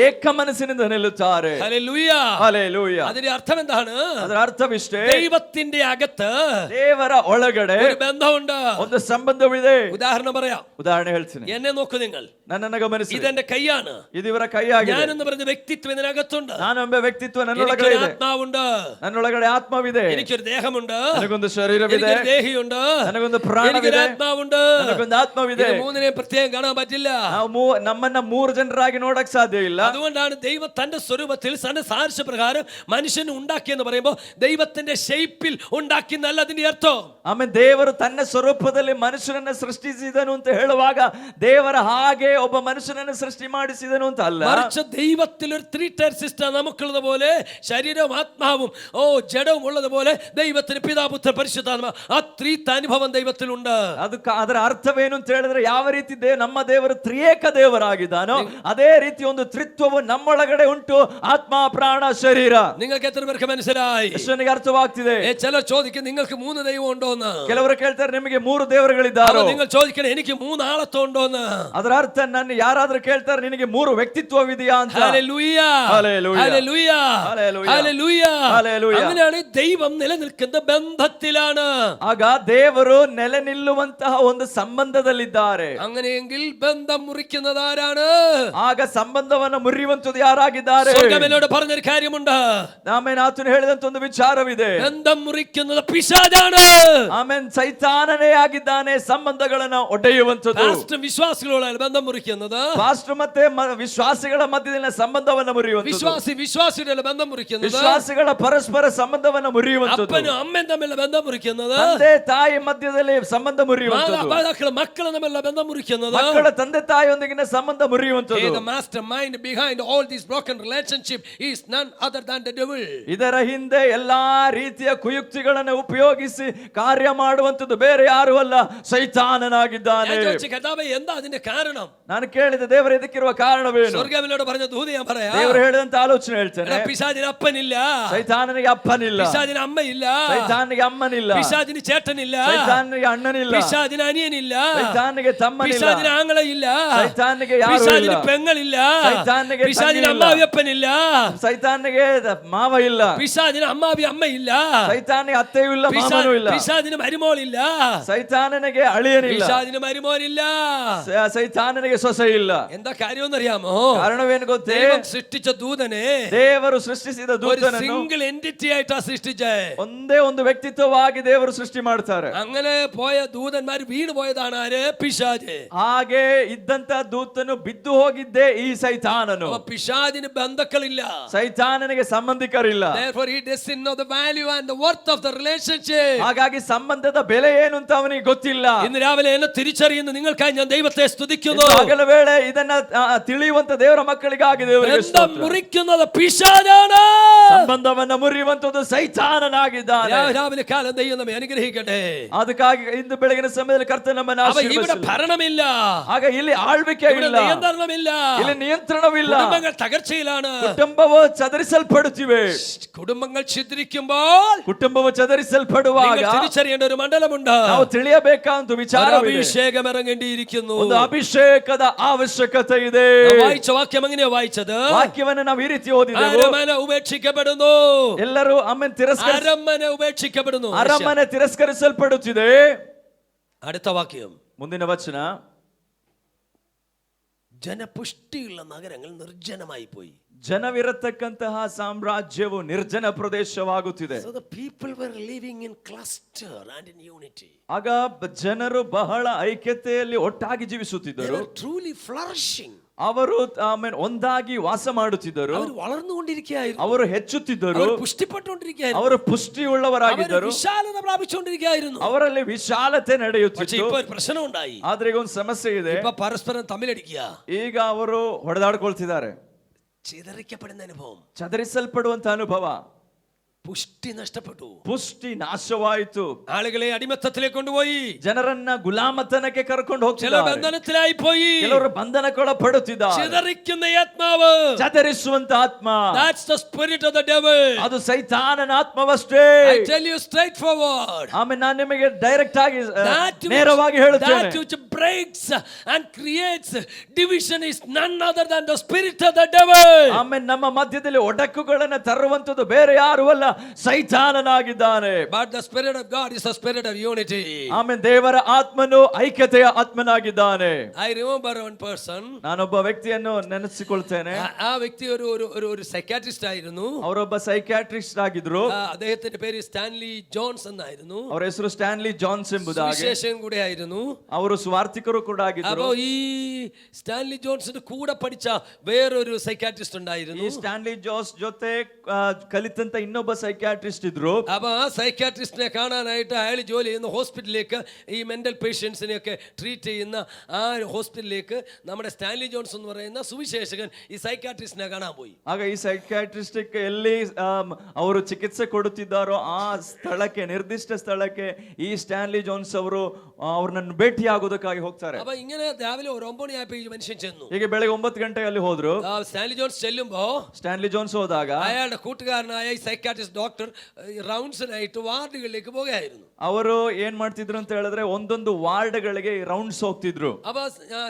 ಏಕ ಮನಸ್ಸಿನಿಂದ ನಿಲ್ಲುತ್ತಾರೆ. Hallelujah. ಹಲ್ಲೆಲೂಯಾ. അതിന്റെ അർത്ഥം എന്താണ്? ಅದರ ಅರ್ಥವಿಷ್ಟೇ, ദൈവത്തിന്റെ അകത്ത് ದೇವರ ಒಳಗಡೆ ഒരു ബന്ധമുണ്ട്. ಒಂದು ಸಂಬಂಧವಿದೆ. ഉദാഹരണം പറയാം. ಉದಾಹರಣೆ ಹೇಳ್ತೀನಿ, എന്നെ നോക്കൂ നിങ്ങൾ. ನನ್ನನ್ನು ಗಮನಿಸಿ, ഇതെന്റെ കൈയാണ്. ಇದು ಇವರ ಕೈಯಾಗಿದೆ. ഞാനെന്ന് പറഞ്ഞ വ്യക്തിത്വം ഇതിനകത്തുണ്ട്. ನಾನೆಂಬ ವ್ಯಕ್ತಿತ್ವ ನನ್ನೊಳಗಡೆ എനിക്കൊരു ಇದೆ, ആത്മാവുണ്ട്, ನನ್ನೊಳಗಡೆ ಆತ್ಮವಿದೆ, എനിക്കൊരു ദേഹമുണ്ട്, ನನಗೊಂದು ಶರೀರವಿದೆ, എനിക്കൊരു ദേഹിയുണ്ട്, ನನಗೊಂದು എനിക്കൊരു ಪ್ರಾಣವಿದೆ, ആത്മാവുണ്ട്. ನನಗೊಂದು ಆತ್ಮವಿದೆ. ഇത് മൂന്നിനെയും പ്രത്യേകം കാണാൻ പറ്റില്ല. ನಾವು ನಮ್ಮನ್ನ ಮೂರು ಜನರಾಗಿ ನೋಡಕ್ ಸಾಧ್ಯ ಇಲ್ಲ. അതുകൊണ്ടാണ് ദൈവം തന്റെ സ്വരൂപത്തിൽ തന്റെ സാദൃശ്യ പ്രകാരം മനുഷ്യനെ ഉണ്ടാക്കിയെന്ന് പറയുമ്പോൾ ദൈവത്തിന്റെ ഷേപ്പിൽ ഉണ്ടാക്കിയെന്നല്ല അതിന്റെ അർത്ഥം. ಆಮೇಲೆ ದೇವರು ತನ್ನ ಸ್ವರೂಪದಲ್ಲಿ ಮನುಷ್ಯನನ್ನ ಸೃಷ್ಟಿಸಿದನು ಅಂತ ಹೇಳುವಾಗ ದೇವರ ಹಾಗೆ ಒಬ್ಬ ಮನುಷ್ಯನನ್ನ ಸೃಷ್ಟಿ ಮಾಡಿಸಿದನು ಅಂತ ಅಲ್ಲ. മറിച്ച് ദൈവത്തിൽ ഒരു ത്രീ ടയർ സിസ്റ്റം നമുക്കുള്ളത് പോലെ ശരീരവും ആത്മാവും ജഡവും ഉള്ളതുപോലെ ദൈവത്തിന് പിതാപുത്ര പരിശുദ്ധാത്മ ആ ത്രിത്വ അനുഭവം ദൈവത്തിലുണ്ട്. ಅದರ ಅರ್ಥವೇನು ಅಂತ ಹೇಳಿದ್ರೆ, ಯಾವ ರೀತಿ ನಮ್ಮ ದೇವರು ತ್ರಿಯೇಕ ದೇವರಾಗಿದ್ದಾನೋ ಅದೇ ರೀತಿ ಒಂದು ತ್ರಿತ್ವವು ನಮ್ಮೊಳಗಡೆ ಉಂಟು, ಆತ್ಮ ಪ್ರಾಣ ಶರೀರ. നിങ്ങൾക്ക് എത്ര പേർക്ക് മനസ്സിലായി? ಎಷ್ಟನಿಗೆ ಅರ್ಥವಾಗ್ತಿದೆ? ചിലർ ചോദിക്കും നിങ്ങൾക്ക് 3 ദൈവം ഉണ്ടോന്ന്. ಕೆಲವರು ಕೇಳ್ತಾರೆ ನಿಮಗೆ 3 ದೇವರುಗಳಿದ್ದಾರೋ? നിങ്ങൾ ചോദിക്കണം എനിക്ക് 3 ആളത്വം ഉണ്ടോന്ന്. ಅದರ ಅರ್ಥ ನನ್ನ ಯಾರಾದ್ರೂ ಕೇಳ್ತಾರೆ ನಿನಗೆ 3 ವ್ಯಕ್ತಿತ್ವವಿದೆಯಾ ಅಂತ. Hallelujah, hallelujah, hallelujah, hallelujah, hallelujah. അങ്ങനെയാണ് ദൈവം നിലനിൽക്കുന്ന ബന്ധത്തിലാണ്. ಆಗ ದೇವರು ನೆಲೆ ನಿಲ್ಲುವಂತಹ ಒಂದು ಸಂಬಂಧದಲ್ಲಿದ್ದಾರೆ. അങ്ങനെയെങ്കിൽ ബന്ധം മുറിക്കുന്നത് ആരാണ്? ಆಗ ಸಂಬಂಧವನ್ನು ಮುರಿಯುವಂತದ್ದು ಯಾರಾಗಿದ್ದಾರೆ? സ്വർഗ്ഗമെന്നോട് പറഞ്ഞൊരു കാര്യമുണ്ട്. ಆಮೇಲೆ ಆತನು ಹೇಳಿದಂತ ಒಂದು ವಿಚಾರವಿದೆ, ബന്ധം മുറിക്കുന്നത് പിശാചാണ്. ಆಮೇಲೆ ಸೈತಾನನೇ ಆಗಿದ್ದಾನೆ ಸಂಬಂಧಗಳನ್ನು ಒಡೆಯುವಂತದ್ದು. പാസ്റ്റർ വിശ്വാസികളോടാണ് ബന്ധം മുറിക്കുന്നത്. ಪಾಸ್ಟರ್ ಮತ್ತೆ ವಿಶ್ವಾಸಿಗಳ ಮಧ್ಯದಲ್ಲಿನ ಸಂಬಂಧವನ್ನು ಮುರಿಯುವಂತದ್ದು. വിശ്വാസിയുടെ ബന്ധം മുറിക്കുന്നത്. ವಿಶ್ವಾಸಿಗಳ ಪರಸ್ಪರ ಸಂಬಂಧವನ್ನು ಮುರಿಯುವಂತದ್ದು. അപ്പനും അമ്മയും തമ്മിലുള്ള ബന്ധം മുറിക്കുന്നത്. ತಂದೆ ತಾಯಿ ಮಧ್ಯದಲ್ಲಿ ಸಂಬಂಧ ಮುರಿಯುವಂತದ್ದು. മക്കളും തമ്മിലുള്ള ബന്ധം മുറിക്കുന്നത്. ಮಕ್ಕಳ ತಂದೆ ತಾಯಿಯೊಂದಿಗಿನ ಸಂಬಂಧ ಮುರಿಯುವಂತದ್ದು. The master mind behind all these broken relationship is none other than the devil. ಇದರ ಹಿಂದೆ ಎಲ್ಲಾ ರೀತಿಯ ಕುಯುಕ್ತಿಗಳನ್ನು ಉಪಯೋಗಿಸಿ ಕಾರ್ಯ ಮಾಡುವಂತದ್ದು ಬೇರೆ ಯಾರು ಅಲ್ಲ, ಸೈತಾನನಾಗಿದ್ದಾನೆ. എന്താ അതിന്റെ കാരണം? ನಾನು ಕೇಳಿದೆ, ದೇವರು ಇದಕ್ಕಿರುವ ಕಾರಣವೇನು? സ്വർഗ്ഗമെന്നോട് പറഞ്ഞ ദൂത് ഞാൻ പറയാം. ದೇವರು ಹೇಳಿದಂತ ಆಲೋಚನೆ ಹೇಳ್ತೇನೆ. പിശാചിന് അപ്പനില്ല, ಸೈತಾನನಿಗೆ ಅಪ್ಪನಿಲ್ಲ, പിശാചിന് അമ്മയില്ല, ಸೈತಾನಿಗೆ ಅಮ್ಮನಿಲ್ಲ, പിശാചിന് ചേട്ടനില്ല, ಸೈತಾನಿಗೆ ಅಣ್ಣನಿಲ್ಲ, പിശാചിന് അനിയനില്ല, ಸೈತಾನಿಗೆ ತಮ್ಮನಿಲ್ಲ, പിശാചിന് ആങ്ങളയില്ല, ಸೈತಾನಿಗೆ ಯಾರು ಇಲ್ಲ, പിശാചിന് പെങ്ങളില്ല, ಸೈತಾನಿಗೆ പിശാചിന് അമ്മാവിയപ്പനില്ല, ಸೈತಾನಿಗೆ ಮಾವ ಇಲ್ಲ, പിശാചിന് അമ്മാവി അമ്മയില്ല, ಸೈತಾನಿಗೆ ಅತ್ತೆಯೂ ಇಲ್ಲ, ಮಾವನೂ ಇಲ್ಲ, പിശാചിന് മരുമോളില്ല, ಸೈತಾನನಿಗೆ ಅಳಿಯನಿಲ್ಲ, പിശാചിന് മരുമോനില്ല, ಸೈತಾನನಿಗೆ ಸೊಸೆ ಇಲ್ಲ. എന്താ കാര്യമെന്നറിയാമോ? ಕಾರಣವೇನು ಗೊತ್ತೇ? ദൈവം സൃഷ്ടിച്ച ദൂതനെ ದೇವರು ಸೃಷ್ಟಿಸಿದ ഒരു ದೂತನನ್ನು സിംഗിൾ ಎಂಟಿಟಿ ആയിട്ടാ സൃഷ്ടിച്ചേ. ಒಂದೇ ಒಂದು ವ್ಯಕ್ತಿತ್ವವಾಗಿ ದೇವರು ಸೃಷ್ಟಿ ಮಾಡ್ತಾರೆ. അങ്ങനെ പോയ ദൂതന്മാർ വീണു പോയതാണ് ആര്? പിശാച്. ಹಾಗೆ ಇದ್ದಂತ ದೂತನು ಬಿದ್ದು ಹೋಗಿದ್ದೇ ಈ ಸೈತಾನನು. പിശാചിന് ബന്ധുക്കളില്ല, ಸೈತಾನನಿಗೆ ಸಂಬಂಧಿಕರಿಲ್ಲ. therefore he doesn't know the value and the worth of the relationship. ಹಾಗಾಗಿ ಸಂಬಂಧದ ಬೆಲೆ ಏನು ಅಂತ ಅವನಿಗೆ ಗೊತ್ತಿಲ್ಲ. ഇന്ന് രാവിലെ എന്നെ തിരിച്ചറിയുന്ന നിങ്ങൾക്കായി ഞാൻ ദൈവത്തെ സ്തുതിക്കുന്നു. ಹಗಲ ವೇಳೆ ಇದನ್ನ ತಿಳಿಯುವಂತ ದೇವರ ಮಕ್ಕಳಿಗಾಗಿ ದೇವರಿಗೆ ബന്ധം ಸ್ತೋತ್ರ. മുറിക്കുന്നത് പിശാചാണ്. ಸಂಬಂಧವನ್ನ ಮುರಿಯುವಂತದ್ದು ಸೈತಾನನಾಗಿದ್ದಾನೆ. രാവിലെ കാലം ദൈവം നമ്മെ അനുഗ്രഹിക്കട്ടെ. ಅದಕ್ಕಾಗಿ ಇಂದು ಬೆಳಗಿನ ಸಮಯದಲ್ಲಿ ಕರ್ತನ ನಮ್ಮನ್ನು അവ ഇവിടെ ಆಶೀರ್ವದಿಸಲಿ. ഭരണമില്ല, ಆಗ ಇಲ್ಲಿ ಆಳ್ವಿಕೆ ഇവിടെ ಇಲ್ಲ, നിയന്ത്രണമില്ല, ಇಲ್ಲಿ ನಿಯಂತ್ರಣವಿಲ್ಲ. കുടുംബങ്ങൾ തകർച്ചയിലാണ്. ಕುಟುಂಬವು ಚದರಿಸಲ್ಪಡುತ್ತಿವೆ. കുടുംബങ്ങൾ ഛിദ്രിക്കുമ്പോൾ ಕುಟುಂಬವು ಚದರಿಸಲ್ಪಡುವಾಗ നിങ്ങൾ തിരിച്ചറിയേണ്ട ഒരു മണ്ഡലമുണ്ട്. ನಾವು ತಿಳಿಯಬೇಕಾದ ವಿಚಾರವಿದೆ. അഭിഷേകം ഇറങ്ങേണ്ടിയിരിക്കുന്നു. ಒಂದು ಅಭಿಷೇಕದ ಅವಶ್ಯಕತೆ ಇದೆ. വായിച്ച വാക്യം എങ്ങനെയാ വായിച്ചത്? ವಾಕ್ಯವನ್ನು ನಾವು ಈ ರೀತಿ ಓದಿದೆವು. അരമന ഉപേക്ഷിക്കപ്പെടുന്നു. ಎಲ್ಲರೂ ಅಮ್ಮನ್ അരമന ഉപേക്ഷിക്കപ്പെടുന്നു. ಅರಮನೆ ತಿರಸ್ಕರಿಸಲ್ಪಡುತ್ತಿದೆ. അടുത്ത വാക്യം, ಮುಂದಿನ ವಚನ, ജനപുഷ്ടിയുള്ള നഗരങ്ങൾ നിർജ്ജനമായി പോയി. ಜನವಿರತಕ್ಕಂತಹ ಸಾಮ್ರಾಜ್ಯವು ನಿರ್ಜನ ಪ್ರದೇಶವಾಗುತ್ತಿದೆ. So the people were living in cluster and in unity. ಆಗ ಜನರು ಬಹಳ ಐಕ್ಯತೆಯಲ್ಲಿ ಒಟ್ಟಾಗಿ They ಜೀವಿಸುತ್ತಿದ್ದರು. were truly flourishing. ಅವರು ಒಂದಾಗಿ ವಾಸ ಮಾಡುತ್ತಿದ್ದರು. അവർ വളർന്നുകൊണ്ടിരിക്കുകയായിരുന്നു. ಅವರು ಹೆಚ್ಚುತ್ತಿದ್ದರು. അവർ പുഷ്ടിപ്പെട്ടുകൊണ്ടിരിക്കുകയായിരുന്നു. ಅವರು ಪುಷ್ಟಿಯುಳ್ಳವರಾಗಿದ್ದರು. വിശാലത പ്രാപിച്ചുകൊണ്ടിരിക്കുകയായിരുന്നു. ಅವರಲ್ಲಿ ವಿಶಾಲತೆ പക്ഷേ ನಡೆಯುತ್ತಿತ್ತು. ഇപ്പോൾ ഒരു പ്രശ്നം ഉണ്ടായി. ಆದ್ರೆ ಈಗ ಒಂದು ಸಮಸ್ಯೆ ಇದೆ. ഇപ്പൊ പരസ്പരം തമ്മിലടിക്കുക. ಈಗ ಅವರು ಹೊಡೆದಾಡ್ಕೊಳ್ತಿದ್ದಾರೆ. ചിതറിക്കപ്പെടുന്ന അനുഭവം, ಚದರಿಸಲ್ಪಡುವಂತ ಅನುಭವ, പുഷ്ടി നഷ്ടപ്പെട്ടു. ಪುಷ್ಟಿ ನಾಶವಾಯಿತು. ആളുകളെ അടിമത്തത്തിലേക്ക് കൊണ്ടുപോയി, ಜನರನ್ನ ಗುಲಾಮತನಕ್ಕೆ ಕರ್ಕೊಂಡು ചില ಹೋಗ್ತಿದ್ದಾರೆ. ബന്ധനത്തിലായി പോയി. ಕೆಲವರು ಬಂಧನಕ್ಕೊಳಪಡುತ್ತಿದ್ದಾರೆ. ചിതറിക്കുന്ന ഈ ആത്മാവ്, ಚದರಿಸುವಂತ ಆತ್ಮ, that's the spirit of the devil. ಅದು ಸೈತಾನನ ಆತ್ಮವಷ್ಟೇ. I tell you straight forward, ಆಮೇಲೆ ನಾನು ನಿಮಗೆ ಡೈರೆಕ್ಟ್ ಆಗಿ that ನೇರವಾಗಿ that ಹೇಳುತ್ತೇನೆ, which breaks and creates division is none other than the spirit of the devil. ಆಮೇಲೆ ನಮ್ಮ ಮಧ್ಯದಲ್ಲಿ ಒಡಕುಗಳನ್ನ ತರುವಂತದ್ದು ಬೇರೆ ಯಾರು ಅಲ್ಲ, ಸೈತಾನನಾಗಿದ್ದಾನೆ. But the spirit of God is the spirit of unity. ಆಮೇಲೆ ದೇವರ ಆತ್ಮನು ಐಕ್ಯತೆಯ ಆತ್ಮನಾಗಿದ್ದಾನೆ. I remember one person. ನಾನೊಬ್ಬ ವ್ಯಕ್ತಿಯನ್ನು ನೆನೆಸಿಕೊಳ್ತೇನೆ. ആ വ്യക്തി ഒരു സൈക്കാട്രിസ്റ്റ് ആയിരുന്നു. ಅವರೊಬ್ಬ ಸೈಕ್ಯಾಟ್ರಿಸ್ಟ್ ಆಗಿದ್ರು. അദ്ദേഹത്തിന്റെ പേര് സ്റ്റാൻലി ജോൺസ് എന്നായിരുന്നു. ಅವರ ಹೆಸರು ಸ್ಟ್ಯಾನ್ಲಿ ಜಾನ್ಸ್ ಎಂಬುದಾಗಿ. സുവിശേഷകൻ കൂടെ ആയിരുന്നു. ಅವರು ಸ್ವಾರ್ಥಿಕರು ಕೂಡ ಆಗಿದ್ರು. അപ്പോ ഈ സ്റ്റാൻലി ജോൺസിന്റെ കൂടെ പഠിച്ച വേറൊരു സൈക്കാട്രിസ്റ്റ് ಈ ഉണ്ടായിരുന്നു. ಸ್ಟ್ಯಾನ್ಲಿ ಜಾನ್ಸ್ ಜೊತೆ ಕಲಿತಂತ ಇನ್ನೊಬ್ಬ സൈക്യാട്രിസ്റ്റ് ഇದ್ರು. അപ്പൊ ആ സൈക്കാട്രിസ്റ്റിനെ കാണാനായിട്ട് അയാൾ ജോലി ചെയ്യുന്ന ഹോസ്പിറ്റലിലേക്ക്, ഈ മെന്റൽ പേഷ്യൻസിനെ ഒക്കെ ട്രീറ്റ് ചെയ്യുന്ന ആ ഹോസ്പിറ്റലിലേക്ക് നമ്മുടെ സ്റ്റാൻലി ജോൺസ് എന്ന് പറയുന്ന സുവിശേഷകൻ ഈ സൈക്കാട്രിസ്റ്റിനെ കാണാൻ പോയി. ಆಗ ಈ ಸೈಕ್ಯಾಟ್ರಿಸ್ಟ್ ಎಲ್ಲಿ ಅವರು ಚಿಕಿತ್ಸೆ ಕೊಡುತ್ತಿದ್ದಾರೋ ಆ ಸ್ಥಳಕ್ಕೆ, ನಿರ್ದಿಷ್ಟ ಸ್ಥಳಕ್ಕೆ ಈ ಸ್ಟ್ಯಾನ್ಲಿ ಜಾನ್ಸ್ ಅವರು ಅವ್ರನ್ನ ಭೇಟಿಯಾಗೋದಕ್ಕಾಗಿ ಹೋಗ್ತಾರೆ. അപ്പൊ ഇങ്ങനെ രാവിലെ 9 മണിയായപ്പോ ഈ മനുഷ്യൻ ചെന്നു. ಹೀಗೆ ಬೆಳಗ್ಗೆ 9 ಗಂಟೆಗೆ ಅಲ್ಲಿ ಹೋದ್ರು. സ്റ്റാൻലി ജോൺസ് ചെല്ലുമ്പോ ಸ್ಟ್ಯಾನ್ಲಿ ಜಾನ್ಸ್ ಹೋದಾಗ അയാളുടെ കൂട്ടുകാരനായ ഈ സൈക്കാട്രിസ്റ്റ് ഡോക്ടർ റൗണ്ട്സിനായിട്ട് വാർഡുകളിലേക്ക് പോകുകയായിരുന്നു. ಅವರು ಏನ್ ಮಾಡ್ತಿದ್ರು ಅಂತ ಹೇಳಿದ್ರೆ ಒಂದೊಂದು ವಾರ್ಡ್ಗಳಿಗೆ ರೌಂಡ್ಸ್ ಹೋಗ್ತಿದ್ರು. അപ്പൊ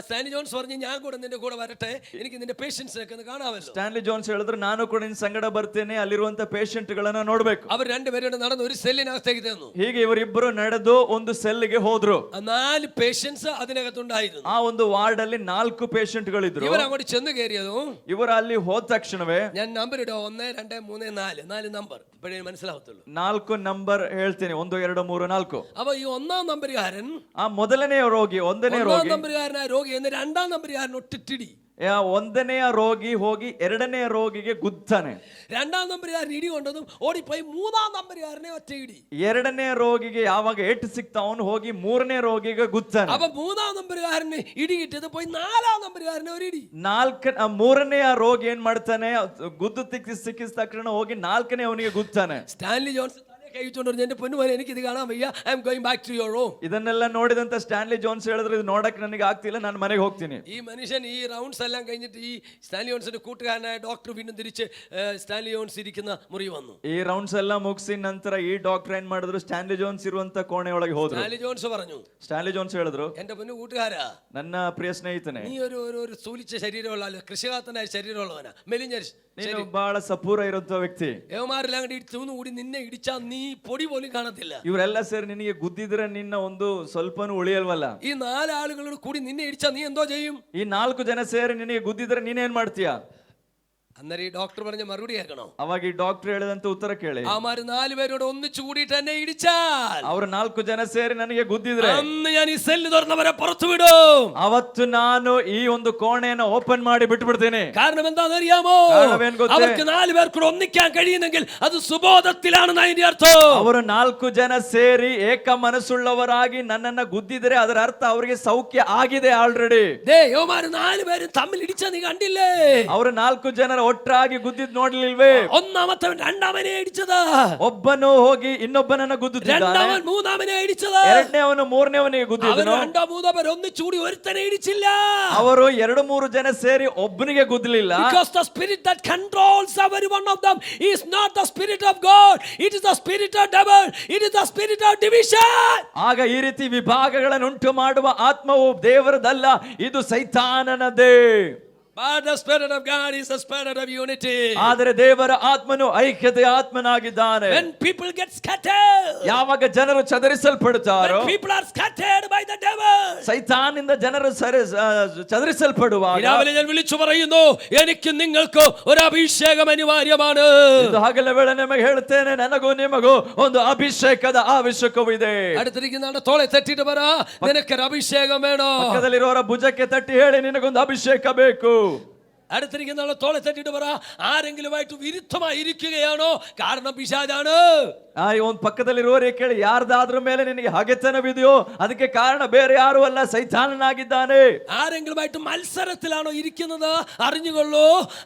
സ്റ്റാൻലി ജോൺസ് പറഞ്ഞു, ഞാൻ കൂടെ നിന്റെ കൂടെ വരട്ടെ, എനിക്ക് നിന്റെ പേഷ്യൻസിനെ ഒക്കെ ഒന്ന് കാണാമല്ലോ. ಸ್ಟ್ಯಾನ್ಲಿ ಜಾನ್ಸ್ ಹೇಳಿದ್ರು, ನಾನು ಕೂಡ ನಿನ್ ಸಂಗಡ ಬರ್ತೇನೆ, ಅಲ್ಲಿರುವಂತ ಪೇಷಂಟ್ ಗಳನ್ನ ನೋಡ್ಬೇಕು. അവർ രണ്ടുപേരും നടന്ന് ഒരു സെല്ലിനകത്തേക്ക് തന്നു. ಹೀಗೆ ಇವರಿಬ್ಬರು ನಡೆದು ಒಂದು ಸೆಲ್ಗೆ ಹೋದ್ರು. 4 പേഷ്യൻസ് അതിനകത്തുണ്ടായിരുന്നു. ಆ ಒಂದು ವಾರ್ಡ್ ಅಲ್ಲಿ 4 ಪೇಷಂಟ್ ಗಳಿದ್ರು. ഇവർ അങ്ങോട്ട് ചെന്ന് കയറിയതും ಇವರು ಅಲ್ಲಿ ಹೋದ ತಕ್ಷಣವೇ ഞാൻ നമ്പർ ഇടോ, 1 2 3 4 നമ്പർ ഇപ്പോഴേ മനസ്സിലാവത്തുള്ളൂ. 4 ನಂಬರ್ ಹೇಳ್ತೇನೆ, 1 2 3 4. അപ്പൊ ഈ 1-ാം നമ്പറുകാരൻ, ಆ ಮೊದಲನೆಯ ರೋಗಿ, 1ನೇ 1-ാം ರೋಗಿ, നമ്പറുകാരനായ രോഗി എന്ന് 2-ാം നമ്പറുകാരൻ ഒട്ടിട്ടിടി. 1ನೇ ರೋಗಿ ಹೋಗಿ 2ನೇ ರೋಗಿಗೆ ಗುದ್ದಾನೆ. 2-ാം നമ്പറുകാരൻ ഇടി കൊണ്ടതും ഓടിപ്പോയി 3-ാം നമ്പറുകാരനെ ഒറ്റ ഇടി. 2ನೇ ರೋಗಿಗೆ ಯಾವಾಗ ಏಟು ಸಿಕ್ತಾ ಅವನು ಹೋಗಿ 3ನೇ ರೋಗಿಗೆ ಗುದ್ದಾನೆ. അപ്പൊ 3-ാം നമ്പറുകാരന് ഇടി കിട്ടിയത് പോയി 4-ാം നമ്പറുകാരനെ ഒരു ഇടി. 3ನೇ ರೋಗಿ ಏನ್ ಮಾಡ್ತಾನೆ, ಗುದ್ದು ಸಿಕ್ಕಿದ ತಕ್ಷಣ ಹೋಗಿ 4ನೇ ಅವನಿಗೆ ಗುದ್ದಾನೆ. സ്റ്റാൻലി ജോൺസൺ കഴിച്ചുകൊണ്ട് എന്റെ പൊന്നുപോലെ എനിക്ക് ഇത് കാണാൻ വയ്യ, I am going back to your room. ಇದನ್ನೆಲ್ಲ ನೋಡಿದಂತ ಸ್ಟ್ಯಾನ್ಲಿ ಜಾನ್ಸ್ ಹೇಳಿದ್ರು, ಇದು ನೋಡಕ್ಕೆ ನನಗೆ ಆಗ್ತಿಲ್ಲ, ನಾನು ಮನೆಗೆ ಹೋಗ್ತೀನಿ. ഈ മനുഷ്യൻ ഈ റൗണ്ട്സ് എല്ലാം കഴിഞ്ഞിട്ട് ഈ സ്റ്റാൻലി ജോൺസിന്റെ കൂട്ടുകാരനായ ഡോക്ടർ വീണ്ടും തിരിച്ച് സ്റ്റാൻലി ജോൺസ് ഇരിക്കുന്ന മുറി വന്നു. ಈ ರೌಂಡ್ಸ್ ಎಲ್ಲ ಮುಗಿಸಿ ನಂತರ ಈ ಡಾಕ್ಟರ್ ಏನ್ ಮಾಡಿದ್ರು, ಸ್ಟ್ಯಾನ್ಲಿ ಜಾನ್ಸ್ ಇರುವಂತ ಕೋಣೆಯೊಳಗೆ ಹೋದ್ರು. സ്റ്റാൻലി ജോൺസ് പറഞ്ഞു, ಸ್ಟ್ಯಾನ್ಲಿ ಜಾನ್ಸ್ ಹೇಳಿದ್ರು, എന്റെ പൊന്നു കൂട്ടുകാരാ, ನನ್ನ ಪ್ರಿಯ ಸ್ನೇಹಿತನೇ, നീ ഒരു സൂലിച്ച ശരീരമുള്ള കൃഷികാത്തനായ ശരീരമുള്ളവനാ, മെലിഞ്ഞ ನೀನು ಬಹಳ ಸಪೂರ ಇರುವಂತ ವ್ಯಕ್ತಿ. യവമാരെല്ലാം കൂടി നിന്നെ ഇടിച്ചാ നീ പൊടി പോലും കാണത്തില്ല. ಇವರೆಲ್ಲ ಸೇರಿ ನಿನಗೆ ಗುದ್ದಿದ್ರೆ ನಿನ್ನ ಒಂದು ಸ್ವಲ್ಪನೂ ಉಳಿಯಲ್ವಲ್ಲ. ഈ 4 ആളുകളോട് കൂടി നിന്നെ ഇടിച്ചാ നീ എന്തോ ചെയ്യും? ಈ 4 ಜನ ಸೇರಿ ನಿನಗೆ ಗುದ್ದಿದ್ರೆ ನೀನೇನ್ ಮಾಡ್ತೀಯ? അന്നേരം ഈ ഡോക്ടർ പറഞ്ഞ മറുപടി കേൾക്കണോ? ಅವಾಗ ಈ ಡಾಕ್ಟರ್ ಹೇಳಿದಂತ ಉತ್ತರ ಕೇಳಿ. അവന്മാര് 4 പേരോട് ഒന്നിച്ചു കൂടിയിട്ട് എന്നെ ഇടിച്ചാൽ, ಅವರು 4 ಜನ ಸೇರಿ ನನಗೆ ಗುದ್ದಿದ್ರೆ, അന്ന് ഞാൻ ഈ സെല്ല് തുറന്നവരെ പുറത്തു വിടും. ಅವತ್ತು ನಾನು ಈ ಒಂದು ಕೋಣೆಯನ್ನು ಓಪನ್ ಮಾಡಿ ಬಿಟ್ಬಿಡ್ತೀನಿ. കാരണം എന്താണെന്നറിയാമോ? കാരണമെൻ ಗೊತ್ತೇ? അവർക്ക് 4 പേർക്കൂടെ ഒന്നിക്കാൻ കഴിയുന്നെങ്കിൽ അത് സുബോധത്തിലാണെന്ന് അതിന്റെ അർത്ഥം. ಅವರು 4 ಜನ ಸೇರಿ ಏಕ ಮನಸ್ಸುಳ್ಳವರಾಗಿ ನನ್ನನ್ನ ಗುದ್ದಿದ್ರೆ ಅದರ ಅರ್ಥ ಅವರಿಗೆ ಸೌಖ್ಯ ಆಗಿದೆ ಆಲ್ರೆಡಿ. യവന്മാര് 4 പേരും തമ്മിൽ ഇടിച്ചാ നീ കണ്ടില്ലേ? ಅವರು 4 ಜನರ ಒಟ್ಟಾಗಿ ಗುದ್ದಿದ್ ನೋಡ್ಲಿಲ್ವೇ? ഒന്നാമത്തവൻ രണ്ടാമനെ ഇടിച്ചത്, ಒಬ್ಬನು ಹೋಗಿ ಇನ್ನೊಬ್ಬನನ್ನ ಗುದ್ದುತ್ತಿದ್ದಾನೆ, രണ്ടാമൻ മൂന്നാമനെ ഇടിച്ചത്, ಎರಡನೇ ಅವನು ಮೂರನೇವನಿಗೆ അവർ ಗುದ್ದಿದನು. രണ്ടോ മൂന്നോ പേർ ഒന്നിച്ചൂടി ഒരുത്തനെ ഇടിച്ചില്ല. ಅವರು 2-3 ಜನ ಸೇರಿ ಒಬ್ಬನಿಗೆ ಗುದ್ದಲಿಲ್ಲ. Because the spirit that controls every one of them is not the spirit of God, it is the spirit of devil, it is the spirit of division. ಆಗ ಈ ರೀತಿ ವಿಭಾಗಗಳನ್ನು ಉಂಟು ಮಾಡುವ ಆತ್ಮವು ದೇವರದಲ್ಲ, ಇದು ಸೈತಾನನದೇ. But the spirit of God is the spirit of unity. ಆದರೆ ದೇವರ ಆತ್ಮನು ಐಕ್ಯತೆಯ ಆತ್ಮನಾಗಿದ್ದಾನೆ. When people get scattered, ಯಾವಾಗ ಜನರು ಚದರಿಸಲ್ಪಡುತ್ತಾರೋ, when people are scattered by the devil, ಸೈತಾನಿಂದ ಜನರು ಚದರಿಸಲ್ಪಡುವಾಗ രാവിലെ ഞാൻ വിളിച്ചു പറയുന്നു, എനിക്ക് നിങ്ങൾക്ക് ഒരു അഭിഷേകം അനിവാര്യമാണ്. ಇದು ಹಗಲ ವೇಳೆ ನಿಮಗೆ ಹೇಳ್ತೇನೆ, ನನಗೂ ನಿಮಗೂ ಒಂದು ಅಭಿಷೇಕದ ಅವಶ್ಯಕವಿದೆ. അടുത്തിരിക്കുന്ന തോളെ തട്ടിട്ട് പറ, നിനക്കൊരു അഭിഷേകം വേണോ? ಪಕ್ಕದಲ್ಲಿರೋರ ಭುಜಕ್ಕೆ ತಟ್ಟಿ ಹೇಳಿ, ನಿನಗೊಂದು ಅಭಿಷೇಕ ಬೇಕು. അടുത്തിരിക്കുന്ന തോളെ തട്ടിട്ട് പറ, ആരെങ്കിലുമായിട്ട് വിരുദ്ധമായി ഇരിക്കുകയാണോ? കാരണം പിശാചാണ്. ಒಂದು ಪಕ್ಕದಲ್ಲಿರುವವರೇ ಕೇಳಿ, ಯಾರ್ದಾದ್ರ ಮೇಲೆ ನಿನಗೆ ಹಗೆತನವಿದೆಯೋ ಅದಕ್ಕೆ ಕಾರಣ ಬೇರೆ ಯಾರು ಅಲ್ಲ, ಸೈತಾನನಾಗಿದ್ದಾನೆ. ആരെങ്കിലുമായിട്ട് മത്സരത്തിലാണോ ഇരിക്കുന്നത്? അറിഞ്ഞുകൊള്ളൂ,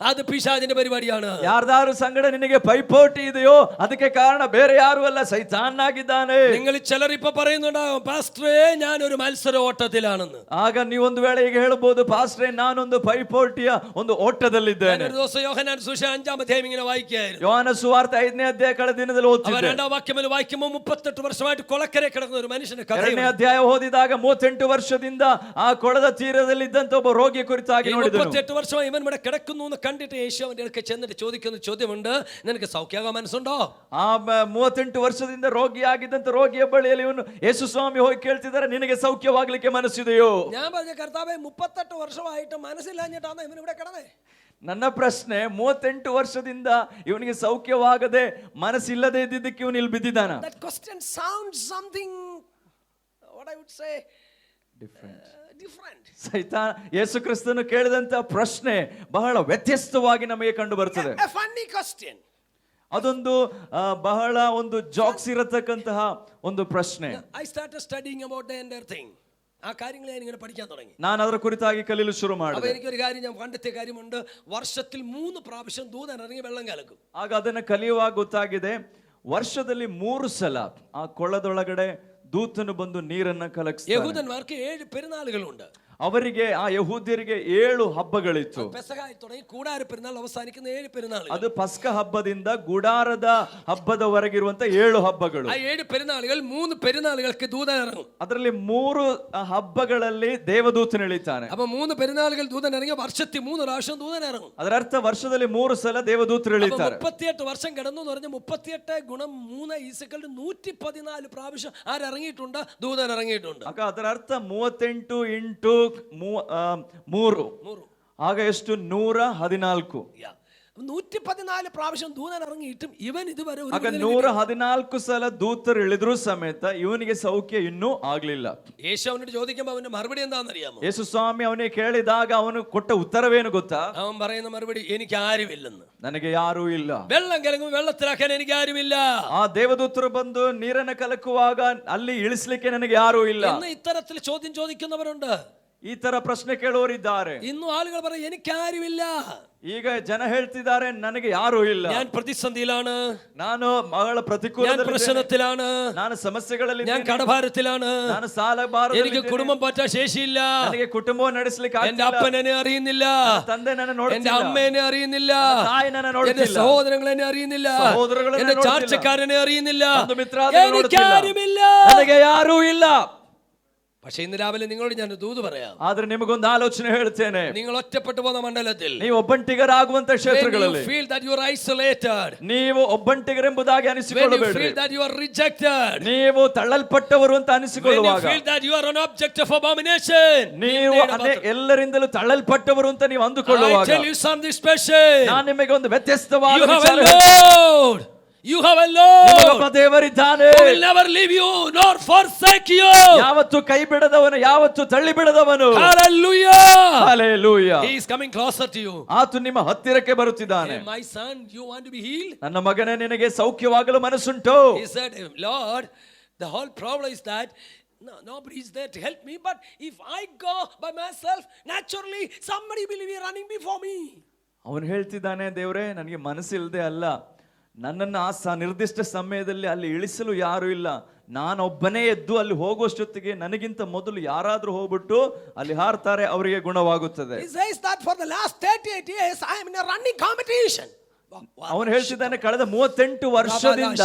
അത് പിശാചിന്റെ പരിപാടിയാണ്. ಯಾರ್ದಾರು ಸಂಗಡ ನಿನಗೆ ಪೈಪೋಟಿ ಇದೆಯೋ ಅದಕ್ಕೆ ಕಾರಣ ಬೇರೆ ಯಾರು ಅಲ್ಲ, ಸೈತಾನನಾಗಿದ್ದಾನೆ. നിങ്ങൾ ചിലർ ഇപ്പൊ പറയുന്നുണ്ടാകും, പാസ്റ്ററേ ഞാൻ ഒരു മത്സര ഓട്ടത്തിലാണെന്ന്. ಆಗ ನೀವೊಂದು ವೇಳೆ ಈಗ ಹೇಳ್ಬೋದು, ಪಾಸ್ಟ್ರೇ ನಾನೊಂದು ಪೈಪೋಟಿಯ ಒಂದು ಓಟದಲ್ಲಿದ್ದೇನೆ. ഒരു ദിവസം യോഹന്നാൻ സുവിശേഷം 5-ാം അധ്യായം ഇങ്ങനെ വായിക്കുകയായിരുന്നു. ಯೋಹಾನ ಸುವಾರ್ತೆ 5ನೇ ಅಧ್ಯಾಯ ಕಳೆದ ದಿನದಲ್ಲಿ ಓದ್ತಿದ್ದೆ. 2ാം വാക്യം വായിക്കുമ്പോൾ 38 ವರ್ಷമായിട്ട് ಕೊಳಕರೆ കിടക്കുന്ന ഒരു മനുഷ്യന്റെ കഥ. 2ನೇ ಅಧ್ಯಾಯ ಓದಿದಾಗ 38 ವರ್ಷದಿಂದ ಆ ಕೊಳದ ತೀರದಲ್ಲಿ ಇದ್ದಂತ ಒಬ್ಬ ರೋಗಿಯ ಕುರಿತಾಗಿ ನೋಡಿದೆನು. 38 ವರ್ಷമായി ഇവൻ ഇവിടെ കിടക്കുന്നു എന്ന് കണ്ടിട്ട് യേശു അവന്റെ അടുക്കൽ ചെന്നിട്ട് ചോദിക്കുന്ന ചോദ്യമുണ്ട്, നിനക്ക് സൗഖ്യമാകാൻ മനസ്സുണ്ടോ? ಆ 38 ವರ್ಷದಿಂದ ರೋಗಿಯಾಗಿದ್ದಂತ ರೋಗಿಯ ಬಳಿಯಲ್ಲಿ ಇವನು ಯೇಸು ಸ್ವಾಮಿ ಹೋಗಿ ಕೇಳ್ತಿದ್ದಾರೆ, ನಿನಗೆ ಸೌಖ್ಯವಾಗ್ಲಿಕ್ಕೆ ಮನಸ್ಸಿದೆಯೋ? ഞാൻ പറഞ്ഞ കർത്താവേ, 38 ವರ್ಷമായിട്ട് മനസ്സില്ലാഞ്ഞിട്ടാണ് ഇവൻ ഇവിടെ കിടന്നേ. ನನ್ನ ಪ್ರಶ್ನೆ, 38 ವರ್ಷದಿಂದ ಇವನಿಗೆ ಸೌಖ್ಯವಾಗದೆ ಮನಸ್ಸಿಲ್ಲದೆ ಇದ್ದಿದ್ದಕ್ಕೆ ಇವನು ಇಲ್ಲಿ ಬಿದ್ದಿದ್ದಾನ? That question sounds something, what I would say, different. ಸೈತಾನ ಯೇಸು ಕ್ರಿಸ್ತನು ಕೇಳಿದಂತ ಪ್ರಶ್ನೆ ಬಹಳ ವ್ಯತ್ಯಸ್ತವಾಗಿ ನಮಗೆ ಕಂಡು ಬರ್ತದೆ. A funny question. ಅದೊಂದು ಬಹಳ ಒಂದು ಜಾಕ್ಸ್ ಇರತಕ್ಕಂತಹ ಒಂದು ಪ್ರಶ್ನೆ. I started studying about the entire thing. ആ കാര്യങ്ങൾ ഞാൻ ഇങ്ങനെ പഠിക്കാൻ തുടങ്ങി. ನಾನು ಅದರ ಕುರಿತಾಗಿ ಕಲಿಯಲು ಶುರು അപ്പൊ ಮಾಡಿದೆ. എനിക്കൊരു കാര്യം ഞാൻ കണ്ടെത്തിയ കാര്യമുണ്ട്, വർഷത്തിൽ 3 പ്രാവശ്യം ദൂതൻ ഇറങ്ങി വെള്ളം കലക്കും. ಆಗ ಅದನ್ನ ಕಲಿಯುವಾಗ ಗೊತ್ತಾಗಿದೆ, ವರ್ಷದಲ್ಲಿ 3 ಸಲ ಆ ಕೊಳದೊಳಗಡೆ ದೂತನು ಬಂದು ನೀರನ್ನ ಕಲಗಿಸ್ತಾನೆ. യഹൂദന്മാർക്ക് 7 പെരുന്നാളുകളുണ്ട്. ಅವರಿಗೆ ಆ ಯಹೂದ್ಯರಿಗೆ 7 ಹಬ್ಬಗಳಿತ್ತು. പെസഹായി തുടങ്ങി കൂടാര പെരുന്നാൾ അവസാനിക്കുന്ന 7 പെരുന്നാൾ. ಅದು ಪಸ್ಕ ಹಬ್ಬದಿಂದ ಗುಡಾರದ ಹಬ್ಬದವರೆಗಿರುವಂತ 7 ಹಬ್ಬಗಳು. ആ 7 പെരുന്നാളുകൾ 3 പെരുന്നാളുകൾക്ക് ദൂതൻ ഇറങ്ങും. ಅದರಲ್ಲಿ 3 ಹಬ್ಬಗಳಲ್ಲಿ ದೇವದೂತನು ಇಳಿತಾನೆ. അപ്പൊ 3 പെരുന്നാളുകൾ ദൂതൻ ഇറങ്ങി വർഷത്തിൽ 3 പ്രാവശ്യം ദൂതൻ ഇറങ്ങും. ಅದರ ಅರ್ಥ ವರ್ಷದಲ್ಲಿ 3 ಸಲ ದೇವದೂತರು ಇಳಿತಾರೆ. 38 വർഷം കിടന്നു എന്ന് പറഞ്ഞ 38 ഗുണം 3 ഈക്വൽ 114 പ്രാവശ്യം ആരിറങ്ങിയിട്ടുണ്ട്? ദൂതൻ ഇറങ്ങിയിട്ടുണ്ട്. ಅದರ ಅರ್ಥ 38 ಇಂಟು 3 ಆಗ ಎಷ್ಟು? 114. 114 പ്രാവശ്യം ദൂതൻ ഇറങ്ങിയിട്ടും ഇവൻ ഇതുവരെ ಆಗ 114 ಸಲ ದೂತರು ಇಳಿದ್ರು ಸಮೇತ ಇವನಿಗೆ ಸೌಖ್ಯ ಇನ್ನೂ ಆಗ್ಲಿಲ್ಲ. യേശു അവനോട് ചോദിക്കുമ്പോൾ അവന്റെ മറുപടി എന്താണെന്നറിയാമോ? ಯೇಸು ಸ್ವಾಮಿ ಅವನಿಗೆ ಕೇಳಿದಾಗ ಅವನು ಕೊಟ್ಟ ಉತ್ತರವೇನು ಗೊತ್ತಾ? അവൻ പറയുന്ന മറുപടി, എനിക്ക് ആരുമില്ലെന്ന്. ನನಗೆ ಯಾರೂ ಇಲ್ಲ. വെള്ളം കലങ്ങും വെള്ളത്തിലാക്കാൻ എനിക്ക് ആരുമില്ല. ಆ ದೇವದೂತರು ಬಂದು ನೀರನ್ನು ಕಲಕುವಾಗ ಅಲ್ಲಿ ಇಳಿಸ್ಲಿಕ್ಕೆ ನನಗೆ ಯಾರೂ ಇಲ್ಲ. ഇന്ന് ഇത്തരത്തിൽ ചോദ്യം ചോദിക്കുന്നവരുണ്ട്. ಈ ತರ ಪ್ರಶ್ನೆ ಕೇಳುವವರಿದ್ದಾರೆ. ഇന്നും ആളുകൾ പറയും, എനിക്ക് ആരുമില്ല. ಈಗ ಜನ ಹೇಳ್ತಿದ್ದಾರೆ, ನನಗೆ ಯಾರೂ ಇಲ್ಲ, ഞാൻ പ്രതിസന്ധിയിലാണ്, ನಾನು ಬಹಳ ഞാൻ ಪ್ರತಿಕೂಲದಲ್ಲಿ, പ്രശ്നത്തിലാണ്, ನಾನು ಸಮಸ್ಯೆಗಳಲ್ಲಿ, ഞാൻ കടഭാരത്തിലാണ്, ನಾನು ಸಾಲ ಭಾರದಲ್ಲಿ, എനിക്ക് കുടുംബം പറ്റാൻ ശേഷിയില്ല, ನನಗೆ കുಟುಂಬವನ್ನು ನಡೆಸಲಿಕ್ಕೆ എന്റെ ಆಗ್ತಿಲ್ಲ, അപ്പൻ എന്നെ അറിയുന്നില്ല, ತಂದೆ ನನ್ನ എന്റെ ನೋಡ್ತಿಲ್ಲ, അമ്മ എന്നെ അറിയുന്നില്ല, ತಾಯಿ ನನ್ನ എന്റെ ನೋಡ್ತಿಲ್ಲ, സഹോദരങ്ങൾ എന്നെ അറിയുന്നില്ല, സഹോദരങ്ങൾ എന്നെ എന്റെ ನೋಡ್ತಿಲ್ಲ, ചാർച്ചക്കാരനെ അറിയുന്നില്ല, ಬಂಧು ಮಿತ್ರಾದಿಗಳು എനിക്ക് ನೋಡ್ತಿಲ್ಲ, ആരുമില്ല. ನನಗೆ ಯಾರೂ ಇಲ್ಲ. പക്ഷെ ഇന്ന് രാവിലെ നിങ്ങളോട് ഞാൻ ദൂത് പറയാം. ಆದ್ರೆ ನಿಮಗೊಂದು ಆಲೋಚನೆ ಹೇಳ್ತೇನೆ. നിങ്ങൾ ഒറ്റപ്പെട്ടു പോകുന്ന മണ്ഡലത്തിൽ, ನೀವು ಒಬ್ಬಂಟಿಗರಾಗುವಂತ ಕ್ಷೇತ್ರಗಳಲ್ಲಿ, when you feel that you are isolated, ನೀವು ಒಬ್ಬಂಟಿಗರೆಂಬುದಾಗಿ when you ಅನಿಸಿಕೊಳ್ಳಬೇಡಿ. feel that you are rejected, ನೀವು ತಳ್ಳಲ್ಪಟ್ಟವರು ಅಂತ when you ಅನಿಸಿಕೊಳ್ಳುವಾಗ, feel that you are an object of abomination, ನೀವು ಎಲ್ಲರಿಂದಲೂ ತಳ್ಳಲ್ಪಟ್ಟವರು ಅಂತ ನೀವು I ಅಂದುಕೊಳ್ಳುವಾಗ, tell you something special. ನಾನು ನಿಮಗೆ ಒಂದು ವ್ಯತ್ಯಸ್ತವಾದ You have a ವಿಚಾರ Lord. You have a ನಿಮಗೊಬ್ಬ Lord ದೇವರಿದ್ದಾನೆ, who will never leave you nor forsake you. ಯಾವತ್ತು ಕೈ ಬಿಡದವನು, ಯಾವತ್ತು ತಳ್ಳಿ ಬಿಡದವನು. Hallelujah. Hallelujah. He is coming closer to you. ಆತ ನಿಮ್ಮ ಹತ್ತಿರಕ್ಕೆ ಬರುತ್ತಿದ್ದಾನೆ. Hey, my son, you want to be healed? ನನ್ನ ಮಗನೇ, ನಿನಗೆ ಸೌಖ್ಯವಾಗಲು ಮನಸ್ಸುಂಟು? He said, Lord, the whole problem is that nobody is there to help me, but if I go by myself, naturally somebody will be running before me. ಅವನು ಹೇಳ್ತಿದ್ದಾನೆ, ದೇವ್ರೇ ನನಗೆ ಮನಸ್ಸಿಲ್ಲದೆ ಅಲ್ಲ, ನನ್ನನ್ನು ಆ ನಿರ್ದಿಷ್ಟ ಸಮಯದಲ್ಲಿ ಅಲ್ಲಿ ಇಳಿಸಲು ಯಾರು ಇಲ್ಲ, ನಾನೊಬ್ಬನೇ ಎದ್ದು ಅಲ್ಲಿ ಹೋಗುವಷ್ಟೊತ್ತಿಗೆ ನನಗಿಂತ ಮೊದಲು ಯಾರಾದ್ರೂ ಹೋಗ್ಬಿಟ್ಟು ಅಲ್ಲಿ ಹಾರ್ತಾರೆ, ಅವರಿಗೆ ಗುಣವಾಗುತ್ತದೆ. He says that for the last 38 years I am in a running competition. ಅವನು ಹೇಳ್ತಿದ್ದಾನೆ, ಕಳೆದ 38 ವರ್ಷದಿಂದ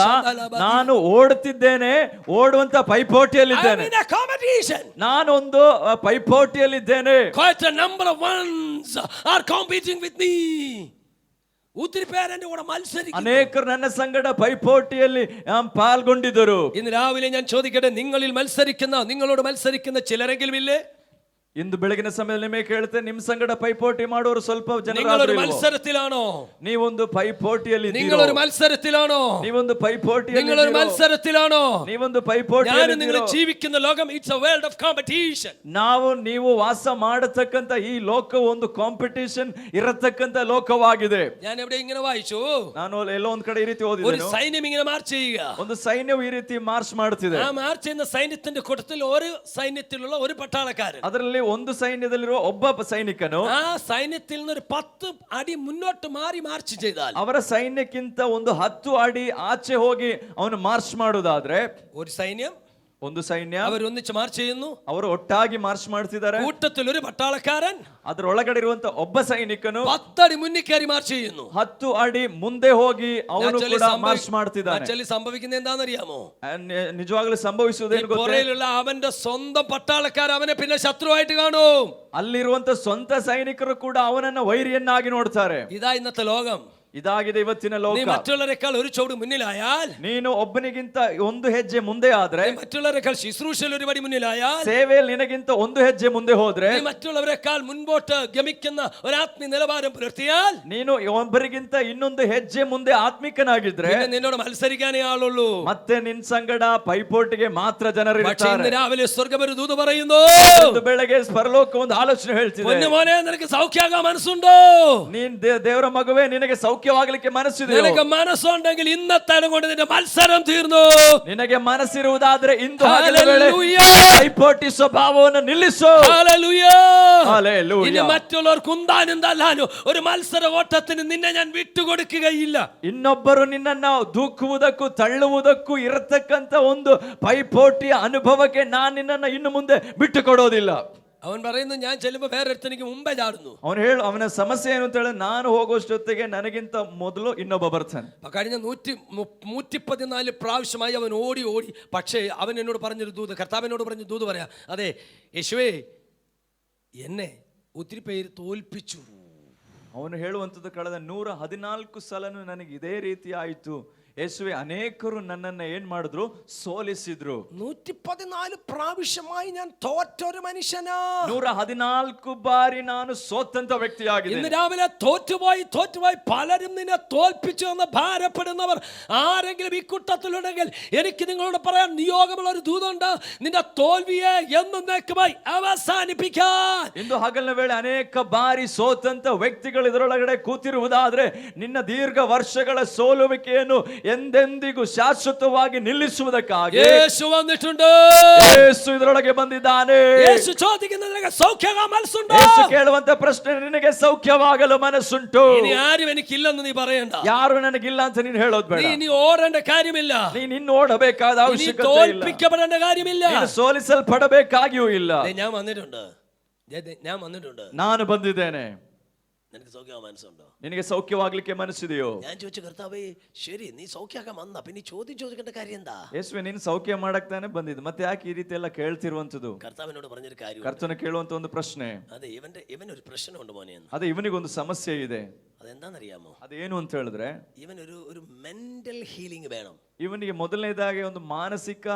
ನಾನು ಓಡುತ್ತಿದ್ದೇನೆ, ಓಡುವಂತ ಪೈಪೋಟಿಯಲ್ಲಿದ್ದೇನೆ, I am in a competition. ನಾನೊಂದು ಪೈಪೋಟಿಯಲ್ಲಿದ್ದೇನೆ. Quite a number of ones are competing with me. ഒത്തിരി പേരെന്റെ കൂടെ മത്സരിക്കുന്നു. ಅನೇಕರು ನನ್ನ ಸಂಗಡ ಪೈಪೋಟಿಯಲ್ಲಿ പാൽಗೊಂಡಿದ್ದರು. ഇന്ന് രാവിലെ ഞാൻ ചോദിക്കട്ടെ, നിങ്ങളോട് മത്സരിക്കുന്ന ചിലരെങ്കിലും ഇല്ലേ? ಇಂದು ಬೆಳಗಿನ ಸಮಯದಲ್ಲಿ ನಿಮಗೆ ಕೇಳುತ್ತೆ, ನಿಮ್ ಸಂಗಡ ಪೈಪೋಟಿ ಮಾಡೋರು ಸ್ವಲ್ಪ ಜನ. നിങ്ങളൊരു മത്സരത്തിലാണോ? ನೀವೊಂದು ಪೈಪೋಟಿಯಲ್ಲಿ നിങ്ങളൊരു മത്സരത്തിലാണോ? ನೀವೊಂದು ಪೈಪೋಟಿಯಲ್ಲಿ നിങ്ങളൊരു മത്സരത്തിലാണോ? ನೀವೊಂದು ಪೈಪೋಟಿಯಲ್ಲಿ നിങ്ങൾ ജീവിക്കുന്ന ലോകം, it's A world of competition. ನೀವು ವಾಸ ಮಾಡತಕ್ಕಂತ ಈ ಲೋಕವು ಒಂದು ಕಾಂಪಿಟೇಷನ್ ಇರತಕ್ಕಂತ ಲೋಕವಾಗಿದೆ. ഞാൻ എവിടെ ഇങ്ങനെ വായിച്ചു, ನಾನು ಎಲ್ಲೋ ಒಂದ್ ಕಡೆ ಈ ರೀತಿ ഒരു ಓದಿದ್ದೇನೆ, സൈന്യം ഇങ്ങനെ മാർച്ച് ചെയ്യുക. ಒಂದು ಸೈನ್ಯವು ಈ ರೀತಿ ಮಾರ್ಚ್ ಮಾಡ್ತಿದೆ. ആ മാർച്ച് ചെയ്യുന്ന സൈന്യത്തിന്റെ കൂട്ടത്തിൽ ഒരു സൈന്യത്തിലുള്ള ഒരു പട്ടാളക്കാരൻ, ಅದರಲ್ಲಿ ಒಂದು ಸೈನ್ಯದಲ್ಲಿರುವ ಒಬ್ಬ ಸೈನಿಕನು ആ സൈന്യത്തിൽ നിന്ന് ഒരു 10 അടി മുന്നോട്ട് മാറി മാർച്ച് ചെയ്താൽ, ಅವರ ಸೈನ್ಯಕ್ಕಿಂತ ಒಂದು 10 ಅಡಿ ಆಚೆ ಹೋಗಿ ಅವನು ಮಾರ್ಚ್ ಮಾಡುವುದಾದ್ರೆ, ഒരു സൈന്യം, ಒಂದು ಸೈನ್ಯ അവരൊന്നിച്ച് മാർച്ച് ചെയ്യുന്നു, ಅವರು ಒಟ್ಟಾಗಿ ಮಾರ್ಚ್ ಮಾಡ್ತಿದ್ದಾರೆ. കൂട്ടത്തിൽ ഒരു പട്ടാളക്കാരൻ ಅದರೊಳಗಡೆ ಇರುವಂತ ಒಬ್ಬ ಸೈನಿಕನು 10 അടി മുന്നിൽ കയറി മാർച്ച് ചെയ്യുന്നു. 10 ಅಡಿ ಮುಂದೆ ಹೋಗಿ ಅವನು ಕೂಡ ಮಾರ್ಚ್ ಮಾಡ್ತಿದ್ದಾನೆ. ആക്ച്വലി സംഭവിക്കുന്നത് എന്താണെന്നറിയാമോ? ನಿಜವಾಗ್ಲೂ ಸಂಭವಿಸುವುದೇನು ಗೊತ್ತೇ? പുറയിലുള്ള അവന്റെ സ്വന്തം പട്ടാളക്കാർ അവനെ പിന്നെ ശത്രുവായിട്ട് കാണും. ಅಲ್ಲಿರುವಂತ ಸ್ವಂತ ಸೈನಿಕರು ಕೂಡ ಅವನನ್ನ ವೈರಿಯನ್ನಾಗಿ ನೋಡ್ತಾರೆ. ഇതാ ഇന്നത്തെ ലോകം. ಇದಾಗಿದೆ ಇವತ್ತಿನ നീ ಲೋಕ. മറ്റുള്ളവരെക്കാൾ ഒരു ചുവട് മുന്നിലായാൽ, ನೀನು ಒಬ್ಬನಿಗಿಂತ ಒಂದು ಹೆಜ್ಜೆ ಮುಂದೆ ಆದ್ರೆ, നീ മറ്റുള്ളവരെക്കാൾ ശുശ്രൂഷയിൽ ഒരു പടി മുന്നിലായാൽ, ಸೇವೆಯಲ್ಲಿ ನಿನಗಿಂತ ಒಂದು ಹೆಜ್ಜೆ ಮುಂದೆ ಹೋದ್ರೆ, നീ മറ്റുള്ളവരെക്കാൾ മുൻപോട്ട് ഗമിക്കുന്ന ഒരു ആത്മീയ നിലവാരം പുലർത്തിയാൽ, ನೀನು ಒಬ್ಬರಿಗಿಂತ ಇನ್ನೊಂದು ಹೆಜ್ಜೆ ಮುಂದೆ ಆತ್ಮಿಕನಾಗಿದ್ರೆ, പിന്നെ നിന്നോട് മത്സരിക്കാനേ ആളുള്ളൂ. ಮತ್ತೆ ನಿನ್ ಸಂಗಡ ಪೈಪೋಟಿಗೆ ಮಾತ್ರ ಜನರು പക്ഷേ ഇന്ന് ಇರ್ತಾರೆ. രാവിലെ സ്വർഗ്ഗം ഒരു ദൂത് പറയുന്നു, ಒಂದು ಬೆಳಗ್ಗೆ ಪರಲೋಕ ಒಂದು ಆಲೋಚನೆ ಹೇಳ್ತಿದೆ, പൊന്നുമോനെ നിനക്ക് സൗഖ്യമാകാൻ മനസ്സുണ്ടോ? ನೀನ್ ದೇವರ ಮಗುವೇ, ನಿನಗೆ ಸೌಖ್ಯವಾಗಲಿಕ್ಕೆ ಮನಸ್ಸಿದೆ. നിനക്ക് മനസ്സുണ്ടെങ്കിൽ ഇന്നത്തെ കൊണ്ട് നിന്റെ മത്സരം തീർന്നു. ನಿನಗೆ ಮನಸ್ಸಿರುವುದಾದ್ರೆ ಇಂದು ഹല്ലേലൂയ. ಪೈಪೋಟಿ ಸ್ವಭಾವವನ್ನು ನಿಲ್ಲಿಸು. ഹല്ലേലൂയ. ഹല്ലേലൂയ. ഇനി മറ്റുള്ളവർ കുന്താനും തല്ലാനും ഒരു മത്സര ഓട്ടത്തിന് നിന്നെ ഞാൻ വിട്ടുകൊടുക്കുകയില്ല. ಇನ್ನೊಬ್ಬರು ನಿನ್ನನ್ನ ದೂಕುವುದಕ್ಕೂ ತಳ್ಳುವುದಕ್ಕೂ ಇರತಕ್ಕಂತ ಒಂದು ಪೈಪೋಟಿಯ ಅನುಭವಕ್ಕೆ ನಾನು ನಿನ್ನನ್ನ ಇನ್ನು ಮುಂದೆ ಬಿಟ್ಟು ಕೊಡೋದಿಲ್ಲ. അവൻ പറയുന്നു, ഞാൻ ചെല്ലുമ്പോ വേറൊരുത്തനിക്ക് മുമ്പേ ചാടുന്നു. ಅವನ ಸಮಸ್ಯೆ ಏನು ಅಂತ ಹೇಳಿ, ನಾನು ಹೋಗುವಷ್ಟೊತ್ತಿಗೆ ನನಗಿಂತ ಮೊದಲು ಇನ್ನೊಬ್ಬ ಬರ್ತಾನೆ. കഴിഞ്ഞ 114 പ്രാവശ്യമായി അവൻ ഓടി. പക്ഷേ അവൻ എന്നോട് പറഞ്ഞൊരു ദൂത്, കർത്താവിനോട് പറഞ്ഞ ദൂത് പറയാ, അതെ യേശുവേ, എന്നെ ഒത്തിരി പേര് തോൽപ്പിച്ചു. ಅವನು ಹೇಳುವಂಥದ್ದು, ಕಳೆದ 114 ಸಲನು ನನಗೆ ಇದೇ ರೀತಿ ಆಯಿತು ಯೇಸುವೆ, ಅನೇಕರು ನನ್ನನ್ನ ಏನ್ ಮಾಡಿದ್ರು, ಸೋಲಿಸಿದ್ರು. 114 പ്രാവശ്യമായി ഞാൻ തോറ്റൊരു മനുഷ്യനാ. 114 ಬಾರಿ ನಾನು ಸೋತಂತ ವ್ಯಕ್ತಿಯಾಗಿದ್ದೇನೆ. ഇന്ന് രാവിലെ തോറ്റുപോയി പലരും നിന്നെ തോൽപ്പിച്ചു എന്ന് ഭാരപ്പെടുന്നവർ ആരെങ്കിലും ഈ കൂട്ടത്തിലുണ്ടെങ്കിൽ എനിക്ക് നിങ്ങളോട് പറയാൻ നിയോഗമുള്ള ഒരു ദൂതുണ്ട്, നിന്റെ തോൽവിയെ എന്നേക്കുമായി അവസാനിപ്പിക്കാൻ. ಇಂದು ಹಗಲಿನ ವೇಳೆ ಅನೇಕ ಬಾರಿ ಸೋತಂತ ವ್ಯಕ್ತಿಗಳು ಇದರೊಳಗಡೆ ಕೂತಿರುವುದಾದ್ರೆ, ನಿನ್ನ ದೀರ್ಘ ವರ್ಷಗಳ ಸೋಲುವಿಕೆಯನ್ನು ಎಂದೆಂದಿಗೂ ಶಾಶ್ವತವಾಗಿ ನಿಲ್ಲಿಸುವುದಕ್ಕಾಗಿ യേശു വന്നിട്ടുണ്ട്. ಯೇಸು ಇದರೊಳಗೆ ಬಂದಿದ್ದಾನೆ. യേശു ചോദിക്കുന്നത്, നിനക്ക് സൗഖ്യമാകാൻ മനസ്സുണ്ടോ? ಯೇಸು ಕೇಳುವಂತ ಪ್ರಶ್ನೆ, ನಿನಗೆ ಸೌಖ್ಯವಾಗಲು ಮನಸ್ಸುಂಟು? ഇനി ആരും എനിക്കില്ലെന്ന് നീ പറയണ്ട. ಯಾರು ನನಗಿಲ್ಲ ಅಂತ ನೀನು ಹೇಳೋದು ಬೇಡ. നീ ഇനി ഓടേണ്ട കാര്യമില്ല. ನೀನು ಇನ್ನು ಓಡಬೇಕಾದ ഇനി ಅವಶ್ಯಕತೆ ಇಲ್ಲ. തോൽപ്പിക്കപ്പെടേണ്ട കാര്യമില്ല. ನೀನು ಸೋಲಿಸಲ್ಪಡಬೇಕಾಗಿಯೂ ಇಲ್ಲ. ഞാൻ വന്നിട്ടുണ്ട്. ನಾನು ಬಂದಿದ್ದೇನೆ. നിനക്ക് സൗഖ്യമാകാൻ മനസ്സുണ്ടോ? ನಿನಗೆ ಸೌಖ್ಯವಾಗ್ಲಿಕ್ಕೆ ಮನಸ್ಸಿದೆಯೋ? ഞാൻ ചോദിച്ചു, കർത്താവേ ശരി, നീ സൗഖ്യമാക്കാൻ വന്ന, പിന്നെ ചോദ്യം ചോദിക്കേണ്ട കാര്യം എന്താ? ಯೇಸುವೆ, ನೀನು ಸೌಖ್ಯ ಮಾಡಕ್ ತಾನೆ ಬಂದಿದ್ದು, ಮತ್ತೆ ಯಾಕೆ ಈ ರೀತಿ ಎಲ್ಲ ಕೇಳ್ತಿರುವಂತದ್ದು? കർത്താവിനോട് പറഞ്ഞൊരു കാര്യം, ಕರ್ತನ ಕೇಳುವಂತ ಒಂದು ಪ್ರಶ್ನೆ, അതെ ഇവനൊരു പ്രശ്നമുണ്ട് മോനെ എന്ന്. ಅದೇ ಇವನಿಗೊಂದು ಸಮಸ್ಯೆ ಇದೆ. അതെന്താണെന്നറിയാമോ? ಅದೇನು ಅಂತ ಹೇಳಿದ್ರೆ, ഇവനൊരു മെന്റൽ ഹീലിംഗ് വേണം. ಇವನಿಗೆ ಮೊದಲನೇದಾಗಿ ಒಂದು ಮಾನಸಿಕ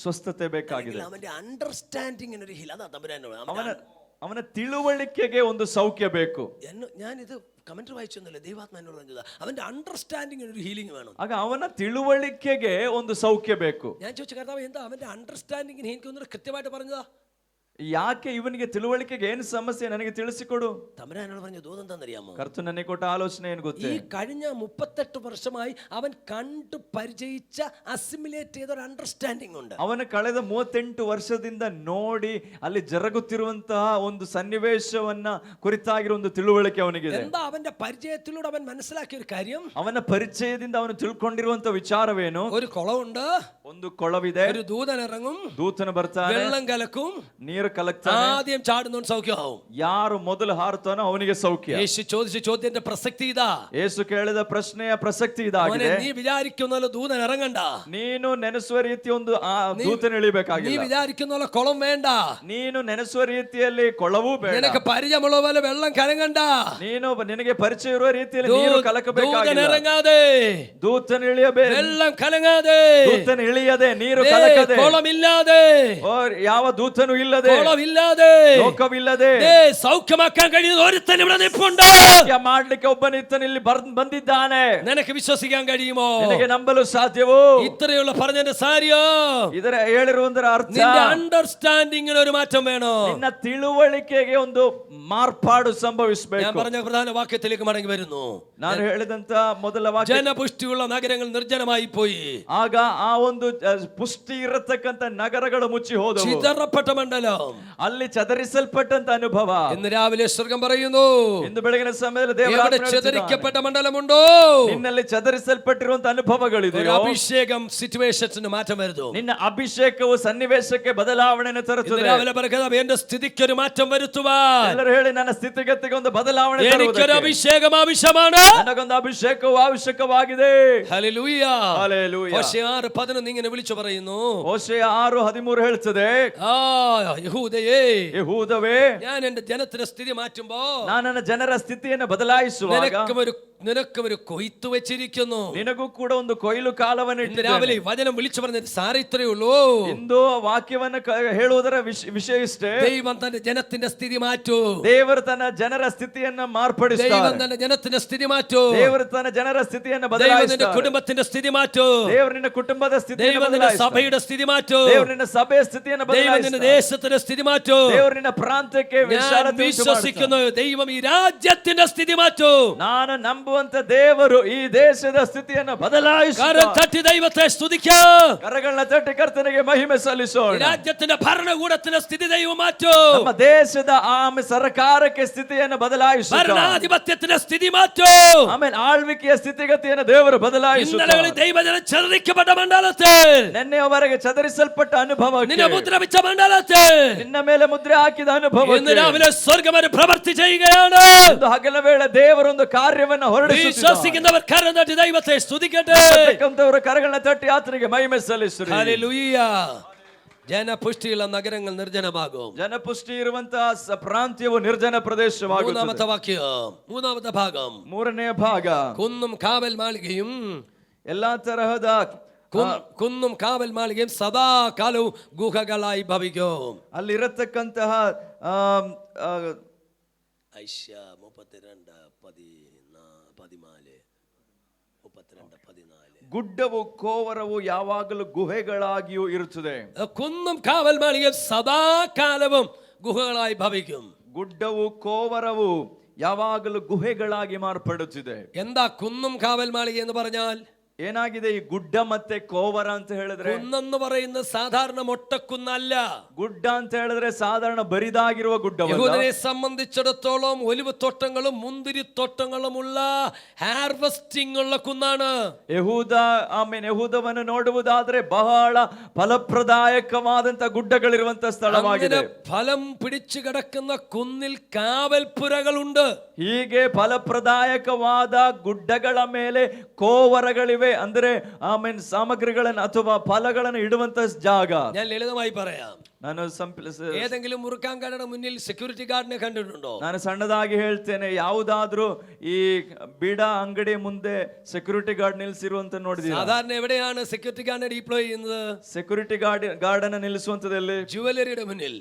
ಸ್ವಸ್ಥತೆ ಬೇಕಾಗಿದೆ. അവന്റെ അണ്ടർസ്റ്റാൻഡിങ്ങിനൊരു ഹീൽ. അതാ തമ്പുരാനോട്, ಅವನ ತಿಳುವಳಿಕೆಗೆ ಒಂದು ಸೌಖ್ಯ ಬೇಕು. ഞാനിത് കമന്റ് വായിച്ചൊന്നുമില്ല, ദൈവാത്മാനോട് പറഞ്ഞത് അവന്റെ അണ്ടർസ്റ്റാൻഡിങ്ങിന് ഒരു ഹീലിംഗ് വേണം. ಆಗ ಅವನ ತಿಳುವಳಿಕೆಗೆ ಒಂದು ಸೌಖ್ಯ ಬೇಕು. ഞാൻ ചോദിച്ച കർത്താവ്, എന്താ അവന്റെ അണ്ടർസ്റ്റാൻഡിങ്ങിന് എനിക്കൊന്നും കൃത്യമായിട്ട് പറഞ്ഞതാ? ಯಾಕೆ ಇವನಿಗೆ ತಿಳುವಳಿಕೆಗೆ ಏನು സമസ്യ ನನಗೆ ತಿಳಿಸಿಕೊಡು. തമ്പുരാനോട് പറഞ്ഞ ദൂതം എന്താണെന്നറിയാമോ? ಕರ್ತನು ನನಗೆ ಕೊಟ್ಟ ಆಲೋಚನೆ ಏನು ಗೊತ್ತೇ? ഈ കഴിഞ്ഞ 38 വർഷമായി അവൻ കണ്ടു പരിചയിച്ച അസിമിലേറ്റ് ചെയ്ത ഒരു അണ്ടർസ്റ്റാൻഡിംഗ് ഉണ്ട്. ಅವನು ಕಳೆದ 38 ವರ್ಷದಿಂದ ನೋಡಿ ಅಲ್ಲಿ ಜರುಗುತ್ತಿರುವಂತಹ ಒಂದು ಸನ್ನಿವೇಶವನ್ನ ಕುರಿತಾಗಿರೋ ಒಂದು ತಿಳುವಳಿಕೆ ಅವನಿಗಿದೆ. എന്താ അവന്റെ പരിചയത്തിലൂടെ അവൻ മനസ്സിലാക്കിയ ഒരു കാര്യം? ಅವನ ಪರಿಚಯದಿಂದ ಅವನು ತಿಳ್ಕೊಂಡಿರುವಂತ ವಿಚಾರವೇನು? ഒരു കുളമുണ്ട്, ಒಂದು ಕೊಳವಿದೆ, ഒരു ദൂതൻ ഇറങ്ങും, ದೂತನು ಬರ್ತಾನೆ, വെള്ളം കലക്കും, ನೀರು ಕಲಕ್ತಾನೆ, ആദ്യം ചാടുന്നവൻ സൗഖ്യമാവും. ಯಾರು ಮೊದಲು ಹಾರುತ್ತಾನೋ ಅವನಿಗೆ ಸೌಖ್ಯ. യേശു ചോദിച്ച ചോദ്യത്തിന്റെ പ്രസക്തി ഇതാ. ಯೇಸು ಕೇಳಿದ ಪ್ರಶ್ನೆಯ ಪ್ರಸಕ್ತಿ മോനെ, ಇದಾಗಿದೆ. നീ വിചാരിക്കുന്ന ദൂതൻ ഇറങ്ങണ്ട, ನೀನು ನೆನೆಸುವ ರೀತಿ ಒಂದು ದೂತನ നീ ಇಳಿಬೇಕಾಗಿಲ್ಲ. വിചാരിക്കുന്ന കുളം വേണ്ട, ನೀನು ನೆನೆಸುವ ರೀತಿಯಲ್ಲಿ ಕೊಳವೂ ಬೇಡ. നിനക്ക് പരിചയമുള്ള പോലെ വെള്ളം കലങ്ങണ്ട. ನೀನು ನಿನಗೆ ಪರಿಚಯ ಇರುವ ರೀತಿಯಲ್ಲಿ ನೀರು ദൂതൻ ಕಲಕಬೇಕಾಗಿಲ್ಲ. ഇറങ്ങാതെ, ದೂತನ ಇಳಿಯಬೇಕು, വെള്ളം കലങ്ങാതെ, ದೂತನ ಇಳಿಯದೆ, ನೀರು ಕಲಕದೆ, കുളമില്ലാതെ, ಯಾವ ದೂತನು ಇಲ್ಲದೆ, കുളമില്ലാതെ, ಲೋಕವಿಲ್ಲದೆ സൗഖ്യമാക്കാൻ കഴിയുന്ന ഒരുത്തൻ ഇവിടെ നിൽപ്പുണ്ട്. ಮಾಡ್ಲಿಕ್ಕೆ ಒಬ್ಬನಿತ್ತನು ಇಲ್ಲಿ ಬಂದಿದ್ದಾನೆ. നിനക്ക് വിശ്വസിക്കാൻ കഴിയുമോ? ನಿನಗೆ ನಂಬಲು ಸಾಧ್ಯವೋ? ഇത്രയുള്ള പറഞ്ഞതിന്റെ സാര്യം, ಇದರ ಹೇಳಿರುವುದರ ಅರ್ಥ നിന്റെ അണ്ടർസ്റ്റാൻഡിങ്ങിന് ഒരു മാറ്റം വേണോ? ನಿನ್ನ ತಿಳುವಳಿಕೆಗೆ ಒಂದು ಮಾರ್ಪಾಡು ഞാൻ ಸಂಭವಿಸಬೇಕು. പറഞ്ഞ പ്രധാന വാക്യത്തിലേക്ക് മടങ്ങി വരുന്നു. ನಾನು ಹೇಳಿದಂತ ಮೊದಲ ವಾಕ್ಯ, ജനപുഷ്ടിയുള്ള നഗരങ്ങൾ നിർജ്ജനമായി പോയി, ಆಗ ಆ ಒಂದು ಪುಷ್ಟಿ ಇರತಕ್ಕಂತ ನಗರಗಳು ಮುಚ್ಚಿ ಹೋದವು, ചിതറപ്പെട്ട മണ്ഡലം. ಅಲ್ಲಿ ಚದರಿಸಲ್ಪಟ್ಟಂತ ಅನುಭವ. ഇന്ന് രാവിലെ സ്വർഗം പറയുന്നു, ಇಂದು ಬೆಳಗಿನ ಸಮಯದಲ್ಲಿ എവിടെ ದೇವರ ചിതറിക്കപ്പെട്ട മണ്ഡലമുണ്ടോ ನಿನ್ನಲ್ಲಿ ಚದರಿಸಲ್ಪಟ್ಟಿರುವಂತ ഒരു ಅನುಭವಗಳಿದೆಯೋ, അഭിഷേകം സിറ്റുവേഷൻസിന് മാറ്റം വരുന്നു. ನಿನ್ನ ಅಭಿಷೇಕವು ಸನ್ನಿವೇಶಕ್ಕೆ ಬದಲಾವಣೆಯನ್ನು ഇന്ന് ತರುತ್ತದೆ. രാവിലെ പറയുന്നത് എന്റെ സ്ഥിതിക്ക് ഒരു മാറ്റം വരുത്തുവാൻ ಎಲ್ಲರೂ ಹೇಳಿ, ನನ್ನ ಸ್ಥಿತಿಗತಿಗೆ ಒಂದು ಬದಲಾವಣೆ എനിക്കൊരു ತರುವುದಕ್ಕೆ അഭിഷേകം ആവശ്യമാണ്. ನನಗೊಂದು ಅಭಿಷೇಕವು ಅವಶ್ಯಕವಾಗಿದೆ. ഹല്ലേലൂയ. ಹಲ್ಲೆಲೂಯಾ. ഹോശേയ 6:11 ഇങ്ങനെ വിളിച്ചു പറയുന്നു, ಹೋಶೇಯ 6:13 ಹೇಳ್ತದೆ, ആ യഹൂദയേ, ಯೆಹೂದವೇ, ഞാൻ എന്റെ ജനത്തിന്റെ സ്ഥിതി മാറ്റുമ്പോ ನಾನು ನನ್ನ ಜನರ ಸ್ಥಿತಿಯನ್ನು ಬದಲಾಯಿಸುವಾಗ നിനക്കും ഒരു കൊയ്ത്ത് വെച്ചിരിക്കുന്നു. ನಿನಗೂ ಕೂಡ ಒಂದು ಕೊಯ್ಲು ಕಾಲವನ್ನು ഇന്ന് രാവിലെ ಇಟ್ಟಿದ್ದೇನೆ. ഈ വചനം വിളിച്ചു പറഞ്ഞത് സാരം ഇത്രയേ ഉള്ളൂ. ಇಂದು ವಾಕ್ಯವನ್ನು ಹೇಳುವುದರ ವಿಷಯ ಇಷ್ಟೇ. ദൈവം തന്റെ ജനത്തിന്റെ സ്ഥിതി മാറ്റൂ. ದೇವರು ತನ್ನ ಜನರ ಸ್ಥಿತಿಯನ್ನ ദൈവം ಮಾರ್ಪಡಿಸ್ತಾರೆ. തന്റെ ജനത്തിന്റെ സ്ഥിതി മാറ്റൂ. ದೇವರು ತನ್ನ ಜನರ ಸ್ಥಿತಿಯನ್ನು ദൈവം നിന്റെ ಬದಲಾಯಿಸ್ತಾರೆ. കുടുംബത്തിന്റെ സ്ഥിതി മാറ്റൂ. ದೇವರು ನಿನ್ನ ಕುಟುಂಬದ ಸ್ಥಿತಿಯನ್ನು ദൈവം നിന്റെ ಬದಲಾಯಿಸ್ತಾರೆ. സഭയുടെ സ്ഥിതി മാറ്റൂ. ದೇವರು ನಿನ್ನ ಸಭೆಯ ಸ್ಥಿತಿಯನ್ನು ദൈവം നിന്റെ ಬದಲಾಯಿಸ್ತಾರೆ. ദേശത്തിന്റെ സ്ഥിതി മാറ്റൂ. ದೇವರು ನಿನ್ನ ಪ್ರಾಂತ್ಯಕ್ಕೆ ഞാൻ ವಿಶಾಲತೆ ಉಂಟು ಮಾಡ್ತಾನೆ. വിശ്വസിക്കുന്നു, ദൈവം ഈ രാജ്യത്തിന്റെ സ്ഥിതി മാറ്റൂ. ನಾನು ನಂಬುವಂತ ದೇವರು ಈ ದೇಶದ ಸ್ಥಿತಿಯನ್ನು കരം ಬದಲಾಯಿಸುತ್ತಾರೆ. തട്ടി ദൈവത്തെ സ്തുതിക്കാം. ಕರಗಳನ್ನ ತಟ್ಟಿ ಕರ್ತನಿಗೆ ಮಹಿಮೆ ഈ ಸಲ್ಲಿಸೋಣ. രാജ്യത്തിന്റെ ഭരണകൂടത്തിന്റെ സ്ഥിതി ദൈവം മാറ്റൂ. ನಮ್ಮ ದೇಶದ ಸರ್ಕಾರಕ್ಕೆ ಸ್ಥಿತಿಯನ್ನು ಬದಲಾಯಿಸುತ್ತಾರೆ. ഭരണാധിപത്യത്തിന്റെ സ്ഥിതി മാറ്റൂ. ಆಮೇಲೆ ಆಳ್ವಿಕೆಯ ಸ್ಥಿತಿಗತಿಯನ್ನು ದೇವರು ಬದಲಾಯಿಸುತ್ತಾರೆ. ഇന്നലകളിൽ ദൈവജനം ചിതറിക്കപ്പെട്ട മണ്ഡലത്തിൽ, ನಿನ್ನೆಯವರೆಗೆ ಚದರಿಸಲ್ಪಟ್ಟ ಅನುಭವ, നിന്നെ മുദ്രവിച്ച മണ്ഡലത്തിൽ ನಿನ್ನ ಮೇಲೆ ಮುದ್ರೆ ಹಾಕಿದ ಅನುಭವ, ഇന്ന് രാവിലെ സ്വർഗ്ഗം ഒരു പ്രവൃത്തി ചെയ്യുകയാണ്. ಒಂದು ಹಗಲ ವೇಳೆ ದೇವರೊಂದು ಕಾರ್ಯವನ್ನು ಹೊರಡಿಸುತ್ತಿದ್ದಾರೆ. വിശ്വസിക്കുന്നവർ കരം തട്ടി ദൈവത്തെ സ്തുതിക്കട്ടെ. ಕರಗಳನ್ನ ತಟ್ಟಿ ಆತನಿಗೆ ಮಹಿಮೆ ಸಲ್ಲಿಸುತ್ತಾರೆ. ഹല്ലേലൂയ. ജനപുഷ്ടിയുള്ള നഗരങ്ങൾ നിർജ്ജനമാകും. ಜನಪುಷ್ಟಿ ಇರುವಂತಹ ಪ್ರಾಂತ್ಯವು ನಿರ್ಜನ ಪ್ರದೇಶವಾಗುತ್ತದೆ. മൂന്നാമത്തെ വാക്യം, മൂന്നാമത്തെ ഭാഗം, ಮೂರನೇ ಭಾಗ, കുന്നും കാവൽ മാളികയും ಎಲ್ಲಾ ತರಹದ കുന്നും കാവൽ മാളികയും സദാകാലവും ഗുഹകളായി ഭവിക്കും. ಅಲ್ಲಿರತಕ್ಕಂತಹ ഐശ്യ 32:14 ಗುಡ್ಡವು ಕೋವರವು ಯಾವಾಗಲೂ ಗುಹೆಗಳಾಗಿಯೂ ಇರುತ್ತದೆ. കുന്നും കാവൽ മാളികയും സദാകാലവും ഗുഹകളായി ഭവിക്കും. ಗುಡ್ಡವು ಕೋವರವು ಯಾವಾಗಲೂ ಗುಹೆಗಳಾಗಿ ಮಾರ್ಪಡುತ್ತಿದೆ. എന്താ കുന്നും കാവൽ മാളിക എന്ന് പറഞ്ഞാൽ? ಏನಾಗಿದೆ ಈ ಗುಡ್ಡ ಮತ್ತೆ ಕೋವರ ಅಂತ ಹೇಳಿದ್ರೆ? കുന്നെന്ന് പറയുന്നത് സാധാരണ മൊട്ടക്കുന്നല്ല. ಗುಡ್ಡ ಅಂತ ಹೇಳಿದ್ರೆ ಸಾಧಾರಣ ಬರಿದಾಗಿರುವ ಗುಡ್ಡವಲ್ಲ. യഹൂദനെ സംബന്ധിച്ചിടത്തോളം ഒലിവ് തോട്ടങ്ങളും മുന്തിരി തോട്ടങ്ങളുമുള്ള ഹാർവെസ്റ്റിംഗ് ഉള്ള കുന്നാണ്. ಯಹೂದವನ್ನು ನೋಡುವುದಾದ್ರೆ ಬಹಳ ಫಲಪ್ರದಾಯಕವಾದಂತ ಗುಡ್ಡಗಳಿರುವಂತ ಸ್ಥಳವಾಗಿದೆ. ഫലം പിടിച്ചു കിടക്കുന്ന കുന്നിൽ കാവൽപുരകളുണ്ട്. ಹೀಗೆ ಫಲಪ್ರದಾಯಕವಾದ ಗುಡ್ಡಗಳ ಮೇಲೆ ಕೋವರಗಳಿವೆ. ಅಂದ್ರೆ ಸಾಮಗ್ರಿಗಳನ್ನು ಅಥವಾ ಫಲಗಳನ್ನು ಇಡುವಂತ ಜಾಗ. ഞാൻ ലളിതമായി പറയാം. ನಾನು ഏതെങ്കിലും മുറുക്കാൻ കടയുടെ മുന്നിൽ സെക്യൂരിറ്റി ഗാർഡിനെ കണ്ടിട്ടുണ്ടോ? ನಾನು ಸಣ್ಣದಾಗಿ ಹೇಳ್ತೇನೆ, ಯಾವುದಾದ್ರೂ ಈ ಬೀಡ ಅಂಗಡಿ ಮುಂದೆ ಸೆಕ್ಯೂರಿಟಿ ಗಾರ್ಡ್ ನಿಲ್ಲಿಸಿರುವಂತ ನೋಡಿದೀರಾ? സാധാരണ എവിടെയാണ് സെക്യൂരിറ്റി ഗാർഡിനെ ഡിപ്ലോയ് ചെയ്യുന്നത്? ಸೆಕ್ಯೂರಿಟಿ ಗಾರ್ಡ್ ಅನ್ನು ನಿಲ್ಲಿಸುವಂತದಲ್ಲಿ ജുവലറിയുടെ മുന്നിൽ.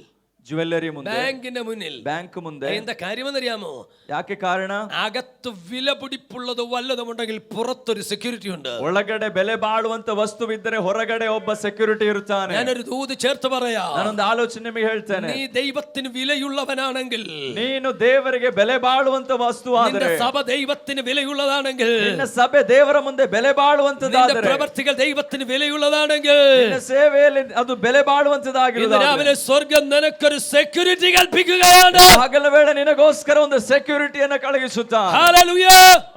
ಜ್ಯುವೆಲ್ಲರಿ ಮುಂದೆ, ബാങ്കിന്റെ മുന്നിൽ. ಬ್ಯಾಂಕ್ ಮುಂದೆ. എന്താ കാര്യമെന്നറിയാമോ? ಯಾಕೆ ಕಾರಣ? അകത്ത് വിലപിടിപ്പുള്ളത് വല്ലതുമുണ്ടെങ്കിൽ പുറത്തൊരു സെക്യൂരിറ്റി ഉണ്ട്. ಒಳಗಡೆ ಬೆಲೆ ಬಾಳುವಂತ ವಸ್ತುವಿದ್ದರೆ ಹೊರಗಡೆ ಒಬ್ಬ ಸೆಕ್ಯೂರಿಟಿ ಇರ್ತಾನೆ. ഞാനൊരു ദൂത് ചേർത്ത് പറയാം. ನಾನೊಂದು ಆಲೋಚನೆ ನಿಮಗೆ ಹೇಳ್ತೇನೆ. നീ ദൈവത്തിന് വിലയുള്ളവനാണെങ്കിൽ, ನೀನು ದೇವರಿಗೆ ಬೆಲೆ ಬಾಳುವಂತ ವಸ್ತು ಆದರೆ, സഭ ദൈവത്തിന് വിലയുള്ളതാണെങ്കിൽ, ನಿನ್ನ ಸಭೆ ದೇವರ ಮುಂದೆ ಬೆಲೆ ಬಾಳುವಂತದಾದರೆ, പ്രവർത്തികൾ ദൈവത്തിന് വിലയുള്ളതാണെങ്കിൽ, ನಿನ್ನ ಸೇವೆಯಲ್ಲಿ ಅದು ಬೆಲೆ ಬಾಳುವಂತದಾಗಿರುವುದು. രാവിലെ സ്വർഗം നിനക്കൊരു സെക്യൂരിറ്റി കൽപ്പിക്കുകയാണ്. ಹಗಲ ವೇಳೆ ನಿನಗೋಸ್ಕರ ಒಂದು ಸೆಕ್ಯೂರಿಟಿಯನ್ನು ಕಳುಹಿಸುತ್ತಾನೆ. Hallelujah,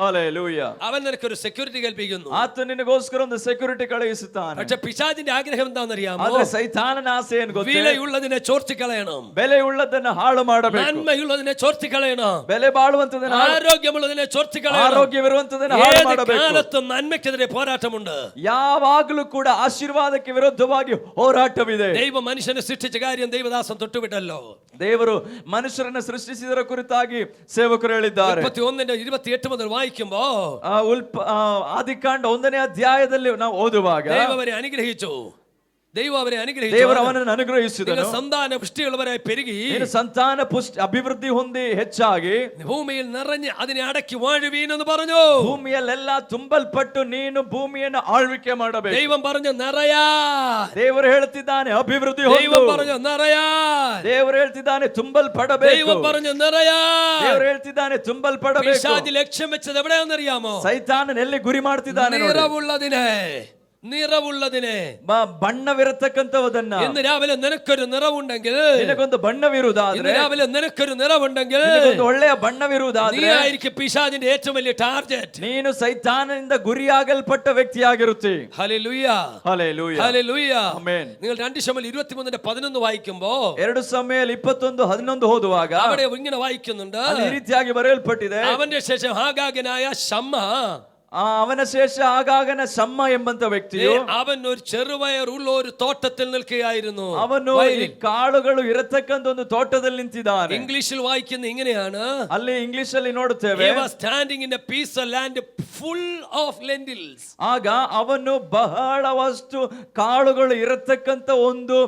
hallelujah. അവൻ നിനക്കൊരു സെക്യൂരിറ്റി കൽപ്പിക്കുന്നു. ಆತ ನಿನಗೋಸ್ಕರ ಒಂದು ಸೆಕ್ಯೂರಿಟಿ ಕಳುಹಿಸುತ್ತಾನೆ. പക്ഷെ പിശാചിന്റെ ആഗ്രഹം എന്താണെന്നറിയാമോ? ಆದ್ರೆ ಸೈತಾನನ ಆಸೆ ಏನು ಗೊತ್ತೇ? വിലയുള്ളതിനെ ചോർത്തിക്കളയണം, ಬೆಲೆಯುಳ್ಳದನ್ನು ಹಾಳು ಮಾಡಬೇಕು, നന്മയുള്ളതിനെ ചോർത്തിക്കളയണം, ಬೆಲೆ ಬಾಳುವಂತದನ್ನು, ആരോഗ്യമുള്ളതിനെ ചോർത്തിക്കളയണം. ಆರೋಗ್ಯವಿರುವಂತದನ್ನು ಹಾಳು ഏത് ಮಾಡಬೇಕು. കാലത്തും നന്മയ്ക്കെതിരെ പോരാട്ടമുണ്ട്. ಯಾವಾಗಲೂ ಕೂಡ ಆಶೀರ್ವಾದಕ್ಕೆ ವಿರುದ್ಧವಾಗಿ ಹೋರಾಟವಿದೆ. ദൈവ മനുഷ്യനെ സൃഷ്ടിച്ച കാര്യം ദൈവദാസൻ തൊട്ടുവിട്ടല്ലോ. ದೇವರು ಮನುಷ್ಯರನ್ನು ಸೃಷ್ಟಿಸಿದರ ಕುರಿತಾಗಿ ಸೇವಕರು ಹೇಳಿದ್ದಾರೆ. 31:28 മുതൽ വായിക്കുമ്പോ ಆದಿಕಾಂಡ 1ನೇ ಅಧ್ಯಾಯದಲ್ಲಿ ನಾವು ಓದುವಾಗ ദൈവം അവരെ അനുഗ്രഹിച്ചു. ദൈവം അവരെ അനുഗ്രഹിച്ചു. ದೇವರು ಅವನನ್ನು ಅನುಗ್ರಹಿಸಿದನು. സന്താന പുഷ്ടിയുള്ളവരായി പെരുകി, ಸಂತಾನ ಅಭಿವೃದ್ಧಿ ಹೊಂದಿ ಹೆಚ್ಚಾಗಿ ഭൂമിയിൽ നിറഞ്ഞ് അതിനെ അടക്കി വാഴുവീൻ എന്ന് പറഞ്ഞു. ಭೂಮಿಯಲ್ಲೆಲ್ಲ ತುಂಬಲ್ಪಟ್ಟು ನೀನು ಭೂಮಿಯನ್ನು ಆಳ್ವಿಕೆ ಮಾಡಬೇಕು. ദൈവം പറഞ്ഞു നിറയാ. ದೇವರು ಹೇಳ್ತಿದ್ದಾನೆ ಅಭಿವೃದ್ಧಿ ദൈവം പറഞ്ഞു നിറയാ. ದೇವರು ಹೇಳ್ತಿದ್ದಾನೆ ತುಂಬಲ್ಪಡಬೇಕು. ദൈവം പറഞ്ഞു നിറയാ. ದೇವರು ಹೇಳ್ತಿದ್ದಾನೆ ತುಂಬಲ್ಪಡಬೇಕು. പിശാച് ലക്ഷ്യം വെച്ചത് എവിടെയാണെന്നറിയാമോ? ಸೈತಾನನ ಎಲ್ಲಿ ಗುರಿ ಮಾಡ್ತಿದ್ದಾನೆ? നിറവുള്ളതിനെ ಬಣ್ಣವಿರತಕ್ಕಂಥವದನ್ನ. ഇന്ന് രാവിലെ നിനക്കൊരു നിറവുണ്ടെങ്കിൽ, ನಿನಗೊಂದು ಬಣ್ಣವಿರುವುದಾದ್ರೆ, ഇന്ന് രാവിലെ നിനക്കൊരു നിറവുണ്ടെങ്കിൽ, ನಿನಗೊಂದು ಒಳ್ಳೆಯ ಬಣ್ಣವಿರುವುದಾದ್ರೆ, നീ ആയിരിക്കും പിശാചിന്റെ ഏറ്റവും വലിയ ടാർഗറ്റ്. ನೀನು ಸೈತಾನನಿಂದ ಗುರಿಯಾಗಲ್ಪಟ್ಟ ವ್ಯಕ್ತಿಯಾಗಿರುತ್ತಿ. ഹല്ലേലൂയ, ಹಲ್ಲೆಲೂಯಾ, ഹല്ലേലൂയ, ಆಮೆನ್. നിങ്ങൾ 2 ശമൂവേൽ 23:11 വായിക്കുമ്പോ 2 ಸಮುವೇಲ 21:11 ಓದುವಾಗ അവിടെ ഇങ്ങനെ വായിക്കുന്നുണ്ട്. ಅಲ್ಲಿ ಈ ರೀತಿಯಾಗಿ ಬರೆಯಲ್ಪಟ್ಟಿದೆ, അവന്റെ ശേഷം ഹാഗാഗനായ ശമ്മ, ಅವನ ಶೇಷ ಆಗಾಗನ ಶಮ್ಮ ಎಂಬಂತ ವ್ಯಕ್ತಿಯು, അവൻ ഒരു ചെറുവയറുള്ള ഒരു തോട്ടത്തിൽ നിൽക്കുകയായിരുന്നു. ಅವನು ಈ ಕಾಳುಗಳು ಇರತಕ್ಕಂತ ಒಂದು ತೋಟದಲ್ಲಿ ನಿಂತಿದ್ದಾನೆ. ഇംഗ്ലീഷിൽ വായിക്കുന്ന ഇങ്ങനെയാണ്. ಅಲ್ಲಿ ಇಂಗ್ಲಿಷ್ ಅಲ್ಲಿ ನೋಡುತ್ತೇವೆ, he was standing in a piece of land full of lentils. ಆಗ ಅವನು ಬಹಳವಷ್ಟು ಕಾಳುಗಳು ಇರತಕ್ಕಂತ ಒಂದು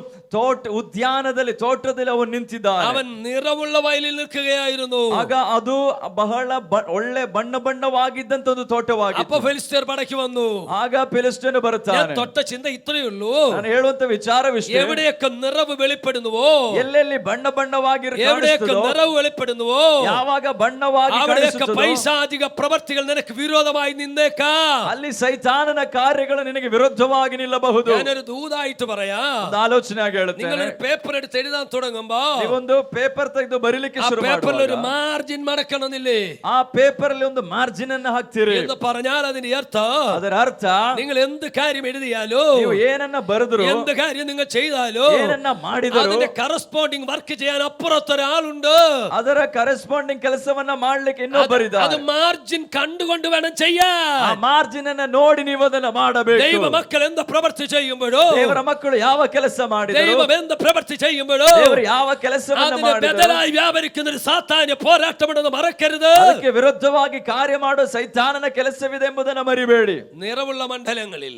ಉದ್ಯಾನದಲ್ಲಿ, ತೋಟದಲ್ಲಿ ಅವನು ನಿಂತಿದ್ದಾನೆ. അവൻ നിറവുള്ള വയലിൽ നിൽക്കുകയായിരുന്നു. ಆಗ ಅದು ಬಹಳ ಒಳ್ಳೆ ಬಣ್ಣವಾಗಿದ್ದಂತ ಒಂದು ತೋಟವಾಗಿದೆ. അപ്പൊ ഫിലിസ്ത്യർ പടയ്ക്ക് വന്നു. ಆಗ ಫಿಲಿಸ್ಟಿಯನು ಬರುತ್ತಾನೆ. തൊട്ട ചിന്ത ഇത്രയേ ഉള്ളൂ. ನಾನು ಹೇಳುವಂತ ವಿಚಾರವಿಷ್ಟೇ, എവിടെയൊക്കെ നിറവ് വെളിപ്പെടുന്നുവോ, ಎಲ್ಲೆಲ್ಲಿ ಬಣ್ಣವಾಗಿ എവിടെയൊക്കെ നിറവ് വെളിപ്പെടുന്നുവോ, ಯಾವಾಗ ಬಣ್ಣವಾಗಿ അവിടെയൊക്കെ പൈശാചിക പ്രവർത്തികൾ നിനക്ക് വിരോധമായി നിന്നേക്കാം. ಅಲ್ಲಿ ಸೈತಾನನ ಕಾರ್ಯಗಳು ನಿನಗೆ ವಿರುದ್ಧವಾಗಿ ನಿಲ್ಲಬಹುದು. ഞാനൊരു ദൂതായിട്ട് പറയാം. ಒಂದು ಆಲೋಚನೆಯಾಗಿ ಹೇಳುತ್ತೇನೆ. നിങ്ങളൊരു പേപ്പർ എടുത്ത് എഴുതാൻ തുടങ്ങുമ്പോ ನೀವೊಂದು ಪೇಪರ್ ತೆಗೆದು ಬರೀಲಿಕ್ಕೆ ಶುರು പേപ്പറിൽ ഒരു ಮಾಡುವಾಗ മാർജിൻ മടക്കണമെന്നില്ലേ? ಆ ಪೇಪರ್ ಅಲ್ಲಿ ಒಂದು ಮಾರ್ಜಿನ್ ಅನ್ನು ಹಾಕ್ತೀರಿ. എന്ന് പറഞ്ഞാൽ അതിന്റെ അർത്ഥം, ಅದರ ಅರ್ಥ, നിങ്ങൾ എന്ത് കാര്യം എഴുതിയാലോ, ನೀವು ಏನನ್ನ ಬರೆದ್ರು, എന്ത് കാര്യം നിങ്ങൾ ചെയ്താലോ, ಏನನ್ನ ಮಾಡಿದರು, അതിന്റെ കറസ്പോണ്ടിങ് വർക്ക് ചെയ്യാൻ അപ്പുറത്തൊരാളുണ്ട്. ಅದರ ಕರೆಸ್ಪಾಂಡಿಂಗ್ ಕೆಲಸವನ್ನ ಮಾಡ್ಲಿಕ್ಕೆ ಇನ್ನೊಬ್ಬರಿದ್ದಾರೆ. അത് മാർജിൻ കണ്ടുകൊണ്ട് വേണം ചെയ്യാൻ. ಆ ಮಾರ್ಜಿನ್ ಅನ್ನ ನೋಡಿ ನೀವು ಅದನ್ನ ಮಾಡಬೇಕು. ദൈവ മക്കൾ എന്ത് പ്രവൃത്തി ചെയ്യുമ്പോഴോ, ದೇವರ ಮಕ್ಕಳು ಯಾವ ಕೆಲಸ ಮಾಡಿದರು, ദൈവം എന്ത് പ്രവൃത്തി ചെയ്യുമ്പോഴോ, ದೇವರು ಯಾವ ಕೆಲಸವನ್ನ അതിന് ಮಾಡಿದರು, ബദലായി വ്യാപരിക്കുന്ന ഒരു സാത്താന്യ പോരാട്ടമുണ്ടെന്ന് മറക്കരുത്. ಅದಕ್ಕೆ ವಿರುದ್ಧವಾಗಿ ಕಾರ್ಯ ಮಾಡುವ ಸೈತಾನನ ಕೆಲಸವಿದೆ ಎಂಬುದನ್ನು ಮರಿಬೇಡಿ. നിറവുള്ള മണ്ഡലങ്ങളിൽ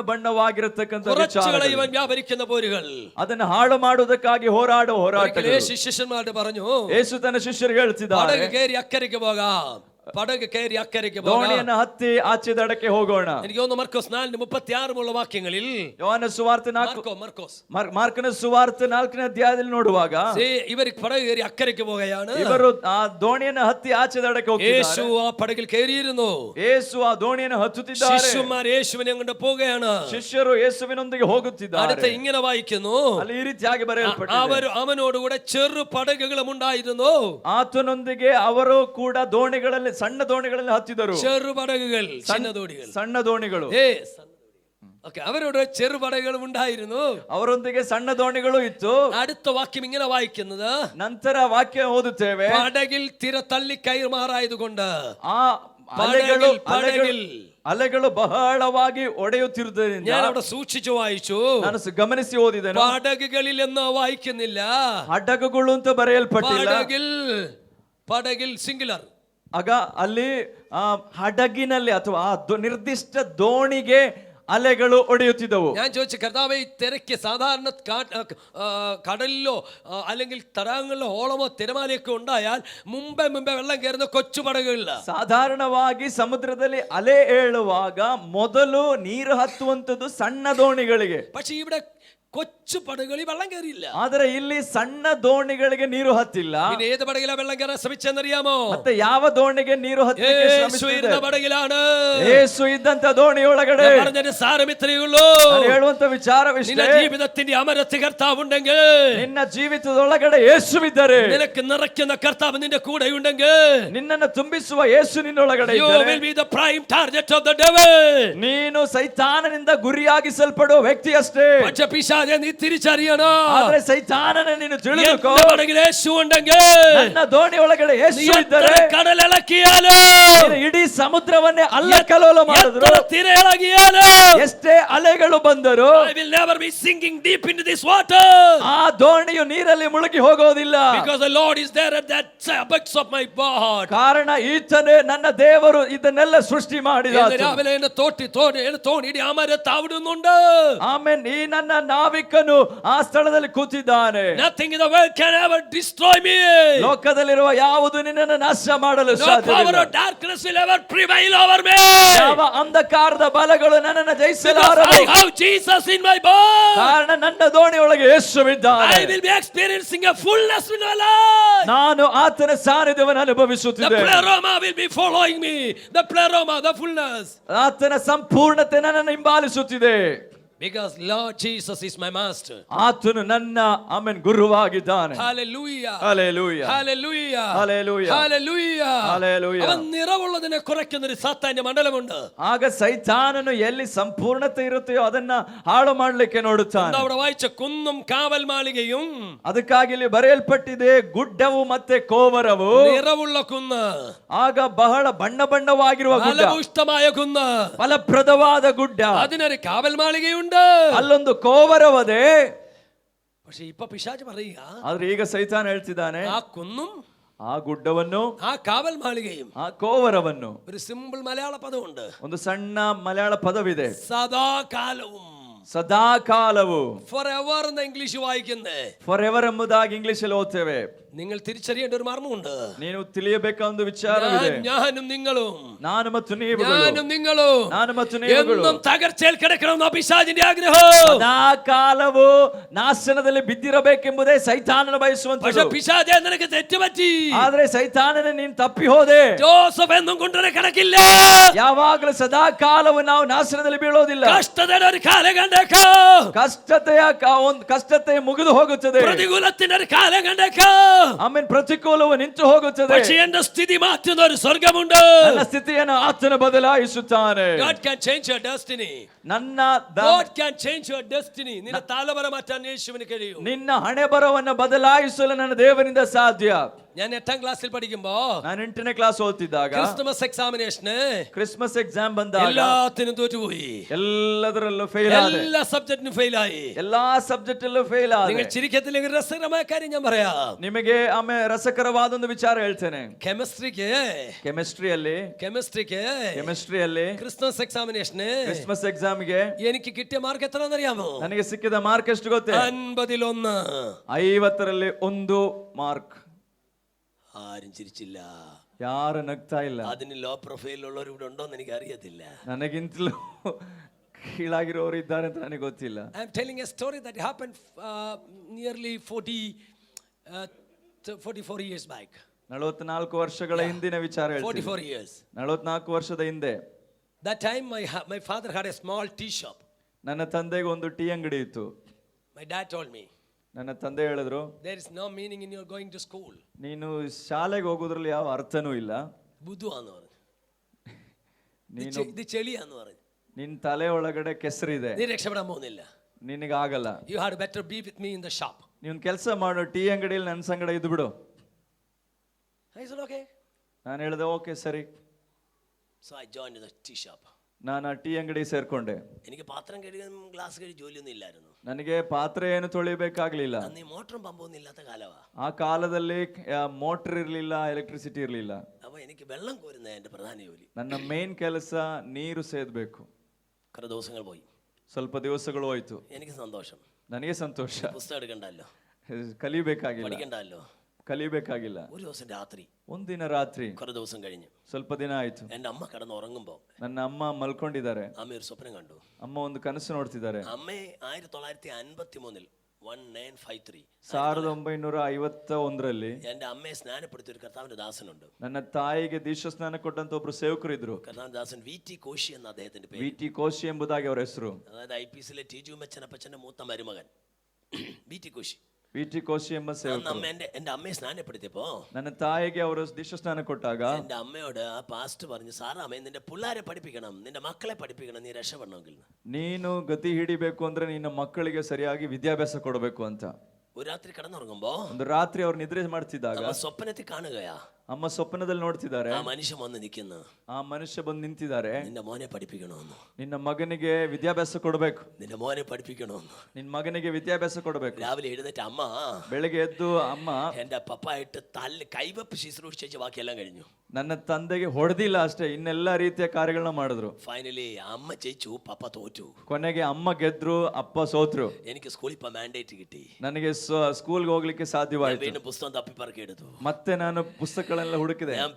ಬಣ್ಣವಾಗಿರತಕ್ಕಂಥ കുറച്ചുകളെ ഇവൻ വ്യാപരിക്കുന്ന പോരുകൾ, ಅದನ್ನು ಹಾಳು ಮಾಡುವುದಕ್ಕಾಗಿ ಹೋರಾಡೋ ಹೋರಾಟ. ശിഷ്യന്മാരോട് പറഞ്ഞു, ಯೇಸು ತನ್ನ ಶಿಷ್ಯರಿಗೆ ಹೇಳ್ತಿದ್ದಾರೆ, പടക് കയറി അക്കരയ്ക്ക് പോകാം, പടക് കയറി അക്കരയ്ക്ക് പോകാം. ದೋಣಿಯನ್ನು ಹತ್ತಿ ಆಚೆ ದಡಕ್ಕೆ ಹೋಗೋಣ. എനിക്ക് തോന്നുന്നു മർക്കോസ് 4:36 വാക്യങ്ങളിൽ, ಯೋಹನ ಸುವಾರ್ತೆ ಮಾರ್ಕನ ಸುವಾರ್ತೆ 4ನೇ ಅಧ್ಯಾಯದಲ್ಲಿ ನೋಡುವಾಗ ഇവർ പടക് കയറി അക്കരയ്ക്ക് പോവുകയാണ്. ಇವರು ಆ ದೋಣಿಯನ್ನು ಹತ್ತಿ ಆಚೆ ದಡಕ್ಕೆ ಹೋಗ್ತಿದ್ದಾರೆ. യേശു ആ പടകിൽ കയറിയിരുന്നു. ಯೇಸು ಆ ದೋಣಿಯನ್ನು ಹತ್ತುತ್ತಿದ್ದಾರೆ. ശിഷ്യന്മാർ യേശുവിനെ കൊണ്ട് പോവുകയാണ്. ಶಿಷ್ಯರು ಯೇಸುವಿನೊಂದಿಗೆ ಹೋಗುತ್ತಿದ್ದಾರೆ. അടുത്ത ഇങ്ങനെ വായിക്കുന്നു, ಅಲ್ಲಿ ಈ ರೀತಿಯಾಗಿ ಬರೆಯಲ್ಪಟ್ಟಿದೆ, അവനോടുകൂടെ ചെറു പടകുകളും ഉണ്ടായിരുന്നു. ಆತನೊಂದಿಗೆ ಅವರು ಕೂಡ ದೋಣಿಗಳಲ್ಲಿ, ಸಣ್ಣ ದೋಣಿಗಳಲ್ಲಿ ಹತ್ತಿದರು. ചെറു പടകുകൾ, ಸಣ್ಣ ದೋಣಿಗಳು. അവരോട് ചെറുപടകളും ഉണ്ടായിരുന്നു. ಅವರೊಂದಿಗೆ ಸಣ್ಣ ದೋಣಿಗಳು ಇತ್ತು. അടുത്ത വാക്യം ഇങ്ങനെ വായിക്കുന്നത്, ನಂತರ ವಾಕ್ಯ ಓದುತ್ತೇವೆ, പടകിൽ തിര തള്ളി കയറുമാറായതുകൊണ്ട്, ಆ ಅಲೆಗಳು ಬಹಳವಾಗಿ ಒಡೆಯುತ್ತಿರುವುದರಿಂದ. ഞാൻ അവിടെ സൂക്ഷിച്ചു വായിച്ചു, ನಾನು ಗಮನಿಸಿ ಓದಿದೆನು. പടകുകളിൽ എന്ന് വായിക്കുന്നില്ല, ಹಡಗುಗಳು ಅಂತ ಬರೆಯಲ್ಪಟ್ಟಿಲ್ಲ. പടകിൽ ಸಿಂಗ್ಯುಲರ್. ಆಗ ಅಲ್ಲಿ ಹಡಗಿನಲ್ಲಿ ಅಥವಾ ನಿರ್ದಿಷ್ಟ ದೋಣಿಗೆ ಅಲೆಗಳು ಒಡೆಯುತ್ತಿದ್ದವು. ഞാൻ ചോദിച്ചു കർത്താവേ ഈ തിരക്ക് സാധാരണ കടലിലോ അല്ലെങ്കിൽ തടാകങ്ങളിലോ ഓളമോ തിരമാലയൊക്കെ ഉണ്ടായാൽ മുമ്പേ വെള്ളം കയറുന്ന കൊച്ചു പടകുകളില്ല. ಸಾಧಾರಣವಾಗಿ ಸಮುದ್ರದಲ್ಲಿ ಅಲೆ ಏಳುವಾಗ ಮೊದಲು ನೀರು ಹತ್ತುವಂತದ್ದು ಸಣ್ಣ ದೋಣಿಗಳಿಗೆ. പക്ഷെ ഇവിടെ കൊച്ചു പടകുകളിൽ വെള്ളം കയറിയില്ല. ಆದರೆ ಇಲ್ಲಿ ಸಣ್ಣ ದೋಣಿಗಳಿಗೆ ನೀರು ಹತ್ತಿಲ್ಲ. പിന്നെ ഏത് പടകിലാ വെള്ളം കയറാൻ ശ്രമിച്ചെന്നറിയാമോ? ಮತ್ತೆ ಯಾವ ದೋಣಿಗೆ ನೀರು ಹತ್ತಲಿಕ್ಕೆ ಶ್ರಮಿಸಿದೆ? പടകിലാണ്. ಯೇಸು ಇದ್ದಂತ ದೋಣಿಯೊಳಗಡೆ. പറഞ്ഞതിന്റെ സാരം ಇത്രയೇ ഉള്ളൂ. ನಾನು ಹೇಳುವಂತ ವಿಚಾರವಿಷ್ಟೇ. ನಿನ್ನ ಜೀವಿತത്തിന്റെ ಅಮರತ್ವ ಕರ್ತಾവ് ಉണ്ടെങ്കിൽ, ನಿನ್ನ ಜೀವಿತದೊಳಗಡೆ ಯೇಸುವಿದ್ದರೆ, ನಿನಕ್ಕೆ ನಿറയ്ക്കുന്ന ಕರ್ತಾവ് ನಿನ್ನ ಕೂಡ ಉണ്ടെങ്കിൽ, ನಿನ್ನನ್ನು ತುಂಬಿಸುವ ಯೇಸು ನಿನ್ನೊಳಗಡೆ you ಇದ್ದರೆ, will be the prime target of the devil. ನೀನು ಸೈತಾನನಿಂದ ಗುರಿಯಾಗಿಸಲ್ಪಡುವ ವ್ಯಕ್ತಿಯಷ್ಟೇ. പക്ഷേ പിശാചേ നീ തിരിച്ചറിയണം. ಆದರೆ ಸೈತಾನನ ನೀನು ತಿಳಿದುಕೋ. ಪಡಗಿൽ ಯೇಸು ಉണ്ടെങ്കിൽ, ನನ್ನ ದೋಣಿ ಒಳಗಡೆ ಯೇಸು ಇದ್ದರೆ, ಕಡಲೆಳಕಿಯಾಲು, ಇಡೀ ಸಮುದ್ರವನ್ನೇ ಅಲ್ಲಕಲ್ಲೋಲ ಮಾಡಿದ್ರು, ತೀರೆ ಎಳಗಿಯಾಲು, ಎಷ್ಟೇ ಅಲೆಗಳು ಬಂದರು, I will never be sinking deep into this water. ಆ ದೋಣಿಯು ನೀರಲ್ಲಿ ಮುಳುಗಿ ಹೋಗೋದಿಲ್ಲ. Because the Lord is there at that apex of my heart. ಕಾರಣ ಈತನೇ ನನ್ನ ದೇವರು ಇದನ್ನೆಲ್ಲ ಸೃಷ್ಟಿ ಮಾಡಿದ. രാവിലെ എന്നെ തോണിയുടെ അമരത്ത് അവിടുന്നുണ്ട്. ಆಮೆನ್. ಈ ನನ್ನ ನಾವಿಕನು ಆ ಸ್ಥಳದಲ್ಲಿ ಕೂತಿದ್ದಾನೆ. Nothing in the world can ever destroy me. ಲೋಕದಲ್ಲಿರುವ ಯಾವುದು ನಿನ್ನನ್ನು ನಾಶ ಮಾಡಲು No power ಸಾಧ್ಯವಿಲ್ಲ. of darkness will ever prevail over me. ಯಾವ ಅಂಧಕಾರದ ಬಲಗಳು ನನ್ನನ್ನು ಜಯಿಸಲಾರವು. I have Jesus in my boat. ಕಾರಣ ನನ್ನ ದೋಣಿಯೊಳಗೆ ಯೇಸುವಿದ್ದಾನೆ. I will be experiencing a fullness in my life. ನಾನು ಆತನ ಸಾನ್ನಿಧ್ಯವನ್ನು The ಅನುಭವಿಸುತ್ತಿದ್ದೇನೆ. pleroma will be following me. The pleroma, the fullness. ಆತನ ಸಂಪೂರ್ಣತೆ ನನ್ನನ್ನು ಹಿಂಬಾಲಿಸುತ್ತಿದೆ. Because Lord Jesus is my master. ಆತನು ನನ್ನ amen ಗುರುವಾಗಿದ್ದಾನೆ. Hallelujah. Hallelujah. Hallelujah. Hallelujah. Hallelujah. Hallelujah. അവൻ നിറവുള്ളതിനെ കുറയ്ക്കുന്ന ഒരു സാത്താന്യ മണ്ഡലമുണ്ട്. ಆಗ ಸೈತಾನನು ಎಲ್ಲಿ ಸಂಪೂರ್ಣತೆ ಇರುತ್ತೆಯೋ ಅದನ್ನ ಹಾಳು ಮಾಡಲಿಕ್ಕೆ ನೋಡುತ್ತಾನೆ. അവിടെ വായിച്ച കുന്നും കാവൽ മാളികയും, ಅದಕ್ಕಾಗಿ ಇಲ್ಲಿ ಬರೆಯಲ್ಪಟ್ಟಿದೆ ಗುಡ್ಡವು ಮತ್ತೆ ಕೋವರವು. നിറവുള്ള കുന്ന്, ಆಗ ಬಹಳ ಬಣ್ಣವಾಗಿರುವ ಗುಡ್ಡ, ഫലപുഷ്ടമായ കുന്ന്, ಫಲಪ್ರದವಾದ ಗುಡ್ಡ, അതിനൊരു കാവൽ മാളികയുണ്ട്. ಅಲ್ಲೊಂದು ಕೋವರವದೆ. പക്ഷെ ഇപ്പൊ പിശാച് പറയുക, ಆದ್ರೆ ಈಗ ಸೈತಾನ ಹೇಳ್ತಿದ್ದಾನೆ, ആ കുന്നും ಆ ಗುಡ್ಡವನ್ನು, ആ കാവൽ മാളികയും, ಆ ಕೋವರವನ್ನು, ഒരു സിമ്പിൾ മലയാള പദമുണ്ട്, ಒಂದು ಸಣ್ಣ ಮಲಯಾಳ ಪದವಿದೆ, സദാകാലവും. ಸದಾ ಕಾಲವು, ഫോർ എവർ എന്ന ഇംഗ്ലീഷ് വായിക്കുന്നേ, ಫಾರ್ ಎವರ್ ಎಂಬುದಾಗಿ ಇಂಗ್ಲಿಷ್ ಅಲ್ಲಿ ಓದ್ತೇವೆ. നിങ്ങൾ തിരിച്ചറിയേണ്ട ഒരു മർമ്മമുണ്ട്. ನೀನು ತಿಳಿಯಬೇಕಾದ ಒಂದು ವಿಚಾರವಿದೆ. ഞാനും നിങ്ങളും, ನಾನು ಮತ್ತು ನೀವುಗಳು, ഞാനും നിങ്ങളും ನಾನು ಮತ್ತು ನೀವುಗಳು എന്നും തകർച്ചയിൽ കിടക്കണം പിശാചിന്റെ ആഗ്രഹം. ಸದಾ ಕಾಲವು ನಾಶನದಲ್ಲಿ ಬಿದ್ದಿರಬೇಕೆಂಬುದೇ ಸೈತಾನನ പക്ഷെ ಬಯಸುವಂತದ್ದು. പിശാചേ നിനക്ക് തെറ്റുപറ്റി. ಆದ್ರೆ ಸೈತಾನನ ನೀನು ತಪ್ಪಿ ಹೋದೆ. ജോസഫ് എന്നും കൊണ്ടുവരെ കിടക്കില്ല. ಯಾವಾಗಲೂ ಸದಾ ಕಾಲವು ನಾವು ನಾಶನದಲ್ಲಿ ಬೀಳೋದಿಲ್ಲ. കഷ്ടതയുടെ ഒരു കാലം കണ്ടേക്കോ. ಕಷ್ಟತೆ ಮುಗಿದು ಹೋಗುತ್ತದೆ. പ്രതികൂലത്തിന്റെ ഒരു കാലം കണ്ടേക്കോ. ಆಮೇಲೆ ಪ್ರತಿಕೂಲವು ನಿಂತು ಹೋಗುತ್ತದೆ. പക്ഷേ എന്റെ സ്ഥിതി മാറ്റുന്ന ഒരു സ്വർഗമുണ്ട്. ನನ್ನ ಸ್ಥಿತಿಯನ್ನು ಆತನು ಬದಲಾಯಿಸುತ್ತಾನೆ. God can change your destiny. God can change your destiny. ನಿನ್ನ ತಲೆಬರ ಮಾറ്റാൻ യേശുവിന് കഴിയും. ನಿನ್ನ ಹಣೆ ಬರವನ್ನು ಬದಲಾಯಿಸಲು ನನ್ನ ದೇವರಿಂದ ಸಾಧ್ಯ. ഞാൻ 8ാം ക്ലാസ്സിൽ പഠിക്കുമ്പോ, ನಾನು 8ನೇ ಕ್ಲಾಸ್ ಓದ್ತಿದ್ದಾಗ ക്രിസ്മസ് എക്സാമിനേഷന് ಕ್ರಿಸ್ಮಸ್ ಎಕ್ಸಾಮ್ ಬಂದಾಗ എല്ലാത്തിനും തോറ്റുപോയി. ಎಲ್ಲದರಲ್ಲೂ ಫೇಲ್ ಆದೆ. എല്ലാ ಸಬ್ಜೆಕ್ಟಿനും ಫೇಲ್ ആയി. ಎಲ್ಲಾ ಸಬ್ಜೆಕ್ಟ್ ಅಲ್ಲೂ ಫೇಲ್ ಆದೆ. നിങ്ങൾ ചിരിക്കത്തില്ലെങ്കിൽ രസകരമായ കാര്യം ഞാൻ പറയാം. ನಿಮಗೆ ಆಮೇಲೆ ರಸಕರವಾದ ಒಂದು ವಿಚಾರ ಹೇಳ್ತೇನೆ. ಕೆಮಿಸ್ಟ್ರಿಗೆ ക്രിസ്മസ് എക്സാമിനേഷന് ಕ್ರಿಸ್ಮಸ್ ಎಕ್ಸಾಮ್ಗೆ എനിക്ക് കിട്ടിയ മാർക്ക് എത്രയാണെന്നറിയാമോ? ನನಗೆ ಸಿಕ್ಕಿದ ಮಾರ್ಕ್ ಎಷ್ಟು ಗೊತ್ತೇ? 50ൽ 1. 50ರಲ್ಲಿ 1 ಮಾರ್ಕ್. ആരും ചിരിച്ചില്ല. ಯಾರು ನಗ್ತಾ ಇಲ್ಲ. അതിന് ലോ പ്രൊഫൈലുള്ളവർ ഇവിടെ ഉണ്ടോന്ന് എനിക്ക് അറിയത്തില്ല. ನನಗಿಂತಲೂ ಕೀಳಾಗಿರೋರು ಇದ್ದಾರೆ ಅಂತ ನನಗೆ ಗೊತ್ತಿಲ್ಲ. I am telling a story that happened nearly 44 years back. 44 ವರ್ಷಗಳ ಹಿಂದಿನ ವಿಚಾರ ಹೇಳ್ತೀನಿ. 44 years. 44 ವರ್ಷದ ಹಿಂದೆ. That time my father had a small tea shop. ನನ್ನ ತಂದೆಗೆ ಒಂದು ಟೀ ಅಂಗಡಿ ಇತ್ತು. My dad told me, ನನ್ನ ತಂದೆ ಹೇಳಿದ್ರು, there is no meaning in your going to school. ನೀನು ಶಾಲೆಗೆ ಹೋಗೋದ್ರಲ್ಲಿ ಯಾವ ಅರ್ಥನೂ ಇಲ್ಲ. ബുദ്ധുവാന്ന് പറഞ്ഞു. ನೀನು ഇത് ചെളിയാന്ന് പറഞ്ഞു. ನಿನ್ನ ತಲೆ ಒಳಗಡೆ ಕೆಸರಿದೆ, നീ രക്ഷപ്പെടാൻ പോകുന്നില്ല. ನಿನಗಾಗಲ್ಲ. You had better be with me in the shop. ನೀನು ಕೆಲಸ ಮಾಡು, ಟೀ ಅಂಗಡಿಯಲ್ಲಿ ನನ್ನ ಸಂಗಡ ಇದ್ದು ಬಿಡು. I said okay. ನಾನು ಹೇಳಿದೆ ಓಕೆ ಸರಿ. So I joined the tea shop. ನಾನು ಆ ಟೀ ಅಂಗಡಿ ಸೇರ್ಕೊಂಡೆ. എനിക്ക് പാത്രം കഴുകാൻ ഗ്ലാസ് കഴുകി ജോലിയൊന്നും ഇല്ലായിരുന്നു. ನನಗೆ ಪಾತ್ರೆ ಏನು ತೊಳಿಬೇಕಾಗ್ಲಿಲ್ಲ. അന്ന് മോട്ടറും പമ്പൊന്നും ഇല്ലാത്ത കാലവാ. ಆ ಕಾಲದಲ್ಲಿ ಮೋಟರ್ ಇರಲಿಲ್ಲ, ಎಲೆಕ್ಟ್ರಿಸಿಟಿ ಇರಲಿಲ್ಲ. അപ്പൊ എനിക്ക് വെള്ളം കോരുന്ന എന്റെ പ്രധാന ജോലി. ನನ್ನ ಮೇನ್ ಕೆಲಸ ನೀರು ಸೇದಬೇಕು. കുറെ ദിവസങ്ങൾ പോയി. ಸ್ವಲ್ಪ ದಿವಸಗಳು ಹೋಯ್ತು. എനിക്ക് സന്തോഷം, ನನಗೆ ಸಂತೋಷ. പുസ്തകം എടുക്കണ്ടല്ലോ, ಕಲಿಬೇಕಾಗಿಲ್ಲ, പഠിക്കണ്ടല്ലോ. ಕಲಿಬೇಕಾಗಿಲ್ಲ. ഒരു ദിവസം രാത്രി, ಒಂದಿನ ರಾತ್ರಿ, കുറെ ദിവസം കഴിഞ്ഞ്, ಸ್ವಲ್ಪ ದಿನ ಆಯ್ತು, എൻ്റെ അമ്മ കിടന്ന് ഉറങ്ങുമ്പോ ನನ್ನ ಅಮ್ಮ ಮಲ್ಕೊಂಡಿದ್ದಾರೆ. അമ്മ ഒരു സ്വപ്നം കണ്ടു. ಅಮ್ಮ ಒಂದು ಕನಸು ನೋಡ್ತಿದ್ದಾರೆ. അമ്മയെ 1953 1953 1951ರಲ್ಲಿ എൻ്റെ അമ്മയെ സ്നാനപ്പെടുത്തിയ ഒരു കർത്താവിന്റെ ദാസനുണ്ട്. ನನ್ನ ತಾಯಿಗೆ ದೀಕ್ಷಾಸ್ನಾನ ಕೊಟ್ಟಂತ ಒಬ್ರು ಸೇವಕರು ಇದ್ರು. കർത്താവിന്റെ ദാസൻ VT കോശി എന്ന അദ്ദേഹത്തിന്റെ പേര്. VT കോശി ಎಂಬುದಾಗಿ ಅವರ ಹೆಸರು. അതായത് IPCലെ TG മെച്ചനപ്പച്ചന്റെ മൂത്ത മരുമകൻ VT കോശി. VT കോശി ಎಂಬ ಸೇವಕರು. എൻ്റെ അമ്മയെ സ്നാനപ്പെടുത്തിയപ്പോ ನನ್ನ ತಾಯಿಗೆ ಅವರು ದೀಕ್ಷಾಸ್ನಾನ ಕೊಟ್ಟಾಗ എൻ്റെ അമ്മയോട് ആ പാസ്റ്റ് പറഞ്ഞു, സാറാമ്മ നിന്റെ പിള്ളേരെ പഠിപ്പിക്കണം, നിന്റെ മക്കളെ പഠിപ്പിക്കണം, നീ രക്ഷപ്പെടണമെങ്കിൽ. ನೀನು ಗತಿ ಹಿಡಿಬೇಕು ಅಂದ್ರೆ ನಿನ್ನ ಮಕ್ಕಳಿಗೆ ಸರಿಯಾಗಿ ವಿದ್ಯಾಭ್ಯಾಸ ಕೊಡಬೇಕು ಅಂತ. ഒരു രാത്രി കിടന്നുറങ്ങുമ്പോ ಒಂದು ರಾತ್ರಿ ಅವ್ರು ನಿದ್ರೆ ಮಾಡ್ತಿದ್ದಾಗ സ്വപ്നത്തിൽ കാണുകയാ, ಅಮ್ಮ ಸ್ವಪ್ನದಲ್ಲಿ ನೋಡ್ತಿದ್ದಾರೆ, ആ ಮನುಷ್ಯ വന്ന് നിൽക്കുന്നു, ಆ ಮನುಷ್ಯ ಬಂದು ನಿಂತಿದ್ದಾರೆ, നിന്റെ മോനെ പഠിപ്പിക്കണമെന്ന്, ನಿನ್ನ ಮಗನಿಗೆ ವಿದ್ಯಾಭ್ಯಾಸ ಕೊಡಬೇಕು, നിന്റെ മോനെ പഠിപ്പിക്കണമെന്ന്. ನಿನ್ನ ಮಗನಿಗೆ ವಿದ್ಯಾಭ್ಯಾಸ ಕೊಡಬೇಕು. രാവിലെ എഴുന്നേറ്റ് അമ്മ ಬೆಳಗ್ಗೆ ಎದ್ದು ಅಮ್ಮ എന്റെ പപ്പായിട്ട് തല്ല് കൈവപ്പ് ശുശ്രൂഷിച്ച് ബാക്കിയെല്ലാം കഴിഞ്ഞു. ನನ್ನ ತಂದೆಗೆ ಹೊಡೆದಿಲ್ಲ ಅಷ್ಟೇ, ಇನ್ನೆಲ್ಲಾ ರೀತಿಯ ಕಾರ್ಯಗಳನ್ನ ಮಾಡಿದ್ರು. ഫൈനലി അമ്മ ജയിച്ചു, പപ്പ തോറ്റു. ಕೊನೆಗೆ ಅಮ್ಮ ಗೆದ್ರು, ಅಪ್ಪ ಸೋತ್ರು. എനിക്ക് സ്കൂളിൽ ഇപ്പൊ മാൻഡേറ്റ് കിട്ടി. ನನಗೆ ಸ್ಕೂಲ್ಗೆ ಹೋಗ್ಲಿಕ್ಕೆ ಸಾಧ್ಯವಾಯ್ತು. വീണ്ടും പുസ്തകം തപ്പിപ്പറക്കി എടുത്തു. ಮತ್ತೆ ನಾನು ಪುಸ್ತಕಗಳೆಲ್ಲ ಹುಡುಕಿದೆ, ഞാൻ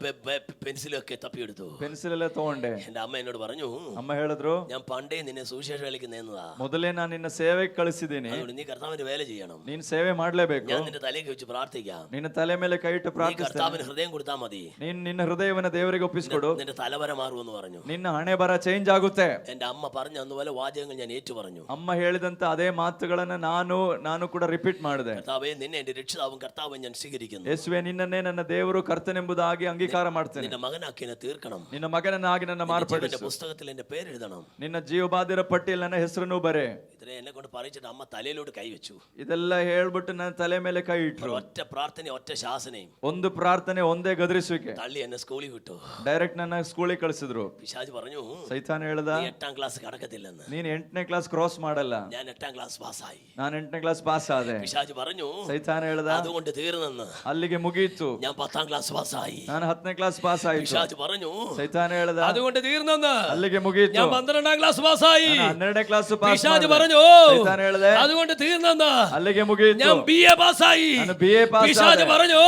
പെൻസിലൊക്കെ തപ്പിയെടുത്തു. ಪೆನ್ಸಿಲ್ ಎಲ್ಲ ತಗೊಂಡೆ. എന്റെ അമ്മ എന്നോട് പറഞ്ഞു, ಅಮ್ಮ ಹೇಳಿದ್ರು, ഞാൻ പണ്ടേ നിന്നെ സുവിശേഷ വേലയ്ക്ക് നേന്നതാ, ಮೊದಲೇ ನಾನು ನಿನ್ನ ಸೇವೆಗೆ ಕಳಿಸಿದ್ದೀನಿ, അതുകൊണ്ട് നീ കർത്താവിന്റെ വേല ചെയ്യണം. ನೀನ್ ಸೇವೆ ಮಾಡ್ಲೇಬೇಕು. ഞാൻ നിന്റെ തലയ്ക്ക് വെച്ച് പ്രാർത്ഥിക്കാം, ನಿನ್ನ ತಲೆ ಮೇಲೆ ಕೈ ಇಟ್ಟು നീ ಪ್ರಾರ್ಥಿಸ್ತೇನೆ, കർത്താവിന് ഹൃദയം കൊടുത്താൽ മതി, ನೀನ್ ನಿನ್ನ ಹೃದಯವನ್ನ ದೇವರಿಗೆ ಒಪ್ಪಿಸಿಕೊಡು, നിന്റെ തലവര മാറുമെന്ന് പറഞ്ഞു. ನಿನ್ನ ಹಣೆ ಬರ ಚೇಂಜ್ ಆಗುತ್ತೆ. എന്റെ അമ്മ പറഞ്ഞു അതുപോലെ വാചകങ്ങൾ ഞാൻ ഏറ്റു പറഞ്ഞു. ಅಮ್ಮ ಹೇಳಿದಂತ ಅದೇ ಮಾತುಗಳನ್ನ ನಾನು ಕೂಡ ರಿಪೀಟ್ ಮಾಡಿದೆ. കർത്താവേ, നിന്നെ എന്റെ രക്ഷിതാവും കർത്താവും ഞാൻ സ്വീകരിക്കുന്നു. ಯೇಸುವೆ, ನಿನ್ನನ್ನೇ ನನ್ನ ದೇವರು ಕರ್ತನೆಂಬುದಾಗಿ ಅಂಗೀಕಾರ ಮಾಡ್ತೇನೆ. നിന്റെ മകനാക്കി എന്നെ തീർക്കണം, ನಿನ್ನ ಮಗನನ್ನಾಗಿ ನನ್ನ എന്റെ ಮಾರ್ಪಡಿಸು, പുസ്തകത്തിൽ എന്റെ പേരെഴുതണം. ನಿನ್ನ ಜೀವಬಾಧ್ಯರ ಪಟ್ಟಿಯಲ್ಲಿ ನನ್ನ ಹೆಸರನ್ನು ಬರೆ. ഇത്രേ എന്നെ കൊണ്ട് പറയിച്ചിട്ട് അമ്മ തലയിലോട്ട് കൈവച്ചു. ಇದೆಲ್ಲ ಹೇಳ್ಬಿಟ್ಟು ನನ್ನ ತಲೆ ಮೇಲೆ ಕೈ ಇಟ್ರು. ഒറ്റ പ്രാർത്ഥന, ഒറ്റ ശാസനയും, ಒಂದು ಪ್ರಾರ್ಥನೆ, ಒಂದೇ ಗದರಿಸುವಿಕೆ. തള്ളി എന്നെ സ്കൂളിൽ വിട്ടു. ಡೈರೆಕ್ಟ್ ನನ್ನ ಸ್ಕೂಲಿಗೆ ಕಳಿಸಿದ್ರು. പിശാച് പറഞ്ഞു, ಸೈತಾನ ಹೇಳ್ದ, നീ 8ാം ക്ലാസ് കടക്കത്തില്ലെന്ന്. ನೀನ್ 8ನೇ ಕ್ಲಾಸ್ ಕ್ರಾಸ್ ಮಾಡಲ್ಲ. ഞാൻ 8ാം ക്ലാസ് പാസ്സായി. ನಾನು 8ನೇ ಕ್ಲಾಸ್ ಪಾಸ್ ಆದೆ. പിശാച് പറഞ്ഞു, ಸೈತಾನ ಹೇಳ್ದ, അതുകൊണ്ട് തീർന്നെന്ന്. ಅಲ್ಲಿಗೆ ಮುಗೀತು. ഞാൻ 10ാം ക്ലാസ് പാസ്സായി. ನಾನು 10ನೇ ಕ್ಲಾಸ್ ಪಾಸ್ ಆಯ್ತು. പിശാച് പറഞ്ഞു, ಸೈತಾನ ಹೇಳ್ದ, അതുകൊണ്ട് തീർന്നെന്ന്. ಅಲ್ಲಿಗೆ ಮುಗೀತು. ഞാൻ 12ാം ക്ലാസ് പാസ്സായി. 12ನೇ ಕ್ಲಾಸ್ ಪಾಸ್ പിശാച് പറഞ്ഞു, ಸೈತಾನ ಹೇಳ್ದೆ, അതുകൊണ്ട് തീർന്നെന്ന്. ಅಲ್ಲಿಗೆ ಮುಗೀತು. ഞാൻ BA പാസ്സായി. ನಾನು BA ಪಾಸ್ പിശാച് ಆದೆ. പറഞ്ഞു,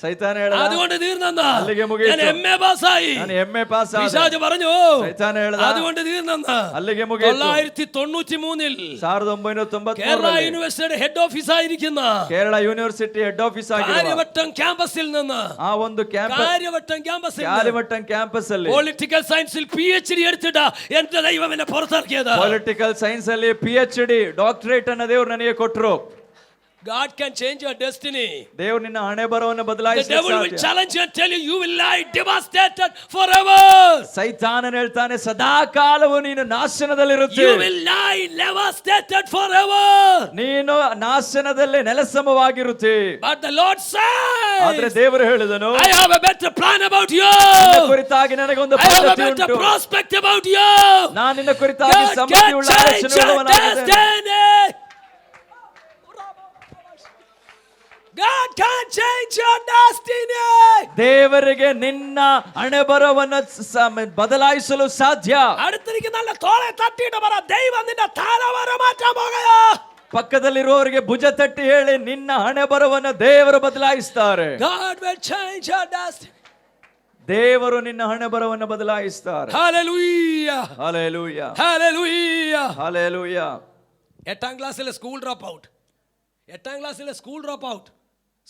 ಸೈತಾನ ಹೇಳ್ದ, അതുകൊണ്ട് തീർന്നെന്ന്. ಅಲ್ಲಿಗೆ ಮುಗೀತು. ഞാൻ MA പാസ്സായി. ನಾನು MA ಪಾಸ್ ಆದೆ. പിശാച് പറഞ്ഞു, ಸೈತಾನ ಹೇಳ್ದ, അതുകൊണ്ട് തീർന്നെന്ന്. ಅಲ್ಲಿಗೆ ಮುಗೀತು. 1993 1993 കേരള യൂണിവേഴ്സിറ്റിയുടെ ഹെഡ് ഓഫീസ് ആയിരിക്കുന്ന ಕೇರಳ ಯೂನಿವರ್ಸಿಟಿ ಹೆಡ್ ಆಫೀಸ್ ಆಗಿರುವ കാര്യവട്ടം ക്യാമ്പസിൽ നിന്ന്, ಆ ಒಂದು ಕ್ಯಾಂಪಸ್, കാര്യവട്ടം ക്യാമ്പസിൽ ಕಾರ್ಯವಟ್ಟಂ ಕ್ಯಾಂಪಸ್ ಅಲ್ಲಿ പൊളിറ്റിക്കൽ സയൻസിൽ PhD എടുത്തിട്ട് എന്റെ ദൈവം എന്നെ പുറത്തിറക്കിയത്. ಪೊಲಿಟಿಕಲ್ ಸೈನ್ಸ್ ಅಲ್ಲಿ PhD ಡಾಕ್ಟರೇಟ್ ಅನ್ನ ದೇವರು ನನಗೆ ಕೊಟ್ಟರು. God can change your destiny. ದೇವರು ನಿನ್ನ ಹಣೆ ಬರವನ್ನು The devil will ಬದಲಾಯಿಸಲು challenge you and tell you you will lie devastated forever. ಸೈತಾನನು ಹೇಳ್ತಾನೆ, ಸದಾ ಕಾಲವು ನೀನು ನಾಶನದಲ್ಲಿರುತ್ತಿ. You will lie devastated forever. ನೀನು ನಾಶನದಲ್ಲಿ ನೆಲಸಮವಾಗಿರುತ್ತಿ. But the Lord ಆದ್ರೆ says, ದೇವರು ಹೇಳಿದನು, I have a better plan about you. ನಿನ್ನ ಕುರಿತಾಗಿ ನನಗೊಂದು I have a ಪದ್ಧತಿ better ಉಂಟು. prospect about you. ನಾನು ನಿನ್ನ ಕುರಿತಾಗಿ God ಸಮೃದ್ಧಿ can ಉಳ್ಳ change your ಆಲೋಚನೆಯುಳ್ಳವನಾಗಿದ್ದೇನೆ. destiny. God can change your destiny. ದೇವರಿಗೆ ನಿನ್ನ ಹಣೆ ಬರವನ್ನು ಬದಲಾಯಿಸಲು ಸಾಧ್ಯ. അടുത്തിരിക്കുന്ന നല്ല തോളെ തട്ടിയിട്ട് പറ, ദൈവം നിന്റെ തലവര മാറ്റാൻ പോകുകയാ. ಪಕ್ಕದಲ್ಲಿರುವವರಿಗೆ ಭುಜ ತಟ್ಟಿ ಹೇಳಿ, ನಿನ್ನ ಹಣೆ ಬರವನ್ನು ದೇವರು ಬದಲಾಯಿಸ್ತಾರೆ. God will change your destiny. ದೇವರು ನಿನ್ನ ಹಣೆ ಬರವನ್ನು ಬದಲಾಯಿಸ್ತಾರೆ. Hallelujah. Hallelujah, Hallelujah. ಹಲ್ಲೆಲೂಯಾ. 8ാം ക്ലാസ്സിലെ സ്കൂൾ ഡ്രോപ്പ് ഔട്ട്. 8ാം ക്ലാസ്സിലെ സ്കൂൾ ഡ്രോപ്പ് ഔട്ട്.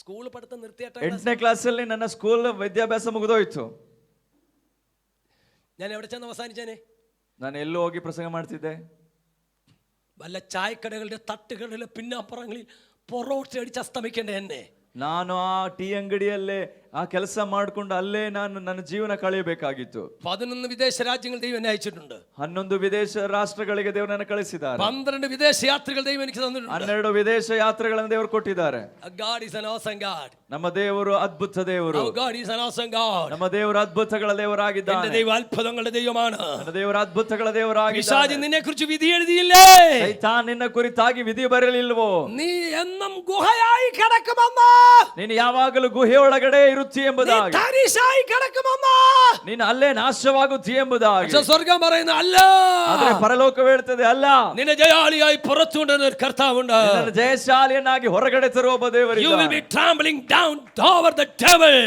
സ്കൂൾ പഠിത്തം നിർത്തി 8ನೇ ಕ್ಲಾಸಲ್ಲಿ ನನ್ನ ಸ್ಕೂಲ್ ವಿದ್ಯಾಭ್ಯಾಸ ಮುಗಿದೋಯ್ತು. ഞാൻ എവിടെ ചെന്ന് അവസാനിച്ചേനെ? ನಾನು ಎಲ್ಲೂ ಹೋಗಿ ಪ್ರಸಂಗ ಮಾಡ್ತಿದ್ದೆ. വല്ല ചായക്കടകളുടെ തട്ടുകളിലെ പിന്നാപ്പുറങ്ങളിൽ പൊറോട്ട അടിച്ച് അസ്തമിക്കേണ്ട എന്നെ. ನಾನು ಆ ಟೀ ಅಂಗಡಿಯಲ್ಲೇ ಆ ಕೆಲಸ ಮಾಡಿಕೊಂಡು ಅಲ್ಲೇ ನಾನು ನನ್ನ ಜೀವನ ಕಳೆಯಬೇಕಾಗಿತ್ತು. 11 വിദേശ രാജ്യങ്ങൾ ദൈവം എന്നെ അയച്ചിട്ടുണ്ട്. 11 ವಿದೇಶ ರಾಷ್ಟ್ರಗಳಿಗೆ ದೇವರು ನನ್ನ ಕಳಿಸಿದ್ದಾರೆ. 12 വിദേശ യാത്രകൾ ദൈവം എനിക്ക് തന്നിട്ടുണ്ട്. 12 ವಿದೇಶ ಯಾತ್ರೆಗಳನ್ನು ದೇವರು ಕೊಟ್ಟಿದ್ದಾರೆ. God is an awesome God. ನಮ್ಮ ದೇವರು ಅದ್ಭುತ ದೇವರು. Our God is an awesome God. ನಮ್ಮ ದೇವರು ಅದ್ಭುತಗಳ ದೇವರಾಗಿದ್ದಾನೆ. എന്റെ ദൈവം അത്ഭുതങ്ങളുടെ ദൈവമാണ്. ನನ್ನ ದೇವರು ಅದ್ಭುತಗಳ ದೇವರಾಗಿದ್ದಾನೆ. പിശാച് നിന്നെ കുറിച്ച് വിധി എഴുതിയില്ലേ? ಸೈತಾನ್ ನಿನ್ನ ಕುರಿತಾಗಿ ವಿಧಿ ಬರಲಿಲ್ವೋ? നീ എന്നും ഗുഹയായി കിടക്കുമെന്ന്. ನೀನು ಯಾವಾಗಲೂ ಗುಹೆ ಒಳಗಡೆ ಇರುತ್ತಿ ಎಂಬುದಾಗಿ, തരിശായി കിടക്കുമെന്ന്. ನೀನು ಅಲ್ಲೇ ನಾಶವಾಗುತ್ತಿ ಎಂಬುದಾಗಿ. പക്ഷേ സ്വർഗം പറയുന്നു അല്ല, ಆದ್ರೆ ಪರಲೋಕವು ಹೇಳ್ತದೆ ಅಲ್ಲ, നിന്നെ ജയാളിയായി പുറത്തു കൊണ്ടുവരുന്ന ഒരു കർത്താവുണ്ട്. ನಿನ್ನನ್ನು ಜಯಶಾಲಿಯನ್ನಾಗಿ ಹೊರಗಡೆ ತರುವ ಒಬ್ಬ You will ದೇವರಿದ್ದಾನೆ. be trampling down over the devil.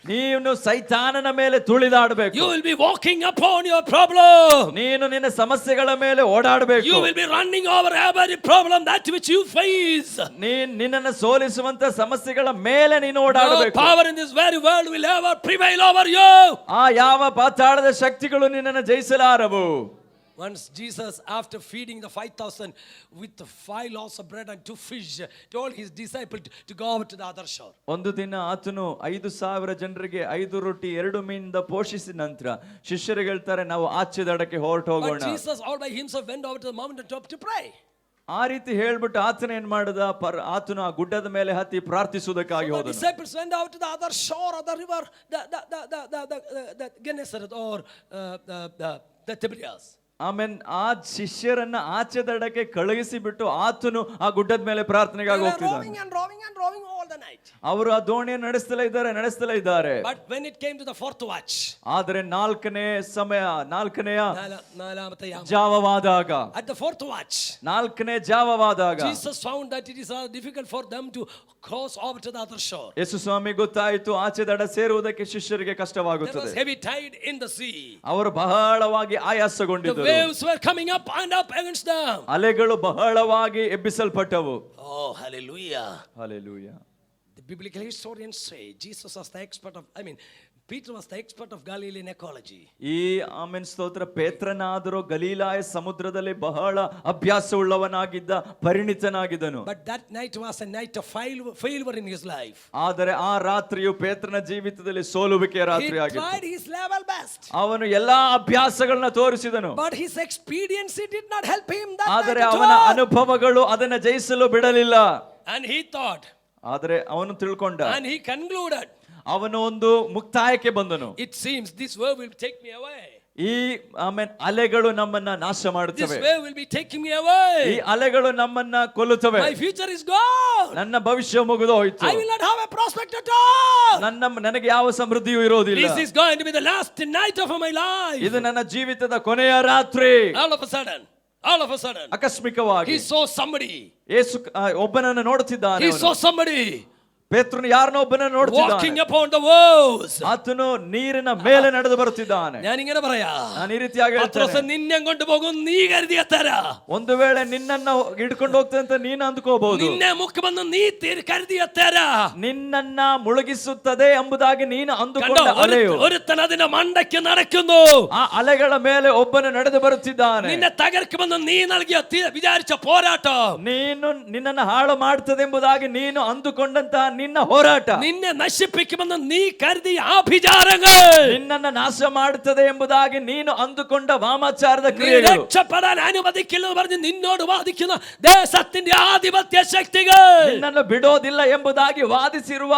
ನೀನು ಸೈತಾನನ ಮೇಲೆ ತುಳಿದಾಡಬೇಕು. You will be walking upon your problem. ನೀನು ನಿನ್ನ ಸಮಸ್ಯೆಗಳ ಮೇಲೆ ಓಡಾಡಬೇಕು. You will be running over every problem that which you face. ನಿನ್ನನ್ನು ಸೋಲಿಸುವಂತ ಸಮಸ್ಯೆಗಳ ಮೇಲೆ ನೀನು No ಓಡಾಡಬೇಕು. power in this very world will ever prevail over you. ಆ ಯಾವ ಪಾತಾಳದ ಶಕ್ತಿಗಳು ನಿನ್ನನ್ನು ಜಯಿಸಲಾರವು. Once Jesus, after feeding the 5,000 with the 5 loaves of bread and 2 fish, told his disciples to go over to the other shore. ಒಂದು ದಿನ ಆತನು 5,000 ಜನರಿಗೆ 5 ರೊಟ್ಟಿ 2 ಮೀನಿಂದ ಪೋಷಿಸಿದ ನಂತರ ಶಿಷ್ಯರಿಗೆ ಹೇಳ್ತಾರೆ, ನಾವು ಆಚೆ ದಡಕ್ಕೆ ಹೊರಟು But ಹೋಗೋಣ. Jesus all by himself went over to the mountain top to pray. ಆ ರೀತಿ ಹೇಳ್ಬಿಟ್ಟು ಆತನ ಏನ್ ಮಾಡಿದ, ಆತನು ಆ ಗುಡ್ಡದ ಮೇಲೆ ಹತ್ತಿ ಪ್ರಾರ್ಥಿಸುವುದಕ್ಕಾಗಿ So the ಹೋದನು. disciples went out to the other shore of the river, the Gennesaret or the Tiberias. ಆಮೇಲೆ ಆ ಶಿಷ್ಯರನ್ನ ಆಚೆ ದಡಕ್ಕೆ ಕಳುಹಿಸಿ ಬಿಟ್ಟು ಆತನು ಆ ಗುಡ್ಡದ ಮೇಲೆ ಪ್ರಾರ್ಥನೆಗಾಗಿ They were ಹೋಗ್ತಿದ್ದಾನೆ. rowing and rowing and rowing all the night. ಅವರು ಆ ದೋಣಿಯನ್ನು ನಡೆಸ್ತಲೇ ಇದ್ದಾರೆ. But when it came to the fourth watch, ಆದರೆ ನಾಲ್ಕನೆಯ നാലാമത്തെ യാമം, ಜಾವವಾದಾಗ, at the fourth watch, ನಾಲ್ಕನೇ ಜಾವವಾದಾಗ Jesus found that it is difficult for them to cross over to the other shore. ಯೇಸು ಸ್ವಾಮಿ ಗೊತ್ತಾಯಿತು ಆಚೆ ದಡ ಸೇರುವುದಕ್ಕೆ ಶಿಷ್ಯರಿಗೆ There was ಕಷ್ಟವಾಗುತ್ತದೆ. heavy tide in the sea. ಅವರು ಬಹಳವಾಗಿ The ಆಯಾಸಗೊಂಡಿದ್ದರು. waves were coming up and up against them. ಅಲೆಗಳು ಬಹಳವಾಗಿ ಎಬ್ಬಿಸಲ್ಪಟ್ಟವು. Oh, hallelujah. Hallelujah. The biblical historians say Jesus was the expert of, Peter was the expert of Galilean ecology. ಈ amen ಸ್ತೋತ್ರ. ಪೇತ್ರನಾದರೂ ಗಲೀಲಾಯ ಸಮುದ್ರದಲ್ಲಿ ಬಹಳ ಅಭ್ಯಾಸವುಳ್ಳವನಾಗಿದ್ದ, ಪರಿಣಿತನಾಗಿದ್ದನು. But that night was a night of failure in his life. ಆದರೆ ಆ ರಾತ್ರಿಯು ಪೇತ್ರನ ಜೀವಿತದಲ್ಲಿ ಸೋಲುವಿಕೆಯ He ರಾತ್ರಿ ಆಗಿತ್ತು. tried his level best. ಅವನು ಎಲ್ಲಾ ಅಭ್ಯಾಸಗಳನ್ನ ತೋರಿಸಿದನು, But his expediency did not help him that ಆದರೆ night at ಅವನ all. ಅನುಭವಗಳು ಅದನ್ನ ಜಯಿಸಲು ಬಿಡಲಿಲ್ಲ. And he thought, ಆದರೆ ಅವನು ತಿಳ್ಕೊಂಡ, and he concluded, ಅವನು ಒಂದು ಮುಕ್ತಾಯಕ್ಕೆ ಬಂದನು. it seems this wave will take me away. ಈ ಅಲೆಗಳು ನಮ್ಮನ್ನ ನಾಶ This ಮಾಡುತ್ತವೆ. wave will be taking me away. ಈ ಅಲೆಗಳು ನಮ್ಮನ್ನ ಕೊಲ್ಲುತ್ತವೆ. My future is gone. ನನ್ನ ಭವಿಷ್ಯ ಮುಗಿದು ಹೋಯ್ತು. I will not have a prospect at all. ನನಗೆ ಯಾವ ಸಮೃದ್ಧಿಯೂ ಇರೋದಿಲ್ಲ. This is going to be the last night of my life. ಇದು ನನ್ನ ಜೀವಿತದ ಕೊನೆಯ ರಾತ್ರಿ. All of a sudden, ಆಕಸ್ಮಿಕವಾಗಿ he saw somebody. ಯೇಸು ಒಬ್ಬನನ್ನು ನೋಡುತ್ತಿದ್ದಾನೆ. He saw somebody ಪೇತ್ರನು ಯಾರನ್ನೋ ಒಬ್ಬನನ್ನು ನೋಡುತ್ತಿದ್ದಾನೆ. walking upon the waves. ಆತನು ನೀರಿನ ಮೇಲೆ ನಡೆದು ಬರುತ್ತಿದ್ದಾನೆ. ഞാൻ ഇങ്ങനെ പറയാ, ನಾನು ಈ ರೀತಿಯಾಗಿ പത്രോസ് ಹೇಳ್ತೇನೆ, നിന്നെ കൊണ്ടുപോകും നീ കരുതിയ തരാ. ಒಂದು ವೇಳೆ ನಿನ್ನನ್ನ ಹಿಡ್ಕೊಂಡು ಹೋಗ್ತದೆ ಅಂತ ನೀನು ಅಂದ್ಕೋಬಹುದು. നിന്നെ മുക്കുമെന്ന് നീ കരുതിയ തരാ. ನಿನ್ನನ್ನ ಮುಳುಗಿಸುತ್ತದೆ ಎಂಬುದಾಗಿ ನೀನು കണ്ടോ, ಅಂದುಕೊಂಡ ಅಲೆಯು, ഒരുത്തൻ അതിന്റെ മണ്ടയ്ക്ക് നടക്കുന്നു. ಆ ಅಲೆಗಳ ಮೇಲೆ ಒಬ್ಬನು ನಡೆದು ಬರುತ್ತಿದ್ದಾನೆ. നിന്നെ തകർക്കുമെന്ന് നീ നൽകിയ വിചാരിച്ച പോരാട്ടം, ನಿನ್ನನ್ನು ಹಾಳು ಮಾಡ್ತದೆ ಎಂಬುದಾಗಿ ನೀನು ಅಂದುಕೊಂಡಂತಹ ನಿನ್ನ ಹೋರಾಟ, നിന്നെ നശിപ്പിക്കുമെന്ന് നീ കരുതിയ ആഭിചാരങ്ങൾ, ನಿನ್ನನ್ನು ನಾಶ ಮಾಡುತ್ತದೆ ಎಂಬುದಾಗಿ ನೀನು ಅಂದುಕೊಂಡ ವಾಮಾಚಾರದ നീ ಕ್ರಿಯೆಗಳು, രക്ഷപ്പെടാൻ അനുവദിക്കില്ലെന്ന് പറഞ്ഞ് നിന്നോട് വാദിക്കുന്ന ദേശത്തിന്റെ ആധിപത്യ ശക്തികൾ, ನಿನ್ನನ್ನು ಬಿಡೋದಿಲ್ಲ ಎಂಬುದಾಗಿ ವಾದಿಸಿರುವ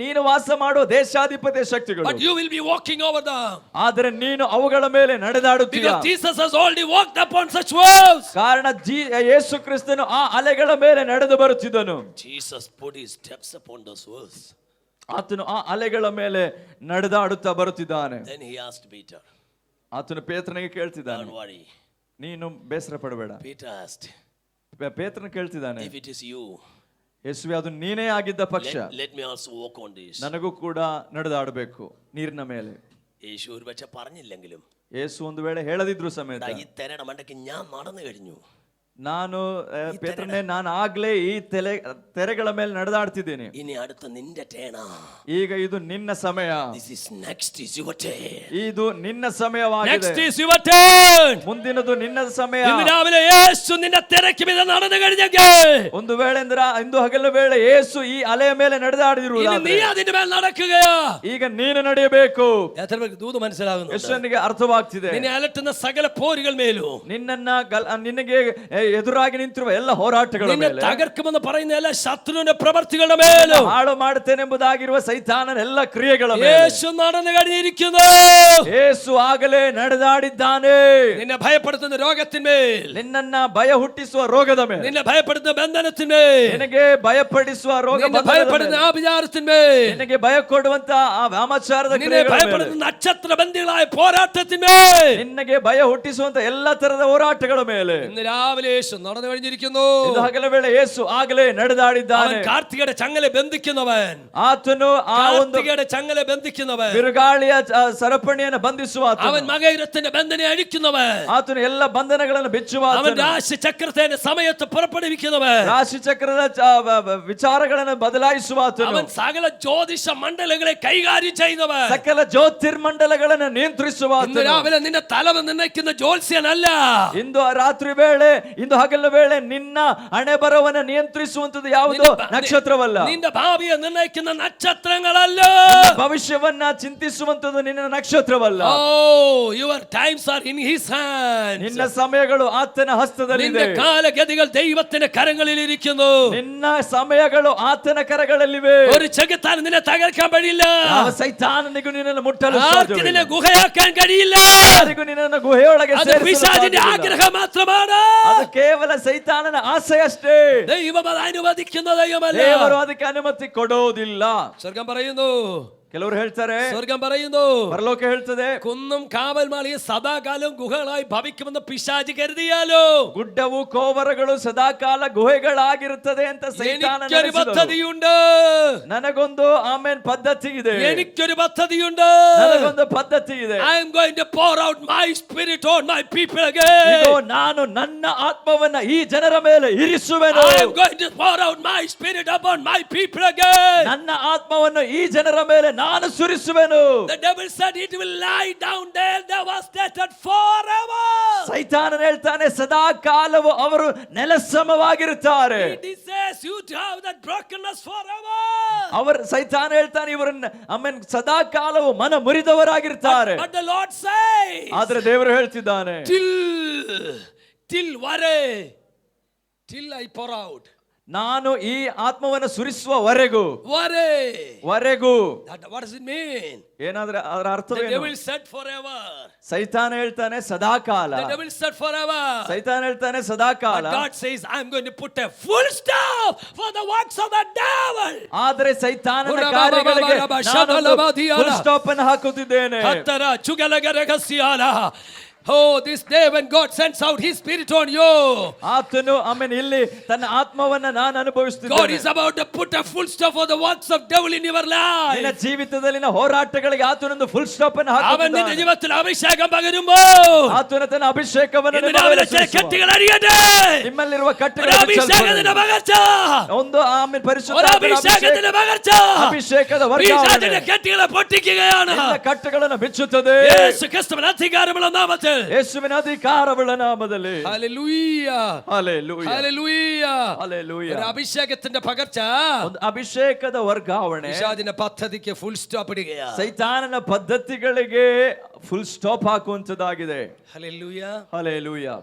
ನೀನು ವಾಸ ಮಾಡುವ ದೇಶಾಧಿಪತ್ಯ ಶಕ್ತಿಗಳು. but you will be walking over them. ಆದರೆ ನೀನು ಅವುಗಳ ಮೇಲೆ ನಡೆದಾಡುತ್ತೀಯ. Because Jesus has already walked upon such waves. ಕಾರಣ ಯೇಸು ಕ್ರಿಸ್ತನು ಆ ಅಲೆಗಳ ಮೇಲೆ ನಡೆದು ಬರುತ್ತಿದ್ದನು. Jesus put his steps upon those waves. ಆತನು ಆ ಅಲೆಗಳ ಮೇಲೆ ನಡೆದಾಡುತ್ತಾ ಬರುತ್ತಿದ್ದಾನೆ. Then he asked Peter, ಆತನು ಪೇತ್ರನಿಗೆ ಕೇಳ್ತಿದ್ದಾನೆ, don't worry. ನೀನು ಬೇಸರ ಪಡಬೇಡ. Peter asked, ಪೇತ್ರನ ಕೇಳ್ತಿದ್ದಾನೆ, if it is you, ಯೇಸುವೆ ಅದು ನೀನೇ ಆಗಿದ್ದ ಪಕ್ಷ, let me also walk on this. ನನಗೂ ಕೂಡ ನಡೆದಾಡಬೇಕು ನೀರಿನ ಮೇಲೆ. യേശു ഒരു പക്ഷെ പറഞ്ഞില്ലെങ്കിലും ಯೇಸು ಒಂದು ವೇಳೆ ಹೇಳದಿದ್ರು ಸಮೇತ, ഈ തെരയുടെ മണ്ടയ്ക്ക് ഞാൻ നടന്നു കഴിഞ്ഞു. ನಾನು ಪೇತ್ರನೇ, ನಾನು ಆಗ್ಲೇ ಈ ತೆರೆಗಳ ಮೇಲೆ ನಡೆದಾಡ್ತಿದ್ದೇನೆ. ഇനി അടുത്ത നിന്റെ ടേണ. ಈಗ ಇದು ನಿನ್ನ ಸಮಯ. This is next is your turn. ಇದು ನಿನ್ನ ಸಮಯವಾಗಿದೆ. Next is your turn. ಮುಂದಿನದು ನಿನ್ನ ಸಮಯ. ഇന്ന് രാവിലെ യേശു നിന്റെ തിരക്ക് മീതെ നടന്നു കഴിഞ്ഞെങ്കിൽ, ಒಂದು ವೇಳೆ ಇಂದು ಹಗಲ ವೇಳೆ ಯೇಸು ಈ ಅಲೆಯ ಮೇಲೆ ನಡೆದಾಡಿರುವುದಾದ್ರೆ, നീ അതിന്റെ മേൽ നടക്കുകയാ. ಈಗ ನೀನು ನಡೆಯಬೇಕು. എത്ര പേർക്ക് ദൂത് മനസ്സിലാകുന്നു? ಯೇಸುವಿಗೆ ಅರ್ಥವಾಗ್ತಿದೆ. നിന്നെ അലട്ടുന്ന സകല പോരുകൾ മേലും ನಿನ್ನಗೆ ಎದುರಾಗಿ ನಿಂತಿರುವ ಎಲ್ಲ ಹೋರಾಟಗಳ നിന്നെ ಮೇಲೆ, തകർക്കുമെന്ന് പറയുന്ന എല്ലാ ശത്രുവിന്റെ പ്രവർത്തികളുടെ മേലും ಹಾಳು ಮಾಡುತ್ತೇನೆಂಬುದಾಗಿರುವ ಸೈತಾನನ ಎಲ್ಲ ಕ್ರಿಯೆಗಳ ಮೇಲೆ യേശു നടന്നു കഴിഞ്ഞിരിക്കുന്നു. ಯೇಸು ಆಗಲೇ ನಡೆದಾಡಿದ್ದಾನೆ. നിന്നെ ഭയപ്പെടുത്തുന്ന രോഗത്തിന്മേൽ, ನಿನ್ನನ್ನ ಭಯ ಹುಟ್ಟಿಸುವ ರೋಗದ ಮೇಲೆ, നിന്നെ ഭയപ്പെടുത്തുന്ന ബന്ധനത്തിന്മേൽ, ನಿನಗೆ ಭಯಪಡಿಸುವ ರೋಗ നിന്നെ ഭയപ്പെടുന്ന ആഭിചാരത്തിന്മേൽ, ನಿನಗೆ ಭಯ ಕೊಡುವಂತ ಆ ವಾಮಾಚಾರದ നിന്നെ ಕ್ರಿಯೆಗಳ ಮೇಲೆ, ഭയപ്പെടുന്ന നക്ഷത്രബന്ധികളായ പോരാട്ടത്തിന്മേൽ, ನಿನಗೆ ಭಯ ಹುಟ್ಟಿಸುವಂತ ಎಲ್ಲ ತರದ ಹೋರಾಟಗಳ ಮೇಲೆ ഇന്ന് രാവിലെ യേശു നടന്നു കഴിഞ്ഞിരിക്കുന്നു. ಇದು ಹಗಲ ವೇಳೆ ಯೇಸು ಆಗಲೇ ನಡೆದಾಡಿದ್ದಾನೆ. അവൻ കാർത്തികയുടെ ചങ്ങലെ ബന്ധിക്കുന്നവൻ, ಆತನು ಆ ಒಂದು കാർത്തികയുടെ ചങ്ങലെ ബന്ധിക്കുന്നവൻ, ಬಿರುಗಾಳಿಯ ಸರಪಣಿಯನ್ನು ಬಂಧಿಸುವ ಆತನು. അവൻ മകയിരത്തിന്റെ ബന്ധനെ അഴിക്കുന്നവൻ, ಆತನು ಎಲ್ಲ ಬಂಧನಗಳನ್ನು ಬಿಚ್ಚುವ അവൻ ಆತನು. രാശി ചക്രത്തിന്റെ സമയത്ത് പുറപ്പെടുവിക്കുന്നവൻ, ರಾಶಿ ಚಕ್ರದ ವಿಚಾರಗಳನ್ನು ಬದಲಾಯಿಸುವ ಆತನು. അവൻ സകല ജ്യോതിഷ മണ്ഡലങ്ങളെ കൈകാര്യം ചെയ്യുന്നവൻ. ಸಕಲ ಜ್ಯೋತಿರ್ಮಂಡಲಗಳನ್ನು ನಿಯಂತ್ರಿಸುವ ഇന്ന് ಆತನು. രാവിലെ നിന്റെ തലവ് നിർണ്ണയിക്കുന്ന ജ്യോത്സ്യനല്ല, ಇಂದು ರಾತ್ರಿ ವೇಳೆ, ಇಂದು ಹಗಲ ವೇಳೆ ನಿನ್ನ ಹಣೆ ಬರವನ್ನ ನಿಯಂತ್ರಿಸುವಂತದ್ದು ಯಾವುದೋ ನಕ್ಷತ್ರವಲ್ಲ. നിന്റെ ഭാവിയെ നിർണ്ണയിക്കുന്ന നക്ഷത്രങ്ങളല്ല. ಭವಿಷ್ಯವನ್ನ ಚಿಂತಿಸುವಂತದ್ದು ನಿನ್ನ ನಕ್ಷತ್ರವಲ್ಲ. Oh, your times are in his hands. ನಿನ್ನ ಸಮಯಗಳು ಆತನ ಹಸ್ತದಲ್ಲಿದೆ. നിന്റെ കാലഗതികൾ ദൈവത്തിന്റെ കരങ്ങളിൽ ഇരിക്കുന്നു. ನಿನ್ನ ಸಮಯಗಳು ಆತನ ಕರಗಳಲ್ಲಿವೆ. ഒരു ചെകുത്താൻ നിന്നെ തകർക്കാൻ കഴിയില്ല. ಯಾವ ಸೈತಾನನಿಗೂ ನಿನ್ನನ್ನು ಮುಟ್ಟಲು ആർക്കും ಸಾಧ್ಯವಿಲ್ಲ. നിന്നെ ഗുഹയാക്കാൻ കഴിയില്ല. ಯಾರಿಗೂ ನಿನ್ನನ್ನು ಗುಹೆಯೊಳಗೆ അത് ಸೇರಿಸಲು പിശാചിന്റെ ಸಾಧ್ಯವಿಲ್ಲ. ആഗ്രഹം മാത്രമാണ്. ಅದು ಕೇವಲ ಸೈತಾನನ ಆಸೆ ಅಷ್ಟೇ. ദൈവം അത് അനുവദിക്കുന്ന ദൈവമല്ല. ದೇವರು ಅದಕ್ಕೆ ಅನುಮತಿ ಕೊಡೋದಿಲ್ಲ. സ്വർഗം പറയുന്നു, ಕೆಲವರು ಹೇಳ್ತಾರೆ, സ്വർഗം പറയുന്നു, ಪರಲೋಕ ಹೇಳ್ತದೆ, കുന്നും കാവൽമാളിയെ സദാകാലം ഗുഹകളായി ഭവിക്കുമെന്ന് പിശാചി കരുതിയാലോ, ಗುಡ್ಡವು ಕೋವರಗಳು ಸದಾಕಾಲ ಗುಹೆಗಳಾಗಿರುತ್ತದೆ ಅಂತ ಸೈತಾನ എനിക്കൊരു ನಡೆಸಿದನು. പദ്ധതിയുണ്ട്, ನನಗೊಂದು ಆಮೇನ್ ಪದ್ಧತಿ ಇದೆ, എനിക്കൊരു പദ്ധതിയുണ്ട്. ನನಗೊಂದು ಪದ್ಧತಿ ಇದೆ. I am going to pour out my spirit on my people again. ಇದು ನಾನು ನನ್ನ ಆತ್ಮವನ್ನ ಈ ಜನರ ಮೇಲೆ ಇರಿಸುವೆನು. I am going to pour out my spirit upon my people again. ನನ್ನ ಆತ್ಮವನ್ನು ಈ ಜನರ ಮೇಲೆ ನಾನು ಸುರಿಸುವೆನು. The devil said it will lie down there devastated forever. ಸೈತಾನನು ಹೇಳ್ತಾನೆ, ಸದಾ ಕಾಲವು ಅವರು ನೆಲಸಮವಾಗಿರುತ್ತಾರೆ. He says you to have that brokenness forever. ಸೈತಾನ ಹೇಳ್ತಾನೆ, ಇವರನ್ನ ಆಮೇನ್ ಸದಾ ಕಾಲವು ಮನ ಮುರಿದವರಾಗಿರ್ತಾರೆ. But the Lord says, ಆದ್ರೆ ದೇವರು ಹೇಳ್ತಿದ್ದಾನೆ, till ವರೆ, till I pour out. ನಾನು ಈ ಆತ್ಮವನ್ನು ಸುರಿಸುವವರೆಗೂ, ವರೆಗೂ. What does it mean? ಏನಾದ್ರೆ ಅದರ The ಅರ್ಥವೇನು? devil said forever. ಸೈತಾನ ಹೇಳ್ತಾನೆ ಸದಾಕಾಲ. The devil said forever. ಸೈತಾನ ಹೇಳ್ತಾನೆ ಸದಾಕಾಲ. But God says I'm going to put a full stop for the works of the devil. ಆದರೆ ಸೈತಾನನ ಕಾರ್ಯಗಳಿಗೆ ನಾನು full stop ಅನ್ನು ಹಾಕುತ್ತಿದ್ದೇನೆ. ಹತ್ತರ ಚುಗಲಗ ರಹಸ್ಯಾಲ. Oh, this day when God sends out His Spirit on you, ಆತನು ಆಮೇಲೆ ಇಲ್ಲಿ ತನ್ನ ಆತ್ಮವನ್ನ ನಾನು God ಅನುಭವಿಸುತ್ತಿದ್ದೇನೆ. is about to put a full stop for the works of devil in your life. ನಿನ್ನ ಜೀವಿತದಲ್ಲಿನ ಹೋರಾಟಗಳಿಗೆ ಆತನೊಂದು ಫುಲ್ ಸ್ಟಾಪ್ ಅನ್ನು അവൻ നിന്റെ ಹಾಕುತ್ತಿದ್ದಾನೆ. ജീവിതത്തിൽ അഭിഷേകം പകരുമ്പോൾ ಆತನ ತನ್ನ ಅಭಿಷೇಕವನ್ನು ഇന്ന് ನಿಮ್ಮ രാവിലെ ಮೇಲೆ ചില ಸುರಿಸುವ. കെട്ടുകൾ അഴിയട്ടെ. ನಿಮ್ಮಲ್ಲಿರುವ ഒരു ಕಟ್ಟುಗಳನ್ನು അഭിഷേകത്തിന്റെ ಚೆಲ್ಲುವ. പകർച്ച, ಒಂದು ಆಮೇಲೆ ഒരു ಪರಿಶುದ್ಧಾತ್ಮನ അഭിഷേകത്തിന്റെ പകർച്ച, ಅಭಿಷೇಕದ പിശാചിന്റെ ವರ್ಗಾವಣೆ കെട്ടുകളെ പൊട്ടിക്കുകയാണ്. ನಿನ್ನ ಕಟ್ಟುಗಳನ್ನು ಬಿಚ್ಚುತ್ತದೆ. യേശു ക്രിസ്തുവിന്റെ അധികാരമുള്ള നാമത്തിൽ. ಯೇಸುವಿನ ಅಧಿಕಾರವುಳ್ಳ ನಾಮದಲ್ಲಿ. ഹല്ലേലൂയ, ಹಲ್ಲೆಲೂಯಾ, ഹല്ലേലൂയ. ಹಲ್ಲೆಲೂಯಾ. ഒരു അഭിഷേകത്തിന്റെ പകർച്ച ಒಂದು ಅಭಿಷೇಕದ ವರ್ಗಾವಣೆ പിശാചിന്റെ പദ്ധതിക്ക് ഫുൾ സ്റ്റോപ്പ് ഇടുകയാണ്. ಸೈತಾನನ ಪದ್ಧತಿಗಳಿಗೆ ಫುಲ್ ಸ್ಟಾಪ್ ಹಾಕುವಂತದ್ದಾಗಿದೆ. ഹല്ലേലൂയ. ಹಲ್ಲೆಲೂಯಾ.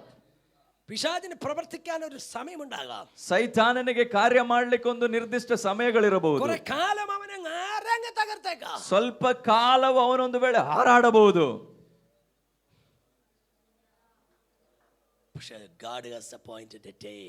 പിശാചിന് പ്രവർത്തിക്കാൻ ഒരു സമയമുണ്ടാകാം. ಸೈತಾನನಿಗೆ ಕಾರ್ಯ ಮಾಡ್ಲಿಕ್ಕೆ ಒಂದು ನಿರ್ದಿಷ್ಟ ಸಮಯಗಳಿರಬಹುದು. കുറെ കാലം അവനെ ആരങ്ങ് തകർത്തേക്കാം. ಸ್ವಲ್ಪ ಕಾಲವು ಅವನೊಂದು ವೇಳೆ ಹಾರಾಡಬಹುದು. God has appointed a day.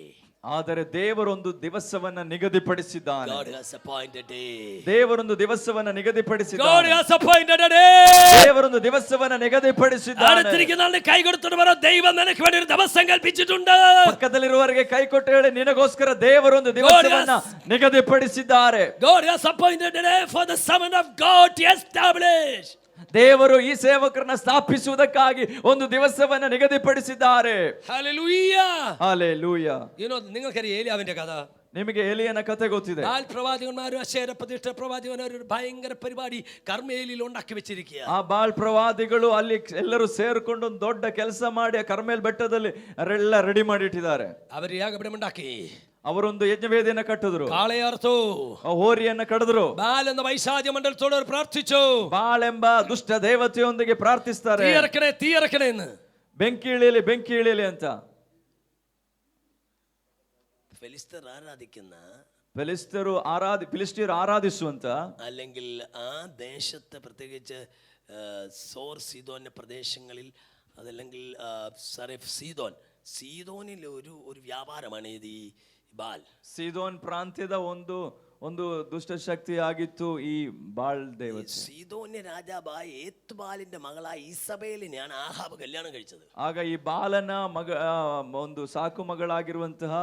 ಆದರೆ ದೇವರೊಂದು ದಿವಸವನ್ನ ನಿಗದಿಪಡಿಸಿದ್ದಾನೆ. God has appointed a day. ದೇವರೊಂದು ದಿವಸವನ್ನ God ನಿಗದಿಪಡಿಸಿದ್ದಾನೆ. has appointed a day. ದೇವರೊಂದು ದಿವಸವನ್ನ ನಿಗದಿಪಡಿಸಿದ್ದಾನೆ. അടുത്തിരിക്കുന്ന ആളിനെ കൈ കൊടുത്തിട്ട് പറ, ദൈവം നിനക്ക് വേണ്ടി ഒരു ദിവസം കൽപ്പിച്ചിട്ടുണ്ട്. ಪಕ್ಕದಲ್ಲಿರುವವರಿಗೆ ಕೈ ಕೊಟ್ಟು ಹೇಳಿ, ನಿನಗೋಸ್ಕರ ದೇವರೊಂದು ದಿವಸವನ್ನ ನಿಗದಿಪಡಿಸಿದ್ದಾರೆ. God has appointed a day for the servant of God to establish. ದೇವರು ಈ ಸೇವಕರನ್ನ ಸ್ಥಾಪಿಸುವುದಕ್ಕಾಗಿ ಒಂದು ದಿವಸವನ್ನ ನಿಗದಿಪಡಿಸಿದ್ದಾರೆ. Hallelujah. ಹಲ್ಲೆಲೂಯಾ. നിങ്ങൾക്കറിയാം ഏലിയാവിന്റെ കഥ. ನಿಮಗೆ ಎಲಿಯನ ಕಥೆ ಗೊತ್ತಿದೆ. ബാൽ പ്രവാചകന്മാരും അശേര പ്രതിഷ്ഠ പ്രവാചകന്മാരും ഒരു ഭയങ്കര പരിപാടി കർമ്മേലിൽ ഉണ്ടാക്കി വെച്ചിരിക്കുക. ಆ ಬಾಳ್ ಪ್ರವಾದಿಗಳು ಅಲ್ಲಿ ಎಲ್ಲರೂ ಸೇರ್ಕೊಂಡು ಒಂದು ದೊಡ್ಡ ಕೆಲಸ ಮಾಡಿ ಆ ಕರ್ಮೇಲ್ ಬೆಟ್ಟದಲ್ಲಿ ಎಲ್ಲ ರೆಡಿ ಮಾಡಿ ಇಟ್ಟಿದ್ದಾರೆ. അവർ യാഗപീഠം ഉണ്ടാക്കി. ಅವರೊಂದು ಯಜ್ಞವೇದಿಯನ್ನ ಕಟ್ಟಿದ್ರು, കാളയർത്തു, ಹೋರಿಯನ್ನ ಕಡಿದ್ರು. ബാൽ എന്ന വൈശാച മണ്ഡലത്തോട് അവർ പ്രാർത്ഥിച്ചു. ಬಾಳ್ ಎಂಬ ದುಷ್ಟ ದೇವತೆಯೊಂದಿಗೆ ಪ್ರಾರ್ಥಿಸ್ತಾರೆ, തീ ഇറക്കണേ എന്ന്. ಬೆಂಕಿ ಇಳಿಯಲಿ ಅಂತ. ഫെലിസ്തർ ആരാധിക്കുന്ന ಫಿಲಿಸ್ಟಿಯರು ಆರಾಧಿಸುವಂತ അല്ലെങ്കിൽ ആ ദേശത്തെ പ്രത്യേകിച്ച് സോർ സീദോന്റെ പ്രദേശങ്ങളിൽ അതല്ലെങ്കിൽ സറെഫ് സീദോനിൽ ഒരു വ്യാപാരമാണ് ഇത് ഈ ബാൽ. ಸೀದೋನ್ ಪ್ರಾಂತ್ಯದ ಒಂದು ದುಷ್ಟಶಕ್ತಿ ಆಗಿತ್ತು ಈ ಬಾಳ್ ದೇವತೆ. സീദോന്യ രാജാവായ ഏത്ബാലിന്റെ മകളായ ഇസബേലിനെയാണ് ആഹാബ് കല്യാണം കഴിച്ചത്. ಆಗ ಈ ಬಾಲನ ಒಂದು ಸಾಕು ಮಗಳಾಗಿರುವಂತಹ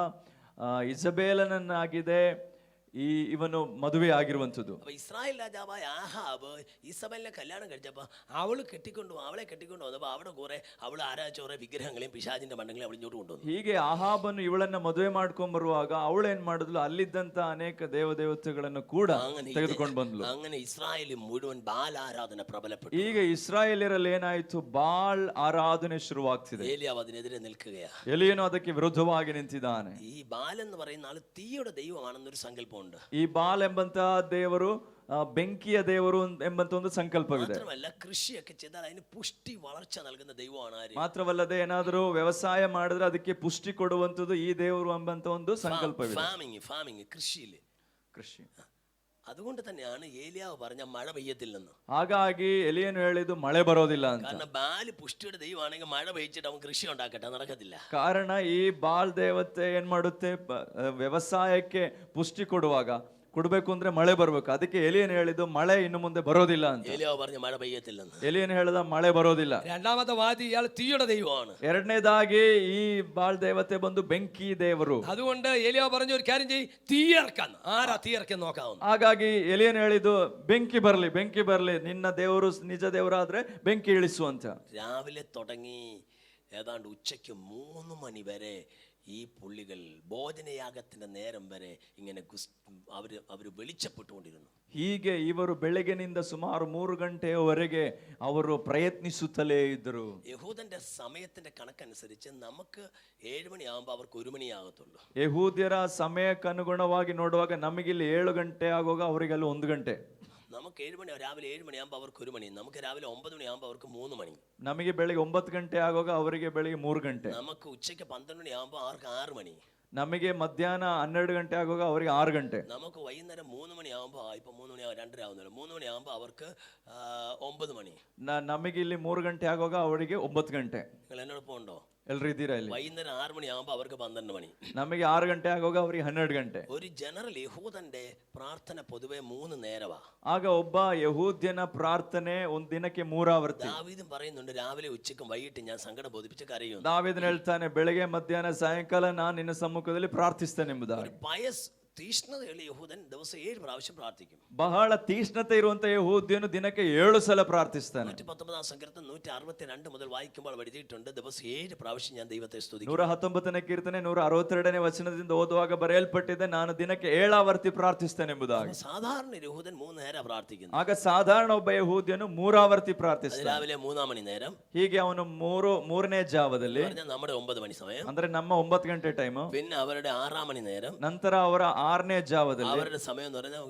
ಇಸಬೇಲನನ್ನಾಗಿದೆ ಇವನು ಮದುವೆ ಆಗಿರುವಂಥದ್ದು. അപ്പൊ ഇസ്രായേൽ രാജാവായ ആഹാബ് ഇസബേലിനെ കല്യാണം കഴിച്ചപ്പോ അവളെ കെട്ടിക്കൊണ്ടു വന്നപ്പോ അവിടെ കുറെ അവൾ ആരാധിച്ച കുറെ വിഗ്രഹങ്ങളെയും പിശാചിന്റെ മണ്ഡങ്ങളെയും അവൾ ഇങ്ങോട്ട് കൊണ്ടുവന്നു. ಹೀಗೆ ಆಹಾಬನು ಇವಳನ್ನ ಮದುವೆ ಮಾಡ್ಕೊಂಡ್ ಬರುವಾಗ ಅವಳು ಏನ್ ಮಾಡಿದ್ಲು, ಅಲ್ಲಿದ್ದಂತ ಅನೇಕ ದೇವತೆಗಳನ್ನು ಕೂಡ ತೆಗೆದುಕೊಂಡು ಬಂದ್ಲು. അങ്ങനെ ഇസ്രായേൽ മുഴുവൻ ബാൽ ആരാധന പ്രബലപ്പെട്ടു. ಈಗ ಇಸ್ರಾಯೇಲ್ಯರಲ್ಲಿ ಏನಾಯ್ತು, ಬಾಳ್ ಆರಾಧನೆ ಶುರುವಾಗ್ತಿದೆ. ഏലിയാവ് അതിനെതിരെ നിൽക്കുകയാ. ಎಲಿಯನು ಅದಕ್ಕೆ ವಿರುದ್ಧವಾಗಿ ನಿಂತಿದ್ದಾನೆ. ഈ ബാൽ എന്ന് പറയുന്ന ആള് തീയുടെ ദൈവമാണെന്നൊരു സങ്കല്പം. ಈ ಬಾಲ್ ಎಂಬಂತಹ ದೇವರು ಬೆಂಕಿಯ ದೇವರು ಎಂಬಂತ ಒಂದು ಸಂಕಲ್ಪವಿದೆ. ಕೃಷಿಯಕ್ಕೆ ചെയ്താൽ അതിന് പുഷ്ടി വളർച്ച നൽകുന്ന ദൈവമാണ് ആര്. ಮಾತ್ರವಲ್ಲದೆ ಏನಾದರೂ ವ್ಯವಸಾಯ ಮಾಡಿದ್ರೆ ಅದಕ್ಕೆ ಪುಷ್ಟಿ ಕೊಡುವಂತದ್ದು ಈ ದೇವರು ಎಂಬಂತ ಒಂದು ಸಂಕಲ್ಪವಿದೆ. ഫാമിംഗ് കൃഷി. അതുകൊണ്ട് തന്നെയാണ് ഏലിയാവ് പറഞ്ഞ മഴ പെയ്യത്തില്ലെന്ന്. ಹಾಗಾಗಿ ಎಲಿಯನು ಹೇಳಿದ್ದು ಮಳೆ ಬರೋದಿಲ್ಲ ಅಂತ. കാരണം ബാല് പുഷ്ടിയുടെ ദൈവമാണെങ്കിൽ മഴ പെയ്ച്ചിട്ട് അവൻ ಕೃಷಿ ഉണ്ടാക്കട്ടെ, നടക്കത്തില്ല. ಕಾರಣ ಈ ಬಾಲ್ ದೇವತೆ ಏನ್ ಮಾಡುತ್ತೆ, ವ್ಯವಸಾಯಕ್ಕೆ ಪುಷ್ಟಿ ಕೊಡಬೇಕು ಅಂದ್ರೆ ಮಳೆ ಬರ್ಬೇಕು. ಅದಕ್ಕೆ ಎಲಿಯನ್ ಹೇಳಿದ್ದು ಮಳೆ ಇನ್ನು ಮುಂದೆ ಬರೋದಿಲ್ಲ ಅಂತ. ಏಲಿಯಾവ് പറഞ്ഞ മഴ പെയ്യത്തില്ലെന്ന്. ಎಲಿಯನ್ ಹೇಳಿದ ಮಳೆ ಬರೋದಿಲ್ಲ. രണ്ടാമത്തെ വാദി ഇയാൾ തീയുടെ ദൈവമാണ്. ಎರಡನೇದಾಗಿ ಈ ಬಾಳ್ ದೇವತೆ ಬಂದು ಬೆಂಕಿ ದೇವರು. അതുകൊണ്ട് ഏലിയാവ് പറഞ്ഞ ഒരു കാര്യം ചെയ്യ്, തീ ഇറക്കാൻ. ആരാ തീ ഇറക്കാൻ നോക്കാവുന്നു. ಹಾಗಾಗಿ ಎಲಿಯನ್ ಹೇಳಿದ್ದು ಬೆಂಕಿ ಬರ್ಲಿ, ನಿನ್ನ ದೇವರು ನಿಜ ದೇವರಾದ್ರೆ ಬೆಂಕಿ ಇಳಿಸು ಅಂತ. രാവിലെ തുടങ്ങി ഏതാണ്ട് ഉച്ചയ്ക്ക് 3 മണി വരെ ഈ പുള്ളികൾ ഭോജനയാഗത്തിന്റെ നേരം വരെ ഇങ്ങനെ അവര് വെളിച്ചപ്പെട്ടുകൊണ്ടിരുന്നു. ಹೀಗೆ ಇವರು ಬೆಳಗಿನಿಂದ ಸುಮಾರು 3 ಗಂಟೆಯವರೆಗೆ ಅವರು ಪ್ರಯತ್ನಿಸುತ್ತಲೇ ಇದ್ದರು. യഹൂദന്റെ സമയത്തിന്റെ കണക്കനുസരിച്ച് നമുക്ക് 7 മണിയാകുമ്പോൾ അവർക്ക് 1 മണിയാകത്തുള്ളൂ. ಯಹೂದ್ಯರ ಸಮಯಕ್ಕನುಗುಣವಾಗಿ ನೋಡುವಾಗ ನಮಗಿಲ್ಲಿ 7 ಗಂಟೆ ಆಗುವಾಗ ಅವರಿಗೆ ಅಲ್ಲಿ 1 ಗಂಟೆ. നമുക്ക് രാവിലെ 7 മണിയാകുമ്പോൾ അവർക്ക് 1 മണി, നമുക്ക് രാവിലെ 9 മണിയാകുമ്പോൾ അവർക്ക് 3 മണി. ನಮಗೆ ಬೆಳಿಗ್ಗೆ 9 ಗಂಟೆ ಆಗುವಾಗ ಅವರಿಗೆ ಬೆಳಿಗ್ಗೆ 3 ಗಂಟೆ. നമുക്ക് ഉച്ചയ്ക്ക് 12 മണിയാകുമ്പോൾ അവർക്ക് 6 മണി. ನಮಗೆ ಮಧ್ಯಾಹ್ನ 12 ಗಂಟೆ ಆಗುವಾಗ ಅವರಿಗೆ 6 ಗಂಟೆ. നമുക്ക് വൈകുന്നേരം 3 മണിയാകുമ്പോൾ ഇപ്പൊ 3 മണി 2:30 ആവുന്നില്ല, 3 മണിയാകുമ്പോൾ അവർക്ക് 9 മണി. ನಮಗೆ ಇಲ್ಲಿ 3 ಗಂಟೆ ಆಗುವಾಗ ಅವರಿಗೆ 9 ಗಂಟೆ. നിങ്ങൾ എന്നോടൊപ്പം ഉണ്ടോ? ಎಲ್ಲರೂ ಇದ್ದೀರಾ ಇಲ್ಲಿ? വൈകുന്നേരം 6 മണിയാകുമ്പോൾ അവർക്ക് 12 മണി. ನಮಗೆ 6 ಗಂಟೆ ಆಗುವಾಗ ಅವರಿಗೆ 12 ಗಂಟೆ. ഒരു ജനറൽ യഹൂദന്റെ പ്രാർത്ഥന പൊതുവെ 3 നേരവാ. ಆಗ ಒಬ್ಬ ಯಹೂದ್ಯನ ಪ್ರಾರ್ಥನೆ ಒಂದು ದಿನಕ್ಕೆ 3 ಆವರ್ತಿ. ദാവീദും പറയുന്നുണ്ട്, രാവിലെ ഉച്ചയ്ക്കും വൈകിട്ട് ഞാൻ സങ്കടം ബോധിപ്പിച്ച് കരയുന്നു. ದಾವೀದನು ಹೇಳ್ತಾನೆ, ಬೆಳಗ್ಗೆ ಮಧ್ಯಾಹ್ನ ಸಾಯಂಕಾಲ ನಾನು ನಿನ್ನ ಸಮ್ಮುಖದಲ್ಲಿ ಪ್ರಾರ್ಥಿಸ್ತೇನೆ ಎಂಬುದಾಗಿ. തീഷ്ണതയുള്ള യഹൂദൻ ദിവസം 7 പ്രാവശ്യം പ്രാർത്ഥിക്കും. ಬಹಳ ತೀಕ್ಷ್ಣತೆ ಇರುವಂತ ಯಹೂದ್ಯನು ದಿನಕ್ಕೆ 7 ಸಲ ಪ್ರಾರ್ಥಿಸ್ತಾನೆ. 119 സങ്കീർത്തനം 162 മുതൽ വായിക്കുമ്പോൾ എഴുതിയിട്ടുണ്ട്, ദിവസം 7 പ്രാവശ്യം ഞാൻ ദൈവത്തെ സ്തുതിക്കും. 119ನೇ ಕೀರ್ತನೆ 162ನೇ ವಚನದಿಂದ ಓದುವಾಗ ಬರೆಯಲ್ಪಟ್ಟಿದೆ, ನಾನು ದಿನಕ್ಕೆ 7 ಆವರ್ತಿ ಪ್ರಾರ್ಥಿಸ್ತೇನೆ ಎಂಬುದಾಗಿ. സാധാരണ യഹൂദൻ 3 നേരം പ്രാർത്ഥിക്കുന്നു. ಆಗ ಸಾಧಾರಣ ಒಬ್ಬ ಯಹೂದ್ಯನು 3 ಆವರ್ತಿ ಪ್ರಾರ್ಥಿಸ್ತಾನೆ. രാവിലെ 3 മണി നേരം, ಹೀಗೆ ಅವನು 3ನೇ ಜಾವದಲ್ಲಿ, നമ്മുടെ 9 മണി സമയം, ಅಂದ್ರೆ ನಮ್ಮ 9 ಗಂಟೆ ಟೈಮ್. പിന്നെ അവരുടെ 6 മണി നേരം, ನಂತರ ಅವರ 6ನೇ ಜಾವದಲ್ಲಿ. അവരുടെ സമയം എന്ന് പറഞ്ഞാൽ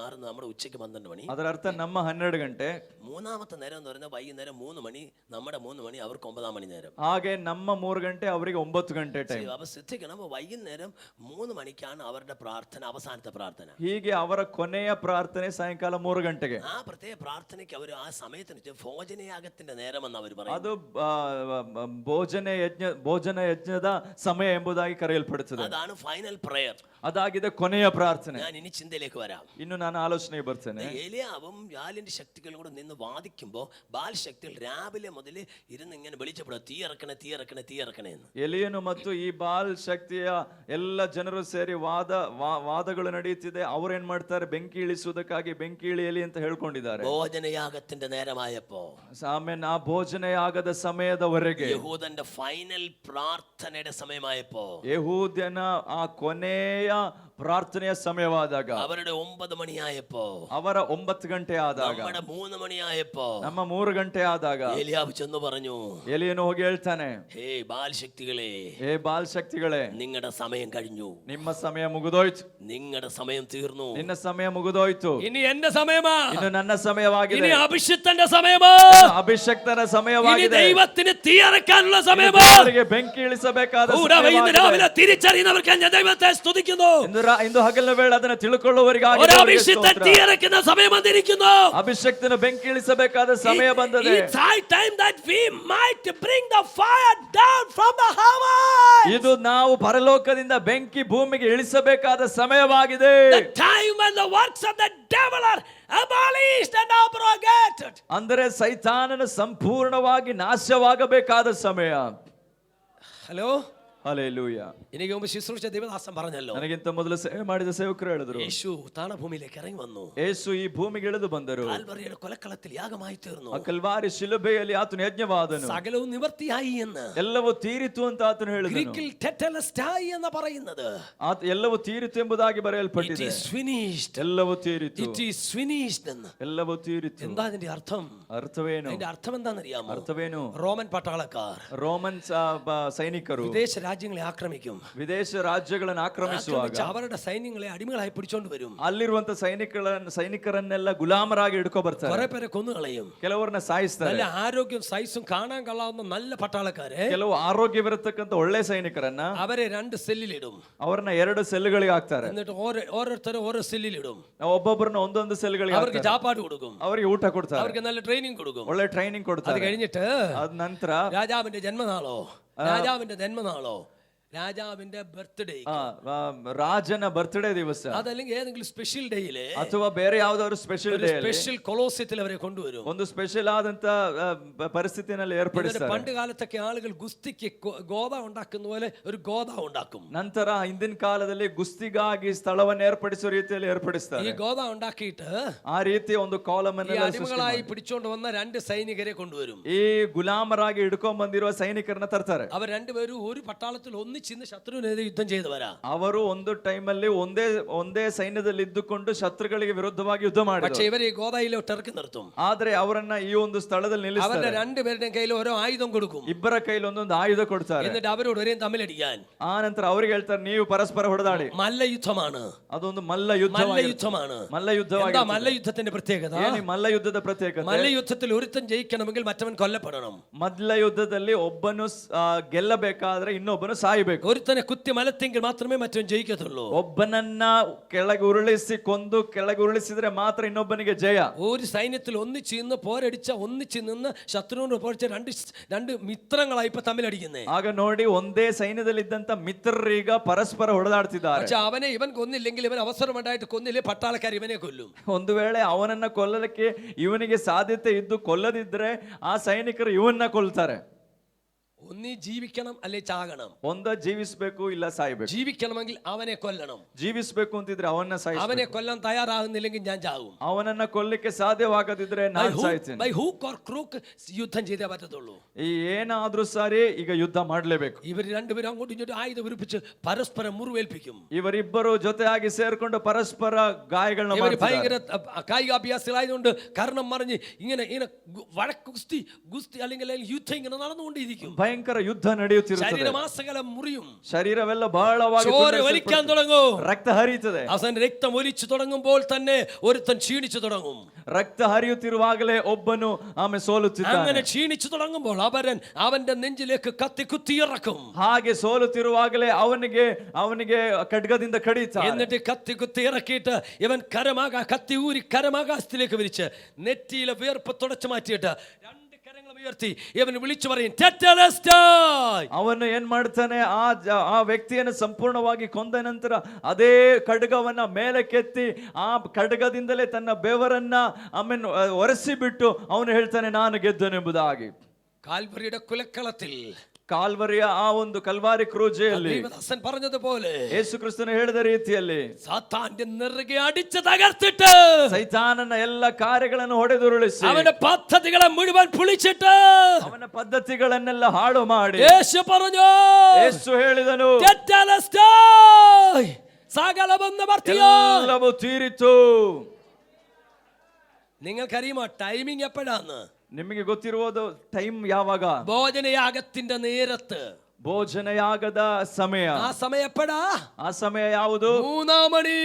6 നമ്മുടെ ഉച്ചയ്ക്ക് 12 മണി. ಅದರ ಅರ್ಥ ನಮ್ಮ 12 ಗಂಟೆ. മൂന്നാമത്തെ നേരം എന്ന് പറഞ്ഞാൽ വൈകുന്നേരം 3 മണി, നമ്മുടെ 3 മണി, അവർക്ക് 9 മണി നേരം. ಹಾಗೆ ನಮ್ಮ 3 ಗಂಟೆ ಅವರಿಗೆ 9 ಗಂಟೆ ಟೈಮ್. അപ്പൊ ശ്രദ്ധിക്കണം, വൈകുന്നേരം 3 മണിക്കാണ് അവരുടെ പ്രാർത്ഥന, അവസാനത്തെ പ്രാർത്ഥന. ಹೀಗೆ ಅವರ ಕೊನೆಯ ಪ್ರಾರ್ಥನೆ ಸಾಯಂಕಾಲ 3 ಗಂಟೆಗೆ. ആ പ്രത്യേക പ്രാർത്ഥനയ്ക്ക് അവർ ആ സമയത്തിന് ഭോജനയാഗത്തിന്റെ നേരമെന്ന് അവർ പറയും. ಅದು ಭೋಜನ ಯಜ್ಞದ ಸಮಯ ಎಂಬುದಾಗಿ ಕರೆಯಲ್ಪಡುತ್ತದೆ. അതാണ് ഫൈനൽ പ്രയർ. ಅದಾಗಿದೆ ಕೊನೆಯ ಪ್ರಾರ್ಥನೆ. ഞാൻ ഇനി ചിന്തയിലേക്ക് വരാം. ಇನ್ನು ನಾನು ಆಲೋಚನೆಗೆ ಬರ್ತೇನೆ. ഏലിയാവും ബാലിന്റെ ശക്തികളും കൂടെ നിന്ന് വാദിക്കുമ്പോൾ ബാൽ ശക്തികൾ രാവിലെ മുതൽ ഇരുന്ന് ഇങ്ങനെ വിളിച്ചപ്പെടുക, തീ ഇറക്കണേ എന്ന്. ಎಲಿಯನು ಮತ್ತು ಈ ಬಾಲ್ ಶಕ್ತಿಯ ಎಲ್ಲ ಜನರು ಸೇರಿ ವಾದಗಳು ನಡೆಯುತ್ತಿದೆ. ಅವ್ರು ಏನ್ ಮಾಡ್ತಾರೆ, ಬೆಂಕಿ ಇಳಿಸುವುದಕ್ಕಾಗಿ ಬೆಂಕಿ ಇಳಿಯಲಿ ಅಂತ ಹೇಳ್ಕೊಂಡಿದ್ದಾರೆ. ഭോജനയാഗത്തിന്റെ നേരമായപ്പോ, ಆಮೇಲೆ ಆ ಭೋಜನಯಾಗದ ಸಮಯದವರೆಗೆ, യഹൂദന്റെ ಫೈನಲ್ ಪ್ರಾರ್ಥನೆയുടെ സമയമായപ്പോ, ಯಹೂದ್ಯನ ಆ ಕೊನೆಯ ಪ್ರಾರ್ಥನೆಯ ಸಮಯವಾದಾಗ, അവരുടെ 9 മണിയായപ്പോ, ಅವರ 9 ಗಂಟೆ ಆದಾಗ, നമ്മുടെ 3 മണിയായപ്പോ, ನಮ್ಮ 3 ಗಂಟೆ ಆದಾಗ ഏലിയാവ് ചെന്ന് പറഞ്ഞു, ಎಲಿಯನು ಹೋಗಿ ಹೇಳ್ತಾನೆ, ഹേ ബാൽ ശക്തികളെ, ಏ ಬಾಲ್ ಶಕ್ತಿಗಳೇ, നിങ്ങളുടെ സമയം കഴിഞ്ഞു, ನಿಮ್ಮ ಸಮಯ ಮುಗಿದೋಯ್ತು, നിങ്ങളുടെ സമയം തീർന്നു, ನಿನ್ನ ಸಮಯ ಮುಗಿದೋಯ್ತು, ഇനി എന്റെ സമയമാ, ಇನ್ನು ನನ್ನ ಸಮಯವಾಗಿದೆ, ഇനി അഭിഷിക്തന്റെ സമയമാ, ಅಭಿಷಕ್ತನ ഇനി ಸಮಯವಾಗಿದೆ, ദൈവത്തിന് തീയറക്കാനുള്ള സമയമാ. ಅವರಿಗೆ ಬೆಂಕಿ ಇಳಿಸಬೇಕಾದ ഇന്ന് രാവിലെ തിരിച്ചറിയുന്നവർക്ക് ഞാൻ ദൈവത്തെ സ്തുതിക്കുന്നു. ಇಂದು ಹಗಲಿನ ವೇಳೆ ಅದನ್ನು ತಿಳ್ಕೊಳ್ಳುವವರಿಗಾಗಿ ഒരു അഭിഷിക്തൻ തീയറക്കുന്ന സമയം വന്നിരിക്കുന്നു. ಅಭಿಷಕ್ತನ ಬೆಂಕಿ ಇಳಿಸಬೇಕಾದ ಸಮಯ ಬಂದಿದೆ. It's high time that we might bring the fire down from the heavens. ಇದು ನಾವು ಪರಲೋಕದಿಂದ ಬೆಂಕಿ ಭೂಮಿಗೆ ಇಳಿಸಬೇಕಾದ ಸಮಯವಾಗಿದೆ. The time when the works of the devil are abolished and abrogated. ಅಂದರೆ ಸೈತಾನನ ಸಂಪೂರ್ಣವಾಗಿ ನಾಶವಾಗಬೇಕಾದ ಸಮಯ. Hello, hallelujah. എനിക്ക് മുമ്പ് ശുശ്രൂഷ ദൈവദാസൻ പറഞ്ഞല്ലോ, ನನಗಿಂತ ಮೊದಲು ಸೇವೆ ಮಾಡಿದ ಸೇವಕರು ಹೇಳಿದ್ರು, യേശു താണഭൂമിയിലേക്ക് ഇറങ്ങി വന്നു, ಯೇಸು ಈ ಭೂಮಿಗೆ ಇಳಿದು ಬಂದರು, കാൽവറിയുടെ കൊലക്കളത്തിൽ യാഗമായി തീർന്നു, ಆ ಕಲ್ವಾರಿ ಶಿಲುಬೆಯಲ್ಲಿ ಆತನು ಯಜ್ಞವಾದನು, സകലവും നിവർത്തിയായി എന്ന് ಎಲ್ಲವೂ ತೀರಿತು ಅಂತ ಆತನು ಹೇಳಿದನು. ഗ്രീക്കിൽ ടെറ്റലസ്റ്റായി എന്ന് പറയുന്നത് ಎಲ್ಲವೂ ತೀರಿತು ಎಂಬುದಾಗಿ it ಬರೆಯಲ್ಪಟ್ಟಿದೆ. is finished, ಎಲ್ಲವೂ ತೀರಿತು, it is finished എന്ന്. ಎಲ್ಲವೂ ತೀರಿತು. എന്താ അതിന്റെ അർത്ഥം? ಅರ್ಥವೇನು? അതിന്റെ അർത്ഥം എന്താണെന്നറിയാമോ? ಅರ್ಥವೇನು? റോമൻ പട്ടാളക്കാർ ರೋಮನ್ ಸೈನಿಕರು വിദേശ രാജ്യങ്ങളെ ആക്രമിക്കും, ವಿದೇಶ ರಾಜ್ಯಗಳನ್ನು ಆಕ್ರಮಿಸುವಾಗ ആക്രമിച്ച് അവരുടെ സൈന്യങ്ങളെ അടിമകളായി പിടിച്ചോണ്ട് വരും, ಅಲ್ಲಿರುವಂತ ಸೈನಿಕರನ್ನೆಲ್ಲ ಗುಲಾಮರಾಗಿ ಹಿಡ್ಕೊ ಬರ್ತಾರೆ, കുറെ പേരെ കൊന്നുകളയും, ಕೆಲವರನ್ನ ಸಾಯಿಸ್ತಾರೆ, നല്ല ആരോഗ്യം സൈസും കാണാൻ കൊള്ളാവുന്ന നല്ല പട്ടാളക്കാരെ ಕೆಲವು ಆರೋಗ್ಯವಿರತಕ್ಕಂತ ಒಳ್ಳೆ ಸೈನಿಕರನ್ನ അവരെ 2 സെല്ലിലിടും, ಅವ್ರನ್ನ 2 ಸೆಲ್ಗಳಿಗೆ ಹಾಕ್ತಾರೆ, എന്നിട്ട് ഓരോരുത്തരും ഓരോ സെല്ലിലിടും, ಒಬ್ಬೊಬ್ಬರನ್ನ ಒಂದೊಂದು ಸೆಲ್ಗಳಿಗೆ അവർക്ക് ചാപ്പാട് കൊടുക്കും, ಅವರಿಗೆ ಊಟ ಕೊಡ್ತಾರೆ, അവർക്ക് നല്ല ട്രെയിനിങ് കൊടുക്കും, ಒಳ್ಳೆ ಟ್ರೈನಿಂಗ್ അത് ಕೊಡ್ತಾರೆ. കഴിഞ്ഞിട്ട് ಅದ ನಂತರ രാജാവിന്റെ ജന്മനാളോ രാജാവിന്റെ ബർത്ത്ഡേ ರಾಜನ ಬರ್ತ್ಡೇ ದಿವಸ അതല്ലെങ്കിൽ ഏതെങ്കിലും സ്പെഷ്യൽ ഡേയില് ಅಥವಾ ಬೇರೆ ಯಾವ್ದಾದ್ರು ಸ್ಪೆಷಲ್ ಡೇ സ്പെഷ്യൽ കൊളോസിയത്തിൽ അവരെ കൊണ്ടുവരും, ಒಂದು ಸ್ಪೆಷಲ್ ಆದಂತ ಪರಿಸ್ಥಿತಿನಲ್ಲಿ ಏರ್ಪಡಿಸ್ತಾರೆ. പണ്ട് കാലത്തൊക്കെ ആളുകൾ ഗുസ്തിക്ക് ഗോദ ഉണ്ടാക്കുന്ന പോലെ ഒരു ഗോദ ഉണ്ടാക്കും, ನಂತರ ಹಿಂದಿನ ಕಾಲದಲ್ಲಿ ಗುಸ್ತಿಗಾಗಿ ಸ್ಥಳವನ್ನು ಏರ್ಪಡಿಸುವ ರೀತಿಯಲ್ಲಿ ഈ ಏರ್ಪಡಿಸ್ತಾರೆ. ഗോദ ഉണ്ടാക്കിയിട്ട് ಆ ರೀತಿ ಒಂದು ಕಾಲಮ್ ഈ അടിമകളായി പിടിച്ചോണ്ട് വന്ന 2 സൈനികരെ കൊണ്ടുവരും, ಈ ಗುಲಾಮರಾಗಿ ಹಿಡ್ಕೊಂಡ್ ಬಂದಿರುವ ಸೈನಿಕರನ್ನ ತರ್ತಾರೆ. അവർ രണ്ടുപേരും ഒരു പട്ടാളത്തിൽ ഒന്നിച്ചിന്ന് ശത്രുവിനെതിരെ യുദ്ധം ചെയ്തവരാ. ಅವರು ಒಂದು ಟೈಮಲ್ಲಿ ಒಂದೇ ಸೈನ್ಯದಲ್ಲಿ ಇದ್ದುಕೊಂಡು ಶತ್ರುಗಳಿಗೆ ವಿರುದ್ಧವಾಗಿ ಯುದ್ಧ പക്ഷെ ಮಾಡಿದ್ರು. ഇവരെ ഈ ഗോദയിലോട്ട് ഇറക്കി നിർത്തും, ಆದ್ರೆ ಅವರನ್ನ ಈ ಒಂದು ಸ್ಥಳದಲ್ಲಿ അവരുടെ ನಿಲ್ಲಿಸ್ತಾರೆ. 2 പേരുടെയും കയ്യിൽ ഓരോ ആയുധം കൊടുക്കും, ಇಬ್ಬರ ಕೈಲಿ ಒಂದೊಂದು ಆಯುಧ ಕೊಡ್ತಾರೆ. എന്നിട്ട് അവരോട് ഒരേ തമ്മിലടിക്കാൻ. ಆ ನಂತರ ಅವ್ರಿಗೆ ಹೇಳ್ತಾರೆ, ನೀವು ಪರಸ್ಪರ ಹೊಡೆದಾಡಿ. മല്ലയുദ്ധമാണ്, ಅದೊಂದು ಮಲ್ಲ ಯುದ್ಧ. ಮಲ್ಲ ಯುದ್ಧವಾಗಿ. എന്താ മല്ലയുദ്ധത്തിന്റെ പ്രത്യേകത? ಏನಿ ಮಲ್ಲ ಯುದ್ಧದ ಪ್ರತ್ಯೇಕತೆ? മല്ലയുദ്ധത്തിൽ ഒരുത്തൻ ജയിക്കണമെങ്കിൽ മറ്റവൻ കൊല്ലപ്പെടണം. ಮಲ್ಲ ಯುದ್ಧದಲ್ಲಿ ಒಬ್ಬನು ಗೆಲ್ಲಬೇಕಾದ್ರೆ ಇನ್ನೊಬ್ಬನು ಸಾಯಬೇಕು. ഒരുത്തനെ കുത്തി മലത്തെങ്കിൽ മാത്രമേ മറ്റവൻ ജയിക്കത്തുള്ളൂ. ಒಬ್ಬನನ್ನ ಕೆಳಗೆ ಉರುಳಿಸಿ ಕೊಂದು ಕೆಳಗೆ ಉರುಳಿಸಿದ್ರೆ ಮಾತ್ರ ಇನ್ನೊಬ್ಬನಿಗೆ ಜಯ. ഒരു സൈന്യത്തിൽ ഒന്നിച്ച് നിന്ന് പോരടിച്ച ഒന്നിച്ച് നിന്ന് ശത്രുവിനോട് പോരടിച്ച രണ്ട് മിത്രങ്ങളായി ഇപ്പൊ തമ്മിലടിക്കുന്നേ. ಆಗ ನೋಡಿ, ಒಂದೇ ಸೈನ್ಯದಲ್ಲಿ ಇದ್ದಂತ ಮಿತ್ರರೀಗ ಪರಸ್ಪರ ಹೊಡೆದಾಡ್ತಿದ್ದಾರೆ. പക്ഷെ അവനെ ഇവൻ കൊന്നില്ലെങ്കിൽ, ഇവൻ അവസരം ഉണ്ടായിട്ട് കൊന്നില്ലേ, പട്ടാളക്കാർ ഇവനെ കൊല്ലും. ಒಂದು ವೇಳೆ ಅವನನ್ನ ಕೊಲ್ಲಲಿಕ್ಕೆ ಇವನಿಗೆ ಸಾಧ್ಯತೆ ಇದ್ದು ಕೊಲ್ಲದಿದ್ರೆ ಆ ಸೈನಿಕರು ಇವನ್ನ ಕೊಲ್ತಾರೆ. ഒന്നി ജീവിക്കണം അല്ലെ ചാകണം. ಒಂದ ಜೀವಿಸಬೇಕು ಇಲ್ಲ ಸಾಯಬೇಕು. ജീവിക്കണമെങ്കിൽ അവനെ കൊല്ലണം. ಜೀವಿಸಬೇಕು ಅಂತಿದ್ರೆ ಅವನ್ನ ಸಾಯಿಸಬೇಕು. അവനെ കൊല്ലാൻ തയ്യാറാകുന്നില്ലെങ്കിൽ ഞാൻ ചാകും. ಅವನನ್ನ ಕೊಲ್ಲಿಕ್ಕೆ ಸಾಧ್ಯವಾಗದಿದ್ರೆ ನಾನು ಸಾಯ್ತೇನೆ. ബൈ ഹൂക്ക് ഓർ ക്രൂക്ക് യുദ്ധം ചെയ്തേ പറ്റത്തുള്ളൂ. ಈ ಏನಾದ್ರೂ ಸರಿ ಈಗ ಯುದ್ಧ ಮಾಡಲೇಬೇಕು. ഇവർ രണ്ടുപേരും അങ്ങോട്ടും ഇങ്ങോട്ടും ആയുധം ഉരുപ്പിച്ച് പരസ്പരം മുറിവേൽപ്പിക്കും. ಇವರಿಬ್ಬರು ಜೊತೆಯಾಗಿ ಸೇರ್ಕೊಂಡು ಪರಸ್ಪರ ಗಾಯಗಳನ್ನ ಮಾಡ್ತಾರೆ. ഭയങ്കര കായികാഭ്യാസികളായതുകൊണ്ട് കർണം മറിഞ്ഞ് ഇങ്ങനെ വഴക്ക് ഗുസ്തി അല്ലെങ്കിൽ യുദ്ധം ഇങ്ങനെ നടന്നുകൊണ്ടിരിക്കും. ಭಯಂಕರ ಯುದ್ಧ ನಡೆಯುತ್ತಿರುತ್ತದೆ. ശരീരമാസകലം മുറിയും, ശരീರವೆಲ್ಲ ಬಹಳವಾಗಿ ചോര വലിക്കാൻ തുടങ്ങും, ರಕ್ತ ಹರಿಯುತ್ತದೆ. അവസാനം രക്തം ഒലിച്ചു തുടങ്ങുമ്പോൾ തന്നെ ഒരുത്തൻ ക്ഷീണിച്ചു തുടങ്ങും. ರಕ್ತ ಹರಿಯುತ್ತಿರುವಾಗಲೇ ಒಬ್ಬನು ಆಮೇಲೆ ಸೋಲುತ್ತಿದ್ದಾನೆ. അങ്ങനെ ക്ഷീണിച്ചു തുടങ്ങുമ്പോൾ അവന്റെ നെഞ്ചിലേക്ക് കത്തി കുത്തിയിറക്കും. ಹಾಗೆ ಸೋಲುತ್ತಿರುವಾಗಲೇ ಅವನಿಗೆ ಖಡ್ಗದಿಂದ ಕಡಿಯುತ್ತಾರೆ. എന്നിട്ട് കത്തി കുത്തി ഇറക്കിയിട്ട് ഇവൻ കത്തി ഊരി കരമാകാശത്തിലേക്ക് വിരിച്ച് നെറ്റിയിലെ വിയർപ്പ് തുടച്ചു മാറ്റിയിട്ട് 2 കരങ്ങൾ ഉയർത്തി ഇവൻ വിളിച്ചു പറയും, ಅವನು ಏನ್ ಮಾಡ್ತಾನೆ, ಆ ವ್ಯಕ್ತಿಯನ್ನು ಸಂಪೂರ್ಣವಾಗಿ ಕೊಂದ ನಂತರ ಅದೇ ಖಡ್ಗವನ್ನ ಮೇಲಕ್ಕೆತ್ತಿ ಆ ಖಡ್ಗದಿಂದಲೇ ತನ್ನ ಬೆವರನ್ನ ಒರೆಸಿ ಬಿಟ್ಟು ಅವನು ಹೇಳ್ತಾನೆ, ನಾನು ಗೆದ್ದನೆಂಬುದಾಗಿ. കാൽവരിയുടെ കുലക്കളത്തിൽ, ಕಾಲ್ವರಿಯ ಆ ಒಂದು ಕಲ್ವಾರಿ ಕ್ರೂಜೆಯಲ್ಲಿ ദൈവദാസൻ പറഞ്ഞതുപോലെ, ಯೇಸು ಕ್ರಿಸ್ತನು ಹೇಳಿದ ರೀತಿಯಲ್ಲಿ സാത്താന്റെ നെറുകെ അടിച്ച് തകർത്തിട്ട് ಸೈತಾನನ ಎಲ್ಲ ಕಾರ್ಯಗಳನ್ನು ಹೊಡೆದುರುಳಿಸಿ അവന്റെ പദ്ധതികളെ മുഴുവൻ പൊളിച്ചിട്ട് ಅವನ ಪದ್ಧತಿಗಳನ್ನೆಲ್ಲ ಹಾಳು ಮಾಡಿ യേശു പറഞ്ഞു, ಯೇಸು ಹೇಳಿದನು, സകലവും നിവർത്തിയോ. ಎಲ್ಲವೂ ತೀರಿತು. നിങ്ങൾക്കറിയുമോ ടൈമിംഗ് എപ്പോഴാന്ന്? ನಿಮಗೆ ಗೊತ್ತಿರುವುದು ಟೈಮ್ ಯಾವಾಗ? ഭോജനയാഗത്തിന്റെ നേരത്ത്. ಭೋಜನಯಾಗದ ಸಮಯ. ആ സമയം എപ്പോഴാ? ಆ ಸಮಯ ಯಾವುದು? 3 മണി.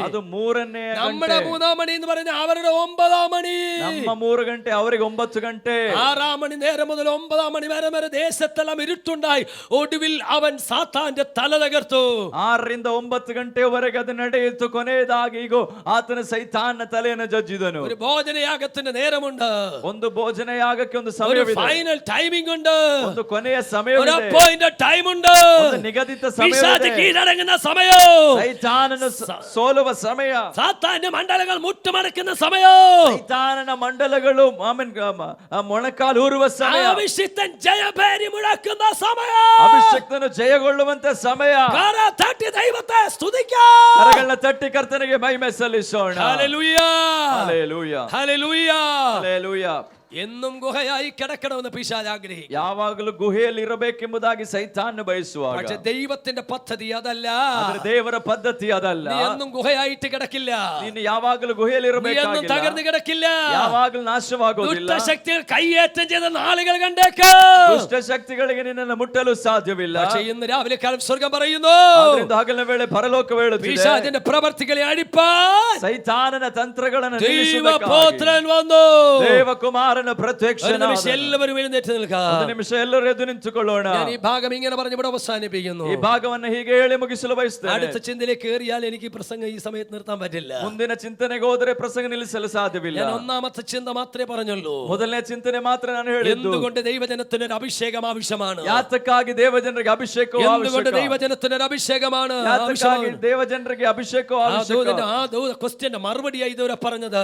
ಅದು 3ನೇ നമ്മുടെ ಗಂಟೆ. 3 മണി എന്ന് പറഞ്ഞാൽ അവരുടെ 9 മണി. ನಮ್ಮ 3 ಗಂಟೆ, ಅವರಿಗೆ 9 ಗಂಟೆ. 6 മണി നേരം മുതൽ 9 മണി വരെ ദേശത്തെല്ലാം ഇരുട്ടുണ്ടായി. ഒടുവിൽ അവൻ സാത്താന്റെ തല തകർത്തു. 6 ರಿಂದ 9 ಗಂಟೆವರೆಗೆ ಅದು ನಡೆಯಿತು. ಕೊನೆಯದಾಗಿ ಈಗ ಆತನ ಸೈತಾನನ ತಲೆಯನ್ನು ಜಜ್ಜಿದನು. ഒരു ഭോജനയാഗത്തിന്റെ നേരമുണ്ട്. ಒಂದು ಭೋಜನಯಾಗಕ್ಕೆ ಒಂದು ഒരു ಸಮಯವಿದೆ. ഫൈനൽ ടൈമിംഗ് ഉണ്ട്. ಒಂದು ಕೊನೆಯ ಸಮಯವಿದೆ. അപ്പോയിന്റഡ് ടൈം ഉണ്ട്. ಒಂದು ನಿಗದಿತ പിശാച് ಸಮಯವಿದೆ. കീഴടങ്ങുന്ന സമയം. ಸೈತಾನನ ಸೋಲುವ ಸಮಯ. സാത്താന്റെ മണ്ഡലങ്ങൾ മുട്ടുമടക്കുന്ന സമയം. ಸೈತಾನನ ಮಂಡಲಗಳು ಮೊಣಕಾಲು ಊರುವ ಸಮಯ. അഭിഷിക്തൻ ജയഭേരി മുഴക്കുന്ന സമയം. ಅಭಿಷಕ್ತನು ಜಯಗೊಳ್ಳುವಂತ ಸಮಯ. കര തട്ടി ദൈവത്തെ സ്തുതിക്കാം. ಕರಗಳನ್ನ ತಟ್ಟಿ ಕರ್ತನಿಗೆ ಮಹಿಮೆ ಸಲ್ಲಿಸೋಣ. ഹല്ലേലൂയ, ಹಲ್ಲೆಲೂಯ, ഹല്ലേലൂയ. ಹಲ್ಲೆಲೂಯ. എന്നും ഗുഹയായി കിടക്കണമെന്ന് പിശാച് ആഗ്രഹിക്കും. ಯಾವಾಗಲೂ ಗುಹೆಯಲ್ಲಿ ಇರಬೇಕೆಂಬುದಾಗಿ ಸೈತಾನ್ ಬಯಸುವಾಗ, പക്ഷെ ദൈവത്തിന്റെ പദ്ധതി അതല്ല. ಆದ್ರೆ ದೇವರ ಪದ್ಧತಿ ಅದಲ್ಲ. നീ എന്നും ഗുഹയായിട്ട് കിടക്കില്ല. ನೀನು ಯಾವಾಗಲೂ ಗುಹೆಯಲ್ಲಿ നീ എന്നും ಇರಬೇಕಾಗಿಲ್ಲ. തകർന്നു കിടക്കില്ല. ಯಾವಾಗಲೂ ನಾಶವಾಗೋದಿಲ್ಲ. ദുഷ്ടശക്തികൾ കയ്യേറ്റം ചെയ്ത നാളുകൾ കണ്ടേക്ക്. ದುಷ್ಟ ಶಕ್ತಿಗಳಿಗೆ ನಿನ್ನನ್ನು ಮುಟ್ಟಲು ಸಾಧ್ಯವಿಲ್ಲ. പക്ഷെ ഇന്ന് രാവിലെ കാലം സ്വർഗം പറയുന്നു, ಆದ್ರಿಂದ ಹಗಲಿನ ವೇಳೆ ಪರಲೋಕ ಹೇಳುತ್ತಿದೆ, പിശാചിന്റെ പ്രവർത്തികളെ അടിപ്പാൻ ಸೈತಾನನ ತಂತ್ರಗಳನ್ನು ദൈവപുത്രൻ വന്നു. ದೇವಕುಮಾರನ ಪ್ರತ್ಯಕ್ಷನಾದ. എല്ലാവരും എഴുന്നേറ്റ് നിൽക്കാം. ಒಂದು ನಿಮಿಷ ಎಲ್ಲರೂ ಎದ್ದು ನಿಂತುಕೊಳ್ಳೋಣ. ഞാൻ ഈ ഭാഗം ഇങ്ങനെ പറഞ്ഞ് ഇവിടെ അവസാനിപ്പിക്കുന്നു. ಈ ಭಾಗವನ್ನು ಹೀಗೆ ಹೇಳಿ ಮುಗಿಸಲು ಬಯಸ್ತೇನೆ. അടുത്ത ചിന്തയിലേക്ക് കയറിയാൽ എനിക്ക് പ്രസംഗം ഈ സമയത്ത് നിർത്താൻ പറ്റില്ല. ಮುಂದಿನ ಚಿಂತನೆಗೆ ಹೋದರೆ ಪ್ರಸಂಗ ನಿಲ್ಲಿಸಲು ಸಾಧ್ಯವಿಲ್ಲ. ഞാൻ ഒന്നാമത്തെ ചിന്ത മാത്രമേ പറഞ്ഞുള്ളൂ. ಮೊದಲನೇ ಚಿಂತನೆ ಮಾತ್ರ ನಾನು ಹೇಳಿದ್ದು. എന്തുകൊണ്ട് ദൈവജനത്തിന് ഒരു അഭിഷേകം ആവശ്യമാണ്? ಯಾತಕ್ಕಾಗಿ ದೇವಜನರಿಗೆ ಅಭಿಷೇಕವು എന്തുകൊണ്ട് ಅವಶ್ಯಕ? ദൈവജനത്തിന് ഒരു അഭിഷേകമാണ് ಯಾತಕ್ಕಾಗಿ ആവശ്യമാണ്? ದೇವಜನರಿಗೆ ಅಭಿಷೇಕವು ಅವಶ್ಯಕ? ക്വസ്റ്റ്യന്റെ മറുപടിയായി ഇതുവരെ പറഞ്ഞത്,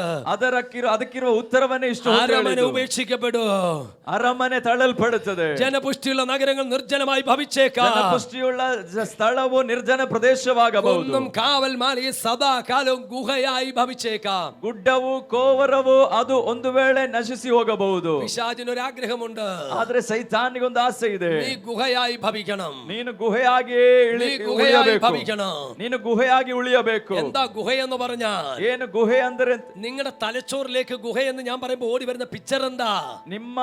ಅದಕ್ಕಿರುವ ಉತ್ತರವನ್ನೇ ಇಷ್ಟು അരമന ഉപേക്ഷിക്കപ്പെടും, ಅರಮನೆ ತಳ್ಳಲ್ಪಡುತ್ತದೆ, ജനപുഷ്ടിയുള്ള നഗരങ്ങൾ നിർജ്ജനമായി ഭവിച്ചേക്കാം, ಪುಷ್ಟಿಯುಳ್ಳ ಸ್ಥಳವು ನಿರ್ಜನ ಪ್ರದೇಶವಾಗಬಹುದು, ഒന്നും കാവൽ മാലയെ സദാ കാലവും ഗുഹയായി ഭവിച്ചേക്കാം, ಗುಡ್ಡವು ಕೋವರವು ಅದು ಒಂದು ವೇಳೆ ನಶಿಸಿ ಹೋಗಬಹುದು. പിശാചിനൊരു ആഗ്രഹമുണ്ട്, ಆದ್ರೆ ಸೈತಾನಿಗೊಂದು ಆಸೆ ಇದೆ, നീ ഗുഹയായി ഭവിക്കണം, ನೀನು ಗುಹೆಯಾಗಿ നീ ഗുഹയായി ಉಳಿಯಬೇಕು, ഭവിക്കണം. ನೀನು ಗುಹೆಯಾಗಿ ಉಳಿಯಬೇಕು. എന്താ ഗുഹയെന്ന് പറഞ്ഞാൽ? ಏನು ಗುಹೆ ಅಂದ್ರೆ? നിങ്ങളുടെ തലച്ചോറിലേക്ക് ഗുഹയെന്ന് ഞാൻ പറയുമ്പോൾ ഓടി വരുന്ന പിക്ചർ എന്താ? ನಿಮ್ಮ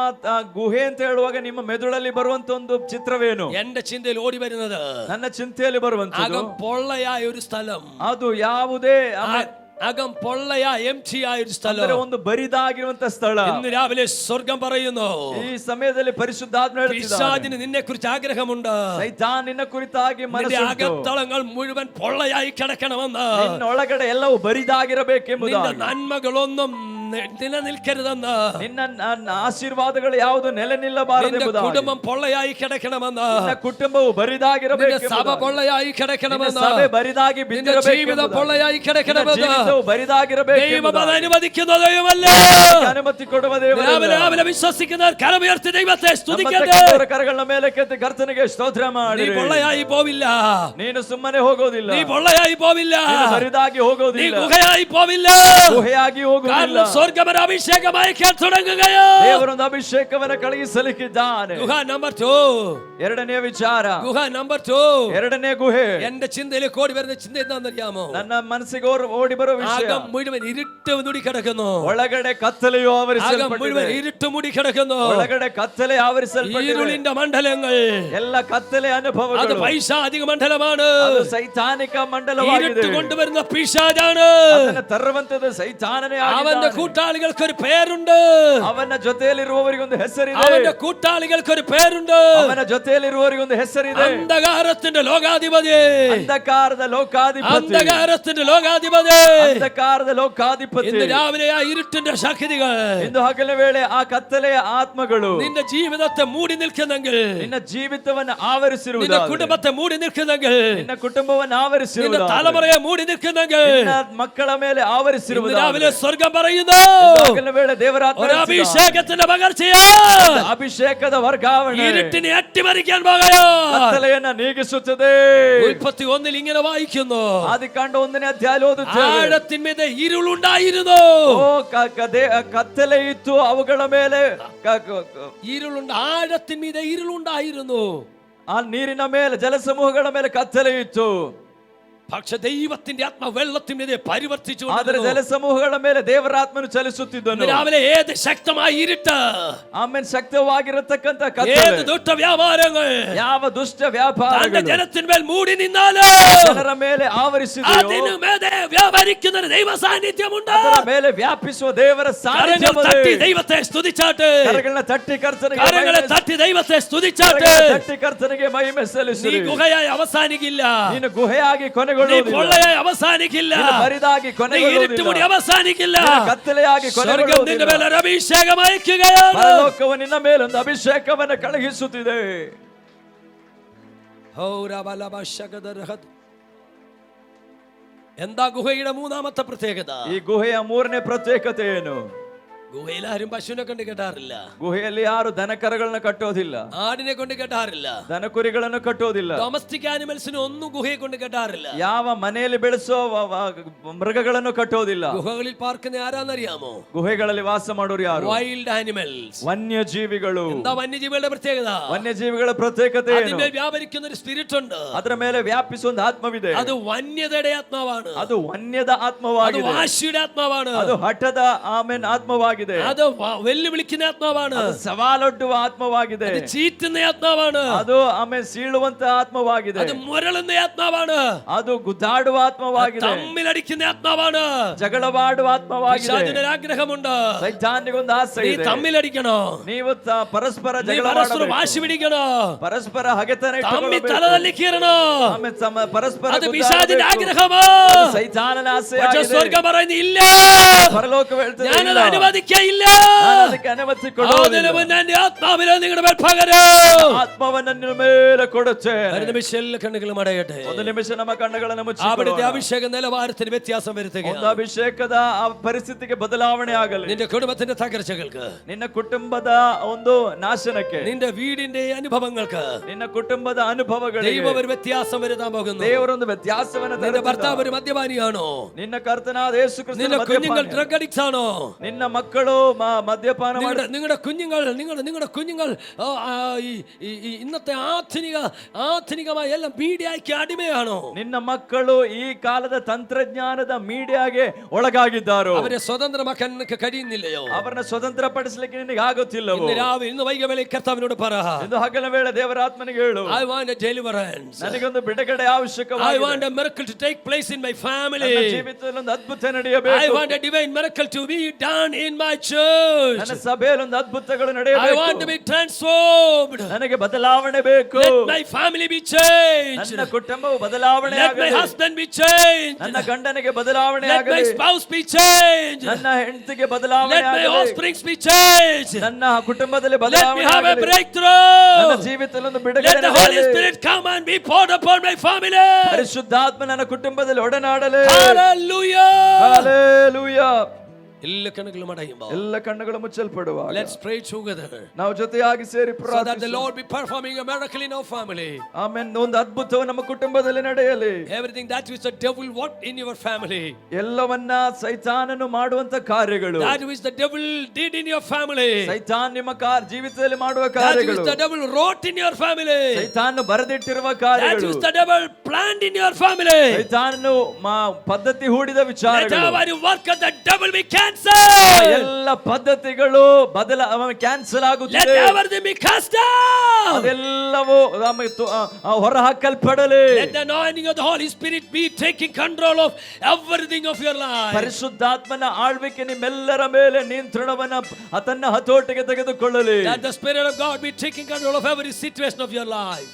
ಗುಹೆ ಅಂತ ಹೇಳುವಾಗ ನಿಮ್ಮ ಮೆದುಳಲ್ಲಿ ಬರುವಂತ ಒಂದು ಚಿತ್ರವೇನು? എന്റെ ചിന്തയിൽ ഓടി വരുന്നത്, ನನ್ನ ಚಿಂತೆಯಲ್ಲಿ ಬರುವಂತದ್ದು അകം പൊള്ളയായ ഒരു സ്ഥലം, ಅದು ಯಾವುದೇ അകം പൊള്ളയായ empty ആയ ഒരു സ്ഥലം, ಅಂದ್ರೆ ಒಂದು ಬರಿದಾಗಿರುವಂತ ಸ್ಥಳ. ഇന്ന് രാവിലെ സ്വർഗം പറയുന്നു, ಈ ಸಮಯದಲ್ಲಿ ಪರಿಶುದ್ಧಾತ್ಮ ಹೇಳ್ತಿದ್ದಾನೆ, പിശാചിന് നിന്നെ കുറിച്ച് ആഗ്രഹമുണ്ട്, ಸೈತಾನ್ ನಿನ್ನ ಕುರಿತಾಗಿ നിന്റെ ಮನಸ್ಸುಂಟು, അകത്തളങ്ങൾ മുഴുവൻ പൊള്ളയായി കിടക്കണമെന്ന്, ನಿನ್ನ ಒಳಗಡೆ ಎಲ್ಲವೂ നിന്റെ ಬರಿದಾಗಿರಬೇಕೆಂಬುದಾಗಿ, നന്മകളൊന്നും നിലനിൽക്കരുതെന്ന്, ನಿನ್ನ ಆಶೀರ್ವಾದಗಳು ಯಾವುದು ನೆಲೆ നിന്റെ ನಿಲ್ಲಬಾರದೆಂಬುದಾಗಿ, കുടുംബം പൊള്ളയായി കിടക്കണമെന്ന്, ನಿನ್ನ ಕುಟುಂಬವು നിന്റെ ಬರಿದಾಗಿರಬೇಕು, സഭ പൊള്ളയായി കിടക്കണമെന്ന്, ಸಭೆ ಬರಿದಾಗಿ നിന്റെ ജീവിതം പൊള്ളയായി കിടക്കണമെന്ന് ಬರಿದಾಗಿರಬೇಕು. ദൈവം അത് അനുവദിക്കുന്ന ദൈവമല്ല. ಅನುಮತಿ ಕೊಡುವ ದೇವರು. രാവിലെ വിശ്വസിക്കുന്നവർ കരമുയർത്തി ദൈവത്തെ സ്തുതിക്കട്ടെ. ಕರಗಳ ಮೇಲೆ ಕೆತ್ತಿ ಕರ್ತನಿಗೆ ಸ್ತೋತ್ರ ಮಾಡಿ. നീ പൊള്ളയായി പോവില്ല, ನೀನು ಸುಮ್ಮನೆ ಹೋಗೋದಿಲ್ಲ, നീ പൊള്ളയായി പോവില്ല, ನೀನು ಬರಿದಾಗಿ നീ ಹೋಗೋದಿಲ್ಲ, ഗുഹയായി പോവില്ല, ಗುಹೆಯಾಗಿ ಹೋಗುವುದಿಲ್ಲ. കാരണം സ്വർഗ്ഗം ഒരു അഭിഷേകം അയക്കാൻ തുടങ്ങുകയോ. ದೇವರೊಂದು ಅಭಿಷೇಕವನ್ನು ಕಳುಹಿಸಲಿಕ್ಕಿದ್ದಾನೆ. ഗുഹ നമ്പർ 2, ಎರಡನೇ ವಿಚಾರ, ഗുഹ നമ്പർ 2. ಎರಡನೇ ಗುಹೆ. എന്റെ ചിന്തയിലേക്ക് ഓടി വരുന്ന ചിന്ത എന്താണെന്നറിയാമോ? ನನ್ನ ಮನಸ್ಸಿಗೆ ಓಡಿ ಬರೋ ವಿಷಯ, അകം മുഴുവൻ ഇരുട്ട് മൂടി കിടക്കുന്നു, ಒಳಗಡೆ ಕತ್ತಲೆಯು അകം ಆವರಿಸಲ್ಪಟ್ಟಿದೆ, മുഴുവൻ ഇരുട്ട് മൂടി കിടക്കുന്നു, ಒಳಗಡೆ ಕತ್ತಲೆ ಆವರಿಸಲ್ಪಟ್ಟಿದೆ, ഇരുളിന്റെ മണ്ഡലങ്ങൾ, ಎಲ್ಲ ಕತ್ತಲೆ അത് ಅನುಭವಗಳು, പൈശാചിക മണ്ഡലമാണ്, ಅದು ಸೈತಾನಿಕ ಮಂಡಲವಾಗಿದೆ. ഇരുട്ട് കൊണ്ടുവരുന്ന പിശാചാണ്. ಅದನ್ನು ತರುವಂತದ್ದು ಸೈತಾನನೇ അവന്റെ ಆಗಿದ್ದಾನೆ. കൂട്ടാളികൾക്ക് ഒരു പേരുണ്ട്, ಅವನ ಜೊತೆಯಲ್ಲಿರುವವರಿಗೊಂದು ಹೆಸರಿದೆ, അവന്റെ കൂട്ടാളികൾക്ക് ഒരു പേരുണ്ട്, ಅವನ ಜೊತೆಯಲ್ಲಿರುವವರಿಗೊಂದು ಹೆಸರಿದೆ, അന്ധകാരത്തിന്റെ ലോകാധിപതി, ಅಂಧಕಾರದ ಲೋಕಾಧಿಪತಿ, അന്ധകാരത്തിന്റെ ലോകാധിപതി. ಅಂಧಕಾರದ ಲೋಕಾಧಿಪತಿ. ഇന്ന് രാവിലെ ആ ഇരുട്ടിന്റെ ശക്തികൾ ಇಂದು ಹಗಲ ವೇಳೆ ಆ ಕತ್ತಲೆಯ ಆತ್ಮಗಳು നിന്റെ ജീവിതത്തെ മൂടി നിൽക്കുന്നെങ്കിൽ, ನಿನ್ನ ಜೀವಿತವನ್ನು നിന്റെ ಆವರಿಸಿರುವುದು, കുടുംബത്തെ മൂടി നിൽക്കുന്നെങ്കിൽ, ನಿನ್ನ ಕುಟುಂಬವನ್ನು നിന്റെ ಆವರಿಸಿರುವುದು, തലമുറയെ മൂടി നിൽക്കുന്നെങ്കിൽ, ನಿನ್ನ ಮಕ್ಕಳ ಮೇಲೆ ഇന്ന് ಆವರಿಸಿರುವುದು, രാവിലെ സ്വർഗം പറയുന്നു, ಹಗಲ ವೇಳೆ ದೇವರಾತ್ಮ ഒരു അഭിഷേകത്തിന്റെ പകർച്ചയാ, ಅಭಿಷೇಕದ ವರ್ಗಾವಣೆ ഇരുട്ടിനെ അട്ടിമറിക്കാൻ പോകയോ. ಕತ್ತಲೆಯನ್ನ ನೀಗಿಸುತ್ತದೆ. 31 ഇങ്ങനെ വായിക്കുന്നു, ಆದಿಕಾಂಡ 1ನೇ ಅಧ್ಯಾಯ ಓದುತ್ತೇವೆ. ആഴത്തിന്മീതെ ഇരുളുണ്ടായിരുന്നു, ಓ ಕತ್ತಲೆ ಇತ್ತು ಅವುಗಳ ಮೇಲೆ, ആഴത്തിന്മീതെ ഇരുളുണ്ടായിരുന്നു, ಆ ನೀರಿನ ಮೇಲೆ ಜಲಸಮೂಹಗಳ ಮೇಲೆ ಕತ್ತಲೆ ಇತ್ತು. പക്ഷെ ദൈവത്തിന്റെ ആത്മ വെള്ളത്തിനെതിരെ പരിവർത്തിച്ചു ಆದರೆ ಜಲಸಮೂಹಗಳ ಮೇಲೆ ದೇವರ ಆತ್ಮನು ಚಲಿಸುತ್ತಿದ್ದನು. രാവിലെ ഏത് ശക്തമായ ഇരുട്ട്, ಆಮೇಲೆ ಶಕ್ತವಾಗಿರತಕ್ಕಂತ ഏത് ಕತ್ತಲೆ, ദുഷ്ട വ്യാപാരങ്ങൾ ಯಾವ ದುಷ್ಟ തന്റെ ವ್ಯಾಪಾರಗಳು ജനത്തിന്മേൽ മൂടി നിന്നാലോ ಜನರ ಮೇಲೆ ಆವರಿಸಿದೆಯೋ അതിനു മേലെ വ്യാപരിക്കുന്ന ഒരു ദൈവ സാന്നിധ്യമുണ്ട്. ಅದರ ಮೇಲೆ ವ್ಯಾಪಿಸುವ ದೇವರ കരങ്ങൾ ಸಾನ್ನಿಧ್ಯವಿದೆ. തട്ടി ദൈവത്തെ സ്തുതിച്ചാട്ട്, ಕರಗಳನ್ನ ತಟ್ಟಿ ಕರ್ತನಿಗೆ കരങ്ങളെ ಮಹಿಮೆ തട്ടി ദൈവത്തെ സ്തുതിച്ചാട്ട്. ಕರಗಳನ್ನ ತಟ್ಟಿ ಕರ್ತನಿಗೆ ಮಹಿಮೆ നീ ಸಲ್ಲಿಸಿರಿ. ഗുഹയായി അവസാനിക്കില്ല, ನೀನು ಗುಹೆಯಾಗಿ നീ ಕೊನೆಗೊಳ್ಳುವುದಿಲ್ಲ, പൊള്ളയായി അവസാനിക്കില്ല, ನೀನು ಬರಿದಾಗಿ നീ ಕೊನೆಗೊಳ್ಳುವುದಿಲ್ಲ, ഇരുട്ടുമുടി അവസാനിക്കില്ല. ನೀನು ಕತ್ತಲೆಯಾಗಿ സ്വർഗം നിന്റെ ಕೊನೆಗೊಳ್ಳುವುದಿಲ್ಲ. ಮೇಲೆ ഒരു അഭിഷേകം അയക്കുകയാണ്. ಪರಲೋಕವು ನಿನ್ನ ಮೇಲೊಂದು ಅಭಿಷೇಕವನ್ನು ಕಳುಹಿಸುತ್ತಿದೆ. എന്താ ഗുഹയുടെ മൂന്നാമത്തെ പ്രത്യേകത? ಈ ಗುಹೆಯ ಮೂರನೇ ಪ್ರತ್ಯೇಕತೆ ಏನು? ഗുഹയിൽ ആരും പശുവിനെ കൊണ്ട് കെട്ടാറില്ല, ಗುಹೆಯಲ್ಲಿ ಯಾರು ದನಕರಗಳನ್ನ ಕಟ್ಟೋದಿಲ್ಲ, ആടിനെ കൊണ്ട് കെട്ടാറില്ല, ದನಕುರಿಗಳನ್ನು ಕಟ್ಟೋದಿಲ್ಲ, ഡൊമസ്റ്റിക് ആനിമൽസിനെ ഒന്നും ഗുഹയെ കൊണ്ട് കെട്ടാറില്ല. ಯಾವ ಮನೆಯಲ್ಲಿ ಬೆಳೆಸೋ ಮೃಗಗಳನ್ನು ಕಟ್ಟೋದಿಲ್ಲ. ഗുഹകളിൽ പാർക്കുന്ന ആരാന്നറിയാമോ? ಗುಹೆಗಳಲ್ಲಿ ವಾಸ ಮಾಡೋರು ಯಾರು? Wild animals. ವನ್ಯಜೀವಿಗಳು. എന്താ വന്യജീവികളുടെ പ്രത്യേകത? ವನ್ಯಜೀವಿಗಳ ಪ್ರತ್ಯೇಕತೆ ಏನು? അതിന്മേൽ വ്യാപരിക്കുന്ന ഒരു സ്പിരിറ്റ് ഉണ്ട്. ಅದರ ಮೇಲೆ ವ್ಯಾಪಿಸುವ ಒಂದು ಆತ್ಮವಿದೆ. അത് വന്യതയുടെ ആത്മാവാണ്, ಅದು ವನ್ಯದ അത് ಆತ್ಮವಾಗಿದೆ, വാശിയുടെ ആത്മാവാണ്, ಅದು ಹಠದ ಆಮೇನ್ ಆತ್ಮವಾಗಿದೆ, അത് വെല്ലുവിളിക്കുന്ന ആത്മാവാണ്, ಅದು ಸವಾಲೊಡ್ಡುವ ಆತ್ಮವಾಗಿದೆ, അത് ചീറ്റുന്ന ആത്മാവാണ്, ಅದು ಆಮೇಲೆ ಸೀಳುವಂತ ಆತ್ಮವಾಗಿದೆ, അത് മുരളുന്ന ആത്മാവാണ്, ಅದು ಗುದ್ದಾಡುವ ಆತ್ಮವಾಗಿದೆ, തമ്മിലടിക്കുന്ന ആത്മാവാണ്. ಜಗಳವಾಡುವ ಆತ್ಮವಾಗಿದೆ. പിശാചിനൊരു ആഗ്രഹമുണ്ട്, ಸೈತಾನಿಗೊಂದು ಆಸೆ നീ ಇದೆ, തമ്മിലടിക്കണോ, ನೀವು ಪರಸ್ಪರ നീ ಜಗಳ പരസ്പരം ಮಾಡಬೇಕು, വാശി പിടിക്കണോ, ಪರಸ್ಪರ ಹಗೆತನ തമ്മി ಇಟ್ಟುಕೊಳ್ಳಬೇಕು, തലതല്ലി കീറണോ. ಆಮೇಲೆ ಪರಸ್ಪರ അത് ಗುದ್ದಾಡಬೇಕು. പിശാചിന്റെ ആഗ്രഹമോ? ಅದು ಸೈತಾನನ ಆಸೆ പക്ഷെ ಆಗಿದೆ. സ്വർഗം പറയുന്നു ഇല്ല, ಪರಲೋಕ ಹೇಳ್ತದೆ, ഞാനത് ಇಲ್ಲ, അനുവദിക്കയില്ല. ನಾನು ಅದಕ್ಕೆ ಅನುಮತಿ ಕೊಡುವುದಿಲ್ಲ. അതിനു മുന്നേ എന്റെ ആത്മാവിനെ നിങ്ങളുടെ മേൽ പകരും. ಆತ್ಮವನ್ನ ನಿನ್ನ ಮೇಲೆ ಕೊಡುತ್ತೇನೆ. ഒരു നിമിഷം എല്ലാ കണ്ണുകളും അടയട്ടെ. ಒಂದು ನಿಮಿಷ ನಮ್ಮ ಕಣ್ಣುಗಳನ್ನು ಮುಚ್ಚಿ അവിടുത്തെ അഭിഷേക നിലവാരത്തിന് വ്യത്യാസം ಒಂದು വരുത്തുക. ಅಭಿಷೇಕದ ಆ ಪರಿಸ್ಥಿತಿಗೆ ಬದಲಾವಣೆ ಆಗಲಿ. നിന്റെ കുടുംബത്തിന്റെ തകർച്ചകൾക്ക്, ನಿನ್ನ ಕುಟುಂಬದ ಒಂದು ನಾಶನಕ್ಕೆ, നിന്റെ വീടിന്റെ അനുഭവങ്ങൾക്ക് ನಿನ್ನ ಕುಟುಂಬದ ಅನುಭವಗಳಿಗೆ ദൈവം ഒരു വ്യത്യാസം വരുത്താൻ പോകുന്നു. ದೇವರೊಂದು ವ್ಯತ್ಯಾಸವನ್ನು നിന്റെ ತರುತ್ತಿದ್ದ. ഭർത്താവ് ഒരു മദ്യപാനിയാണോ? ನಿನ್ನ ಕರ್ತನಾದ ಯೇಸು ಕ್ರಿಸ್ತನ നിന്റെ കുഞ്ഞുങ്ങൾ ಮದ್ಯಪಾನ. ഡ്രഗ് അഡിക്ട്സ് ആണോ? ನಿನ್ನ ಮಕ್ಕಳು ಮದ್ಯಪಾನ ಮಾಡಿ നിങ്ങളുടെ കുഞ്ഞുങ്ങൾ ഈ ഇന്നത്തെ ആധുനികമായ എല്ലാം മീഡിയയ്ക്ക് അടിമയാണോ? ನಿನ್ನ ಮಕ್ಕಳು ಈ ಕಾಲದ ತಂತ್ರಜ್ಞಾನದ ಮೀಡಿಯಾಗೆ ಒಳಗಾಗಿದ್ದಾರೋ? അവരെ സ്വതന്ത്രമാക്കാൻ കഴിയുന്നില്ലയോ? ಅವರನ್ನ ಸ್ವತಂತ್ರ ಪಡಿಸಲಿಕ್ಕೆ ನಿನಗೆ ಆಗುತ್ತಿಲ್ಲವೋ? ഇന്ന് വൈകവേളയിൽ കർത്താവിനോട് പറ, ಇಂದು ಹಗಲ ವೇಳೆ ದೇವರ ಆತ್ಮನಿಗೆ ಹೇಳು, I want a deliverance. ನನಗೊಂದು ಬಿಡುಗಡೆ I ಅವಶ್ಯಕವಾಗಿದೆ. want a miracle to take place in my family. ನನ್ನ ಜೀವಿತದಲ್ಲಿ ಒಂದು ಅದ್ಭುತ I ನಡೆಯಬೇಕು. want a divine miracle to be done in my church. ನನ್ನ ಸಭೆಯಲ್ಲಿ ಒಂದು ಅದ್ಭುತಗಳು I ನಡೆಯಬೇಕು. want to be transformed. ನನಗೆ ಬದಲಾವಣೆ ಬೇಕು. Let my family be changed. ನನ್ನ ಕುಟುಂಬವು ಬದಲಾವಣೆ Let my ಆಗಲಿ. husband be changed. ನನ್ನ ಗಂಡನಿಗೆ ಬದಲಾವಣೆ Let my ಆಗಲಿ. spouse be changed. ನನ್ನ ಹೆಂಡತಿಗೆ ಬದಲಾವಣೆ Let my ಆಗಲಿ. offsprings be changed. ನನ್ನ ಕುಟುಂಬದಲ್ಲಿ Let me ಬದಲಾವಣೆ have a ಆಗಲಿ. breakthrough. ನನ್ನ ಜೀವಿತದಲ್ಲಿ ಒಂದು Let ಬಿಡುಗಡೆ the Holy ಆಗಲಿ. Spirit come and be poured upon my family. ಪರಿಶುದ್ಧಾತ್ಮ ನನ್ನ ಕುಟುಂಬದಲ್ಲಿ ಒಡನಾಡಲಿ. Hallelujah. ಹಲ್ಲೆಲೂಯಾ. എല്ലാ കണ്ണുകളും അടയുമ്പോൾ ಎಲ್ಲ ಕಣ್ಣುಗಳು ಮುಚ್ಚಲ್ಪಡುವಾಗ let's pray together ನಾವು ಜೊತೆಯಾಗಿ ಸೇರಿ so that the ಪ್ರಾರ್ಥಿಸೋಣ. Lord be performing a miracle in our family. Amen. ಒಂದು ಅದ್ಭುತವು ನಮ್ಮ ಕುಟುಂಬದಲ್ಲಿ ನಡೆಯಲಿ. Everything that which the devil worked in your family, ಎಲ್ಲವನ್ನ ಸೈತಾನನು ಮಾಡುವಂತ ಕಾರ್ಯಗಳು, that which the devil did in your family, ಸೈತಾನ್ ನಿಮ್ಮ ಜೀವಿತದಲ್ಲಿ ಮಾಡುವ that which ಕಾರ್ಯಗಳು, the devil wrote in your family, ಸೈತಾನ್ ಬರೆದಿಟ್ಟಿರುವ that ಕಾರ್ಯಗಳು, which the devil planned in your family, ಸೈತಾನನು ಪದ್ಧತಿ ಹೂಡಿದ let ವಿಚಾರಗಳು, every work of the devil be cancelled. ಎಲ್ಲ ಪದ್ಧತಿಗಳು ಕ್ಯಾನ್ಸಲ್ Let ಆಗುತ್ತಿದೆ. everything be cast down. ಅದೆಲ್ಲವೂ ಹೊರ ಹಾಕಲ್ಪಡಲಿ. Let the anointing of the Holy Spirit be taking control of everything of your life. ಪರಿಶುದ್ಧಾತ್ಮನ ಆಳ್ವಿಕೆ ನಿಮ್ಮೆಲ್ಲರ ಮೇಲೆ ನಿಯಂತ್ರಣವನ್ನ ತನ್ನ ಹತೋಟಿಗೆ ತೆಗೆದುಕೊಳ್ಳಲಿ. That the Spirit of God be taking control of every situation of your life.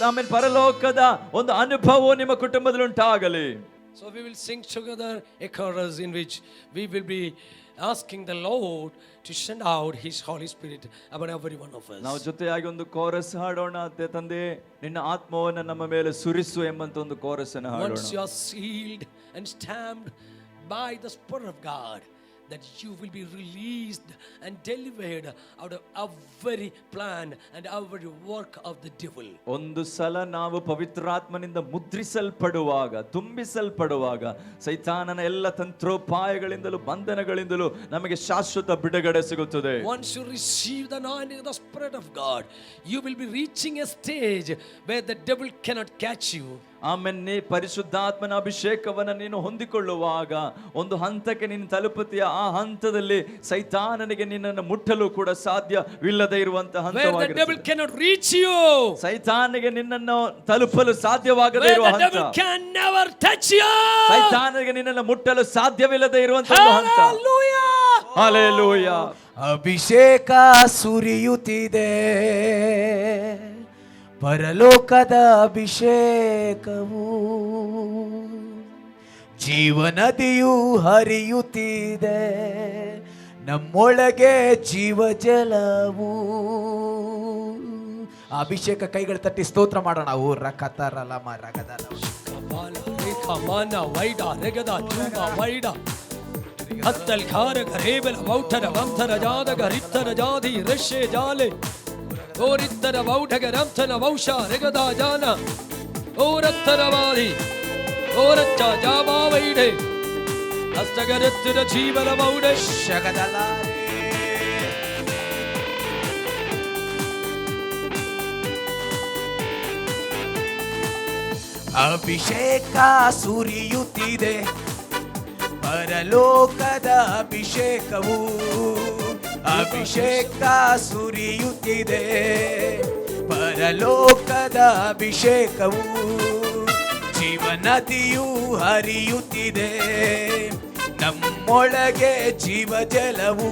ಆಮೇಲೆ ಪರಲೋಕದ ಒಂದು ಅನುಭವವು ನಿಮ್ಮ ಕುಟುಂಬದಲ್ಲಿ ಉಂಟಾಗಲಿ. So we will sing together a chorus in which we will be asking the Lord to send out His Holy Spirit upon every one of us. ನಾವು ಜೊತೆಯಾಗಿ ಒಂದು chorus ಹಾಡೋಣ. ತಂದೆ, ನಿನ್ನ ಆತ್ಮವನ್ನು ನಮ್ಮ ಮೇಲೆ ಸುರಿಸು ಎಂಬಂತ ಒಂದು ಕೋರಸ್ ಅನ್ನು ಹಾಡೋಣ. Once you are sealed and stamped by the Spirit of God, that you will be released and delivered out of every plan and every work of the devil. ಒಂದು ಸಲ ನಾವು ಪವಿತ್ರಾತ್ಮನಿಂದ ಮುದ್ರಿಸಲ್ಪಡುವಾಗ, ತುಂಬಿಸಲ್ಪಡುವಾಗ, ಸೈತಾನನ ಎಲ್ಲ ತಂತ್ರೋಪಾಯಗಳಿಂದಲೂ ಬಂಧನಗಳಿಂದಲೂ ನಮಗೆ ಶಾಶ್ವತ ಬಿಡುಗಡೆ ಸಿಗುತ್ತದೆ. Once you receive the anointing of the Spirit of God, you will be reaching a stage where the devil cannot catch you. ಆಮೇಲೆ ಪರಿಶುದ್ಧಾತ್ಮನ ಅಭಿಷೇಕವನ್ನ ನೀನು ಹೊಂದಿಕೊಳ್ಳುವಾಗ ಒಂದು ಹಂತಕ್ಕೆ ನೀನು ತಲುಪುತ್ತೀಯ. ಆ ಹಂತದಲ್ಲಿ ಸೈತಾನನಿಗೆ ನಿನ್ನನ್ನು ಮುಟ್ಟಲು ಕೂಡ ಸಾಧ್ಯವಿಲ್ಲದೆ ಇರುವಂತಹ ಹಂತವಾಗಿದೆ. ಸೈತಾನಿಗೆ ನಿನ್ನನ್ನು ತಲುಪಲು ಸಾಧ್ಯವಾಗದೇ ಇರುವ ಹಂತ, ಸೈತಾನಿಗೆ ನಿನ್ನನ್ನು ಮುಟ್ಟಲು ಸಾಧ್ಯವಿಲ್ಲದೆ ಇರುವಂತಹ ಹಂತ. ಹಲ್ಲೆಲೂಯಾ. ಅಭಿಷೇಕ ಸುರಿಯುತ್ತಿದೆ, ಪರಲೋಕದ ಅಭಿಷೇಕವು, ಜೀವನದಿಯು ಹರಿಯುತ್ತಿದೆ, ನಮ್ಮೊಳಗೆ ಜೀವ ಜಲವು. ಅಭಿಷೇಕ ಕೈಗಳು ತಟ್ಟಿ ಸ್ತೋತ್ರ ಮಾಡೋಣ. ಓ ರಕತರಲ ಮರಗದಲ ಹತ್ತಲ್ ಖಾರ ಘರೇಬಲ ಬೌಠರ ವಂಥರ ಜಾದಗ ರಿತ್ತನ ಜಾದಿ ರಶ್ಯೆ ಜಾಲೆ ಓರಿತ್ತರ ಬೌಢಗ ರಂಥನ ವೌಷ ರೆಗದ ಜಾನ ಓರತ್ತರವಾದಿ ಓರಚ್ಚ ಜಾಬಾವೈಡೆ ಹಸ್ತಗರತ್ತಿರ ಜೀವನ ಮೌಡೆ ಶಗದಲ. ಅಭಿಷೇಕ ಸುರಿಯುತ್ತಿದೆ, ಪರಲೋಕದ ಅಭಿಷೇಕವು, ಅಭಿಷೇಕ ಸುರಿಯುತ್ತಿದೆ, ಪರಲೋಕದ ಅಭಿಷೇಕವು, ಜೀವನದಿಯು ಹರಿಯುತ್ತಿದೆ, ನಮ್ಮೊಳಗೆ ಜೀವ ಜಲವು,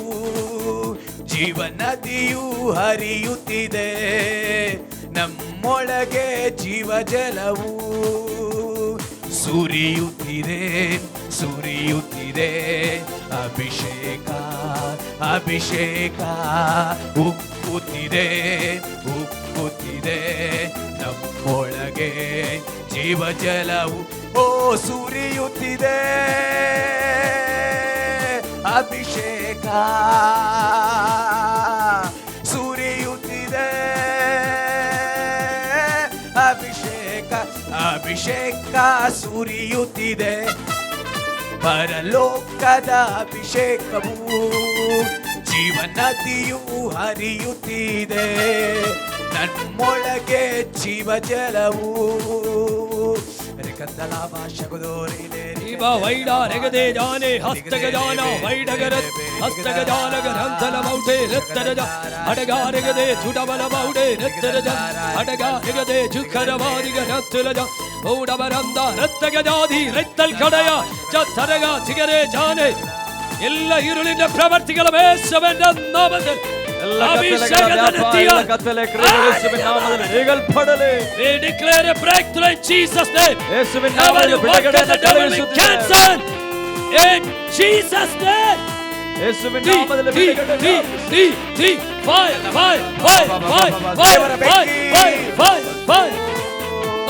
ಜೀವನದಿಯು ಹರಿಯುತ್ತಿದೆ, ನಮ್ಮೊಳಗೆ ಜೀವ ಜಲವು, ಸುರಿಯುತ್ತಿದೆ ಸುರಿಯುತ್ತಿದೆ ಅಭಿಷೇಕ, ಅಭಿಷೇಕ ಉಕ್ಕುತ್ತಿದೆ ಉಕ್ಕುತ್ತಿದೆ, ನಮ್ಮೊಳಗೆ ಜೀವ ಜಲವು. ಓ ಸುರಿಯುತ್ತಿದೆ ಅಭಿಷೇಕ, ಸುರಿಯುತ್ತಿದೆ ಅಭಿಷೇಕ, ಅಭಿಷೇಕ ಸುರಿಯುತ್ತಿದೆ, ಪರಲೋಕದ ಅಭಿಷೇಕವು, ಜೀವನದಿಯು ಹರಿಯುತ್ತಿದೆ, ನಮ್ಮೊಳಗೆ ಜೀವ ಜಲವು. ಕಂದಲಾಭ ಶಗುದೋರಿಲೆ ವೈಡ ರೆಗದೆ ಜಾನೆ ಹಸ್ತಗ ಜಾನ ವೈಡಗರ ಹಸ್ತಗ ಜಾನಗ ರಂಥನ ಮೌಢೆ ರತ್ತರ ಅಡಗ ರೆಗದೆ ಚುಡಬಲ ಮೌಢೆ ರತ್ತರ ಅಡಗ ರೆಗದೆ ಚುಖರವಾದಿಗ ರತ್ತಲ ಔಡಬರಂದ ರತ್ತಗ ಜಾದಿ ರತ್ತಲ್ ಕಡೆಯ ಚರಗ ಚಿಗರೆ ಜಾನೆ ಎಲ್ಲ ಇರುಳಿನ ಪ್ರವರ್ತಿಗಳ ಬೇಸವೆಂದ ನಾಮದಲ್ಲಿ ಕತ್ತಲೆ ಯೇಸುವಿನ ನಾಮದಲ್ಲಿ ನೀಗಲ್ಪಡಲಿ. We declare a breakthrough in Jesus' name. ಯೇಸುವಿನ ನಾಮದಲ್ಲಿ ಬಿಡುಗಡೆಯನ್ನು ಕಳುಹಿಸುತ್ತಿದ್ದೇವೆ. In Jesus' name. ಯೇಸುವಿನ ನಾಮದಲ್ಲಿ ಬಿಡುಗಡೆ. Fire, fire, fire, fire, fire, fire, fire.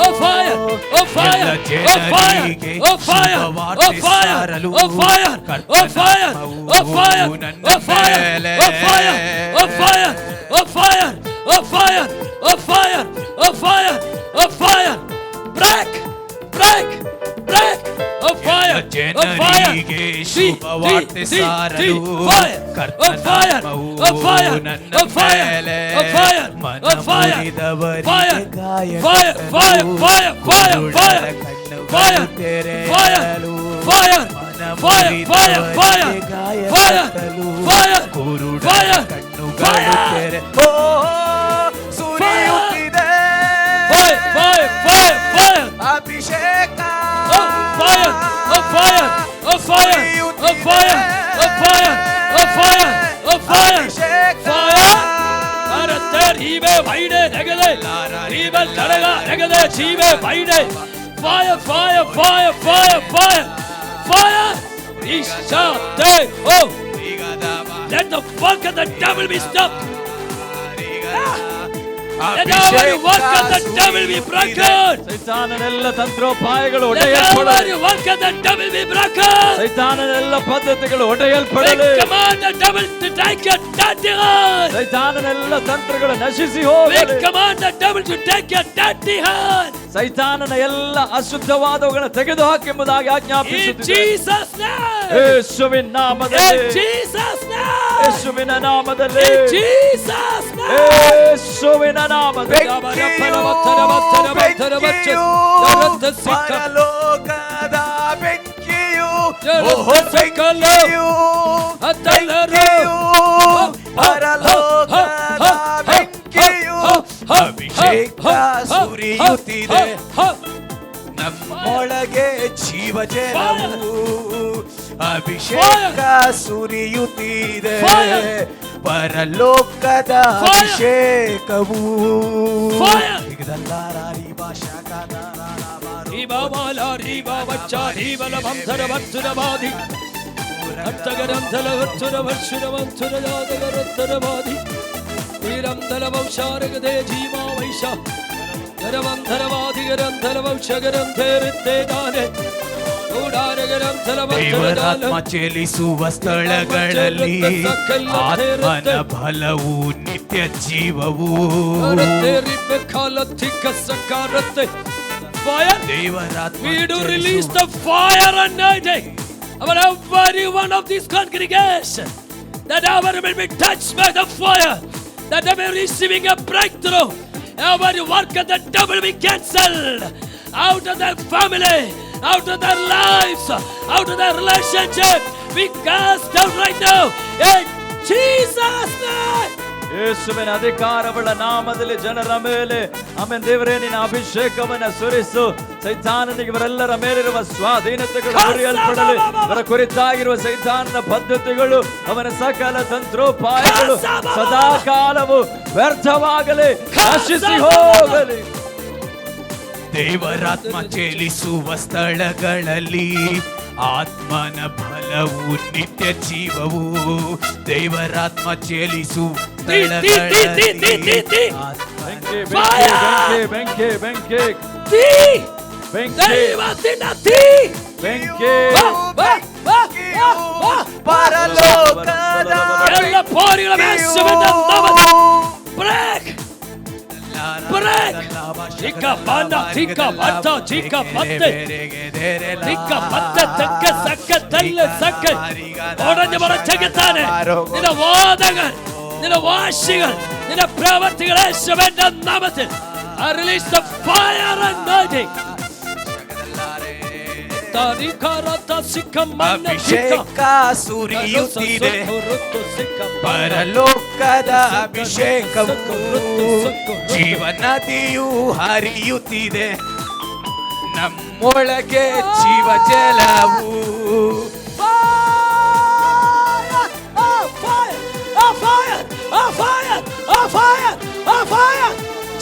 Oh fire, oh fire, oh fire, oh fire, oh fire, oh fire, oh fire, oh fire, oh fire, oh fire, oh fire, oh fire, oh fire, oh fire, oh fire, oh fire, break, break, break, oh fire, oh fire, ಶುಭವಾರ್ತೆ ಸಾರಲು oh fire, oh fire, oh fire, oh fire, oh fire, fire, fire, fire, fire, fire, fire, fire, fire, fire, fire, fire, fire, fire, fire, fire, fire, ಸುರಿಯುತ್ತಿದೆ fire, fire, fire, ಅಭಿಷೇಕ, oh fire, oh fire, oh fire, oh fire, oh fire, oh fire, oh fire, fire. Arater hibe vaide negade, hibe ladaga negade chibe vaide. Fire, fire, fire, fire, fire, fire. Isha te oh. Let the work of the devil be stopped. Let every work of the devil be broken. ಸೈತಾನನೆಲ್ಲ ತಂತ್ರೋಪಾಯಗಳು Let ಒಡೆಯಲ್ಪಡಲಿ. every work of the devil be broken. ಸೈತಾನನೆಲ್ಲ ಪದ್ಧತಿಗಳು We ಒಡೆಯಲ್ಪಡಲಿ. command the devil to take your dirty hand. ಸೈತಾನನೆಲ್ಲ ತಂತ್ರಗಳು ನಶಿಸಿ We ಹೋಗಲಿ. command the devil to take your dirty hand. ಸೈತಾನನ ಎಲ್ಲ ಅಶುದ್ಧವಾದವುಗಳನ್ನು ತೆಗೆದು ಹಾಕೆಂಬುದಾಗಿ In ಆಜ್ಞಾಪಿಸುತ್ತಿದೆ. Jesus' name. ಯೇಸುವಿನ ನಾಮದಲ್ಲಿ, In Jesus' name. ಯೇಸುವಿನ ನಾಮದಲ್ಲಿ, In Jesus' name. ಯೇಸುವಿನ ನಾಮದಲ್ಲಿ ಪರಲೋಕದ ಬೆಂಕಿಯು, ಪರಲೋಕದ ಬೆಂಕಿಯು ಅಭಿಷೇಕ ಸುರಿಯುತ್ತಿದೆ, ನಮ್ಮೊಳಗೆ ಜೀವಜಲವು ಅಭಿಷೇಕ ಸುರಿಯುತ್ತಿದೆ, ಪರಲೋಕದ ಅಭಿಷೇಕವು ದೇವರಾತ್ಮ ಚಲಿಸುವ ಸ್ಥಳಗಳಲ್ಲಿ ಆತ್ಮನ ಬಲವು ನಿತ್ಯ ಜೀವವು. We do release the fire anointing over every one of these congregations, that everyone will be touched by the fire, that they will be receiving a breakthrough. Every work of the devil will be cancelled out of their family, out of their lives, out of their relationship. We cast out right now in Jesus' name. ಯೇಸುವಿನ ಅಧಿಕಾರವುಳ್ಳ ನಾಮದಲ್ಲಿ ಜನರ ಮೇಲೆ amen. ದೇವರೇ, ನಿನ್ನ ಅಭಿಷೇಕವನ್ನ ಸುರಿಸು. ಸೈತಾನನಿಗೆ ಇವರೆಲ್ಲರ ಮೇಲಿರುವ ಸ್ವಾಧೀನತೆಗಳು ಮುರಿಯಲ್ಪಡಲಿ. ಇವರ ಕುರಿತಾಗಿರುವ ಸೈತಾನನ ಪದ್ಧತಿಗಳು, ಅವನ ಸಕಲ ತಂತ್ರೋಪಾಯಗಳು ಸದಾ ಕಾಲವು ವ್ಯರ್ಥವಾಗಲಿ, ನಶಿಸಿ ಹೋಗಲಿ. ದೇವರಾತ್ಮ ಚಲಿಸುವ ಸ್ಥಳಗಳಲ್ಲಿ ಆತ್ಮನ ಬಲವು ನಿತ್ಯ ಜೀವವು. ದೇವರಾತ್ಮ ಚಲಿಸುವ ಸ್ಥಳಗಳಲ್ಲಿ ಬೆಂಕಿ ಬೆಂಕಿ ಬೆಂಕಿ ಬೆಂಕಿ ಪರಲೋಕದ ಎಲ್ಲ ಪಾರಿಗಳ ಮೇಷವಿನ ನಾಮದಲ್ಲಿ ಬ್ರೇಕ್ ಬ್ರೇಕ್. ಚಿಕ್ಕ ಬಾಂಡ ಚಿಕ್ಕ ಬತ್ತ ಚಿಕ್ಕ ಬತ್ತೆ ಚಿಕ್ಕ ಬತ್ತ ತಕ್ಕ ಸಕ್ಕ ತಲ್ಲ ಸಕ್ಕ ಒಡഞ്ഞ ಬರ ಜಗತ್ತಾನೆ. ನಿನ್ನ ವಾದಗಳು, ನಿನ್ನ ವಾಶಿಗಳು, ನಿನ್ನ ಪ್ರವೃತ್ತಿಗಳ ಯೇಸುವಿನ ನಾಮದಲ್ಲಿ I release the fire anointing. ಅಭಿಷೇಕ ಸುರಿಯುತ್ತಿದೆ, ಪರಲೋಕದ ಅಭಿಷೇಕವು ಜೀವನದಿಯು ಹರಿಯುತ್ತಿದೆ, ನಮ್ಮೊಳಗೆ ಜೀವಜಲವು.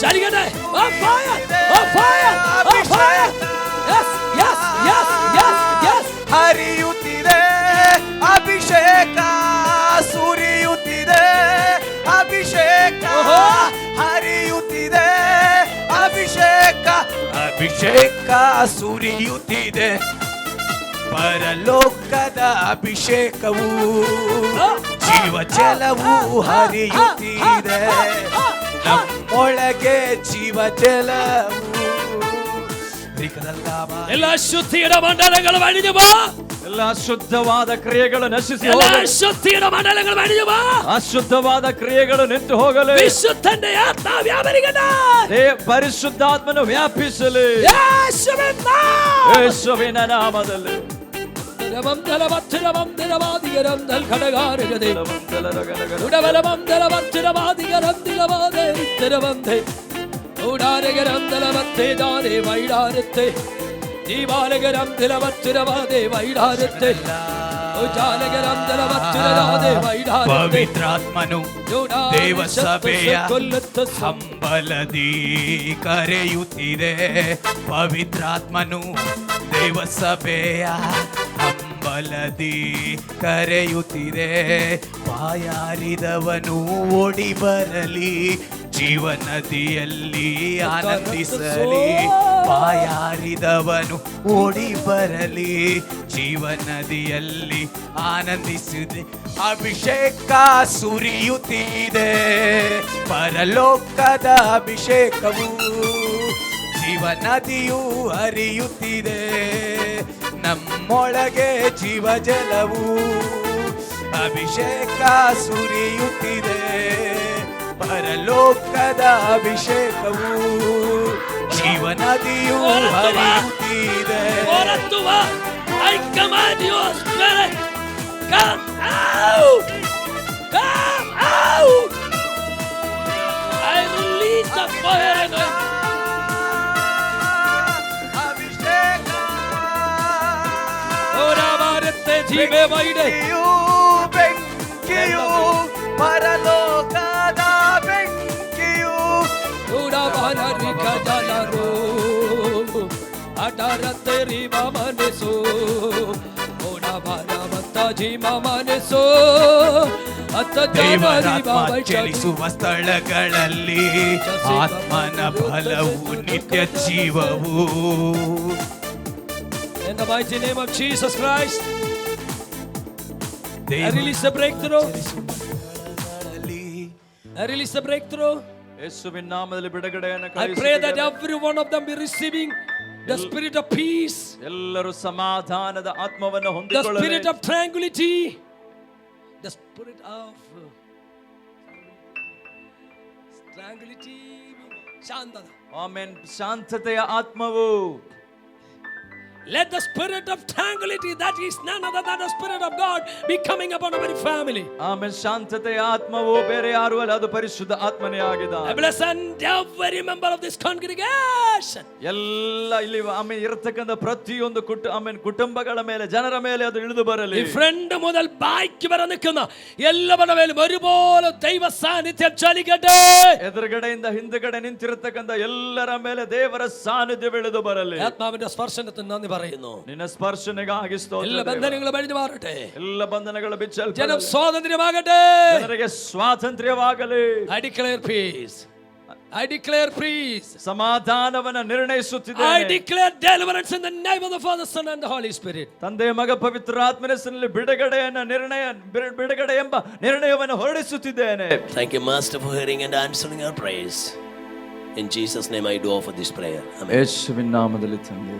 Jarigane, on fire, on fire, on fire. Yes, yes, yes, yes, yes. ಹರಿಯುತ್ತಿದೆ ಅಭಿಷೇಕ ಸುರಿಯುತ್ತಿದೆ, ಅಭಿಷೇಕ ಹರಿಯುತ್ತಿದೆ, ಅಭಿಷೇಕ ಅಭಿಷೇಕ ಸುರಿಯುತ್ತಿದೆ, ಪರಲೋಕದ ಅಭಿಷೇಕವು ಜೀವಜಲವು ಹರಿಯುತ್ತಿದೆ, ನಮ್ಮೊಳಗೆ ಜೀವಜಲವು. ಎಲ್ಲ ಶುದ್ಧಿಯ ಮಂಡಲಗಳು ಮಾಡಿದವ, ಎಲ್ಲ ಶುದ್ಧವಾದ ಕ್ರಿಯೆಗಳು ನಶಿಸಿ ಎಲ್ಲ ಹೋಗಲಿ. ಶುದ್ಧಿಯ ಮಂಡಲಗಳು ಮಾಡಿದವ, ಅಶುದ್ಧವಾದ ಕ್ರಿಯೆಗಳು ನಿಂತು ಹೋಗಲಿ. ವಿಶುದ್ಧನೆಯ ಆತ್ಮ ವ್ಯಾಪರಿಗದ, ಪರಿಶುದ್ಧಾತ್ಮನು ವ್ಯಾಪಿಸಲಿ ಯೇಸುವಿನ ನಾಮದಲ್ಲಿ. ಪವಿತ್ರಾತ್ಮನು ದೇವಸಭೆಯ ಹಂಬಲದಿ ಕರೆಯುತ್ತಿದೆ, ಪವಿತ್ರಾತ್ಮನು ದೇವಸಭೆಯ ಹಂಬಲದಿ ಕರೆಯುತ್ತಿದೆ, ಬಾಯಾರಿದವನು ಓಡಿ ಬರಲಿ, ಜೀವನದಿಯಲ್ಲಿ ಆನಂದಿಸಲಿ, ಬಾಯಾರಿದವನು ಓಡಿ ಬರಲಿ, ಜೀವನದಿಯಲ್ಲಿ ಆನಂದಿಸಿದೆ, ಅಭಿಷೇಕ ಸುರಿಯುತ್ತಿದೆ, ಪರಲೋಕದ ಅಭಿಷೇಕವು ಜೀವನದಿಯು ಹರಿಯುತ್ತಿದೆ, ನಮ್ಮೊಳಗೆ ಜೀವಜಲವು ಅಭಿಷೇಕ ಸುರಿಯುತ್ತಿದೆ, ಪರಲೋಕದ ಅಭಿಷೇಕವು ಜೀವನದಿಯು ಹರಿಯುತ್ತಿದೆ. ಹೊರತು ಬಾ. I command your spirit, come out, come out. I release the fire and ಅಭಿಷೇಕ ora barate jive vaide. ಬೆಂಕಿಯು ಪರಲೋಕದ ಬೆಂಕಿಯು ora barari kajalaro adarate riva maneso ora baramata jima maneso ದೇವರಾತ್ಮ ಚಲಿಸುವ ಸ್ಥಳಗಳಲ್ಲಿ ಆತ್ಮನ ಫಲವು ನಿತ್ಯ ಜೀವವು. In the mighty name of Jesus Christ, I release a breakthrough. I release a breakthrough. ಯೇಸುವಿನ ನಾಮದಲ್ಲಿ ಬಿಡುಗಡೆಯನ್ನು I pray that every one of them be receiving the spirit of peace, ಎಲ್ಲರೂ ಸಮಾಧಾನದ ಆತ್ಮವನ್ನು the ಹೊಂದಿಕೊಳ್ಳಲಿ. spirit of tranquility, the spirit of tranquility, Shantana. ಆಮೆನ್. ಶಾಂತತೆಯ ಆತ್ಮವು. Let the spirit of tranquility, that is none other than the spirit of God, be coming upon our family. ಆಮೆನ್. ಶಾಂತತೆಯ ಆತ್ಮವು ಬೇರೆ ಯಾರು ಅಲ್ಲ, ಅದು ಪರಿಶುದ್ಧ ಆತ್ಮನೇ ಆಗಿದೆ. I bless and every member of this congregation. ಎಲ್ಲ ಇಲ್ಲಿ ಆಮೆನ್ ಇರತಕ್ಕಂತ ಪ್ರತಿಯೊಂದು ಕುಟುಂಬಗಳ ಮೇಲೆ, ಜನರ ಮೇಲೆ ಅದು ಇಳಿದು ಬರಲಿ. ഈ ഫ്രണ്ട് മുതൽ ബാക്ക് വരെ നിൽക്കുന്ന എല്ലാവരുടെ മേലും ഒരുപോലെ ദൈവ സാന്നിധ്യം ചലിക്കട്ടെ. ಎದುರುಗಡೆಯಿಂದ ಹಿಂದುಗಡೆ ನಿಂತಿರತಕ್ಕಂತ ಎಲ್ಲರ ಮೇಲೆ ದೇವರ ಸಾನ್ನಿಧ್ಯ ಇಳಿದು ಬರಲಿ. ആത്മാവിന്റെ സ്പർശനത്തിന് നന്ദി പറയുന്നു. ನಿನ್ನ ಸ್ಪರ್ಶನೆಗಾಗಿ ಸ್ತೋತ್ರ. എല്ലാ ബന്ധനങ്ങളും അഴിഞ്ഞു മാറട്ടെ. ಎಲ್ಲ ಬಂಧನಗಳು ಬಿಚ್ಚಲ್ಪಡಲಿ. ജനം സ്വാതന്ത്ര്യമാകട്ടെ. ಜನರಿಗೆ ಸ್ವಾತಂತ್ರ್ಯವಾಗಲಿ. I declare peace. I declare peace. ಸಮಾಧಾನವನ್ನು ನಿರ್ಣಯಿಸುತ್ತಿದ್ದೇನೆ. I declare deliverance in the name of the Father, Son and the Holy Spirit. ತಂದೆ ಮಗ ಪವಿತ್ರಾತ್ಮನ ಹೆಸರಿನಲ್ಲಿ ಬಿಡುಗಡೆ ಎಂಬ ನಿರ್ಣಯವನ್ನು ಹೊರಡಿಸುತ್ತಿದ್ದೇನೆ. Thank you, Master, for hearing and answering our prayers. In Jesus' name I do offer this prayer. Amen. ಯೇಸುವಿನ ನಾಮದಲ್ಲಿ ತಂದೆ.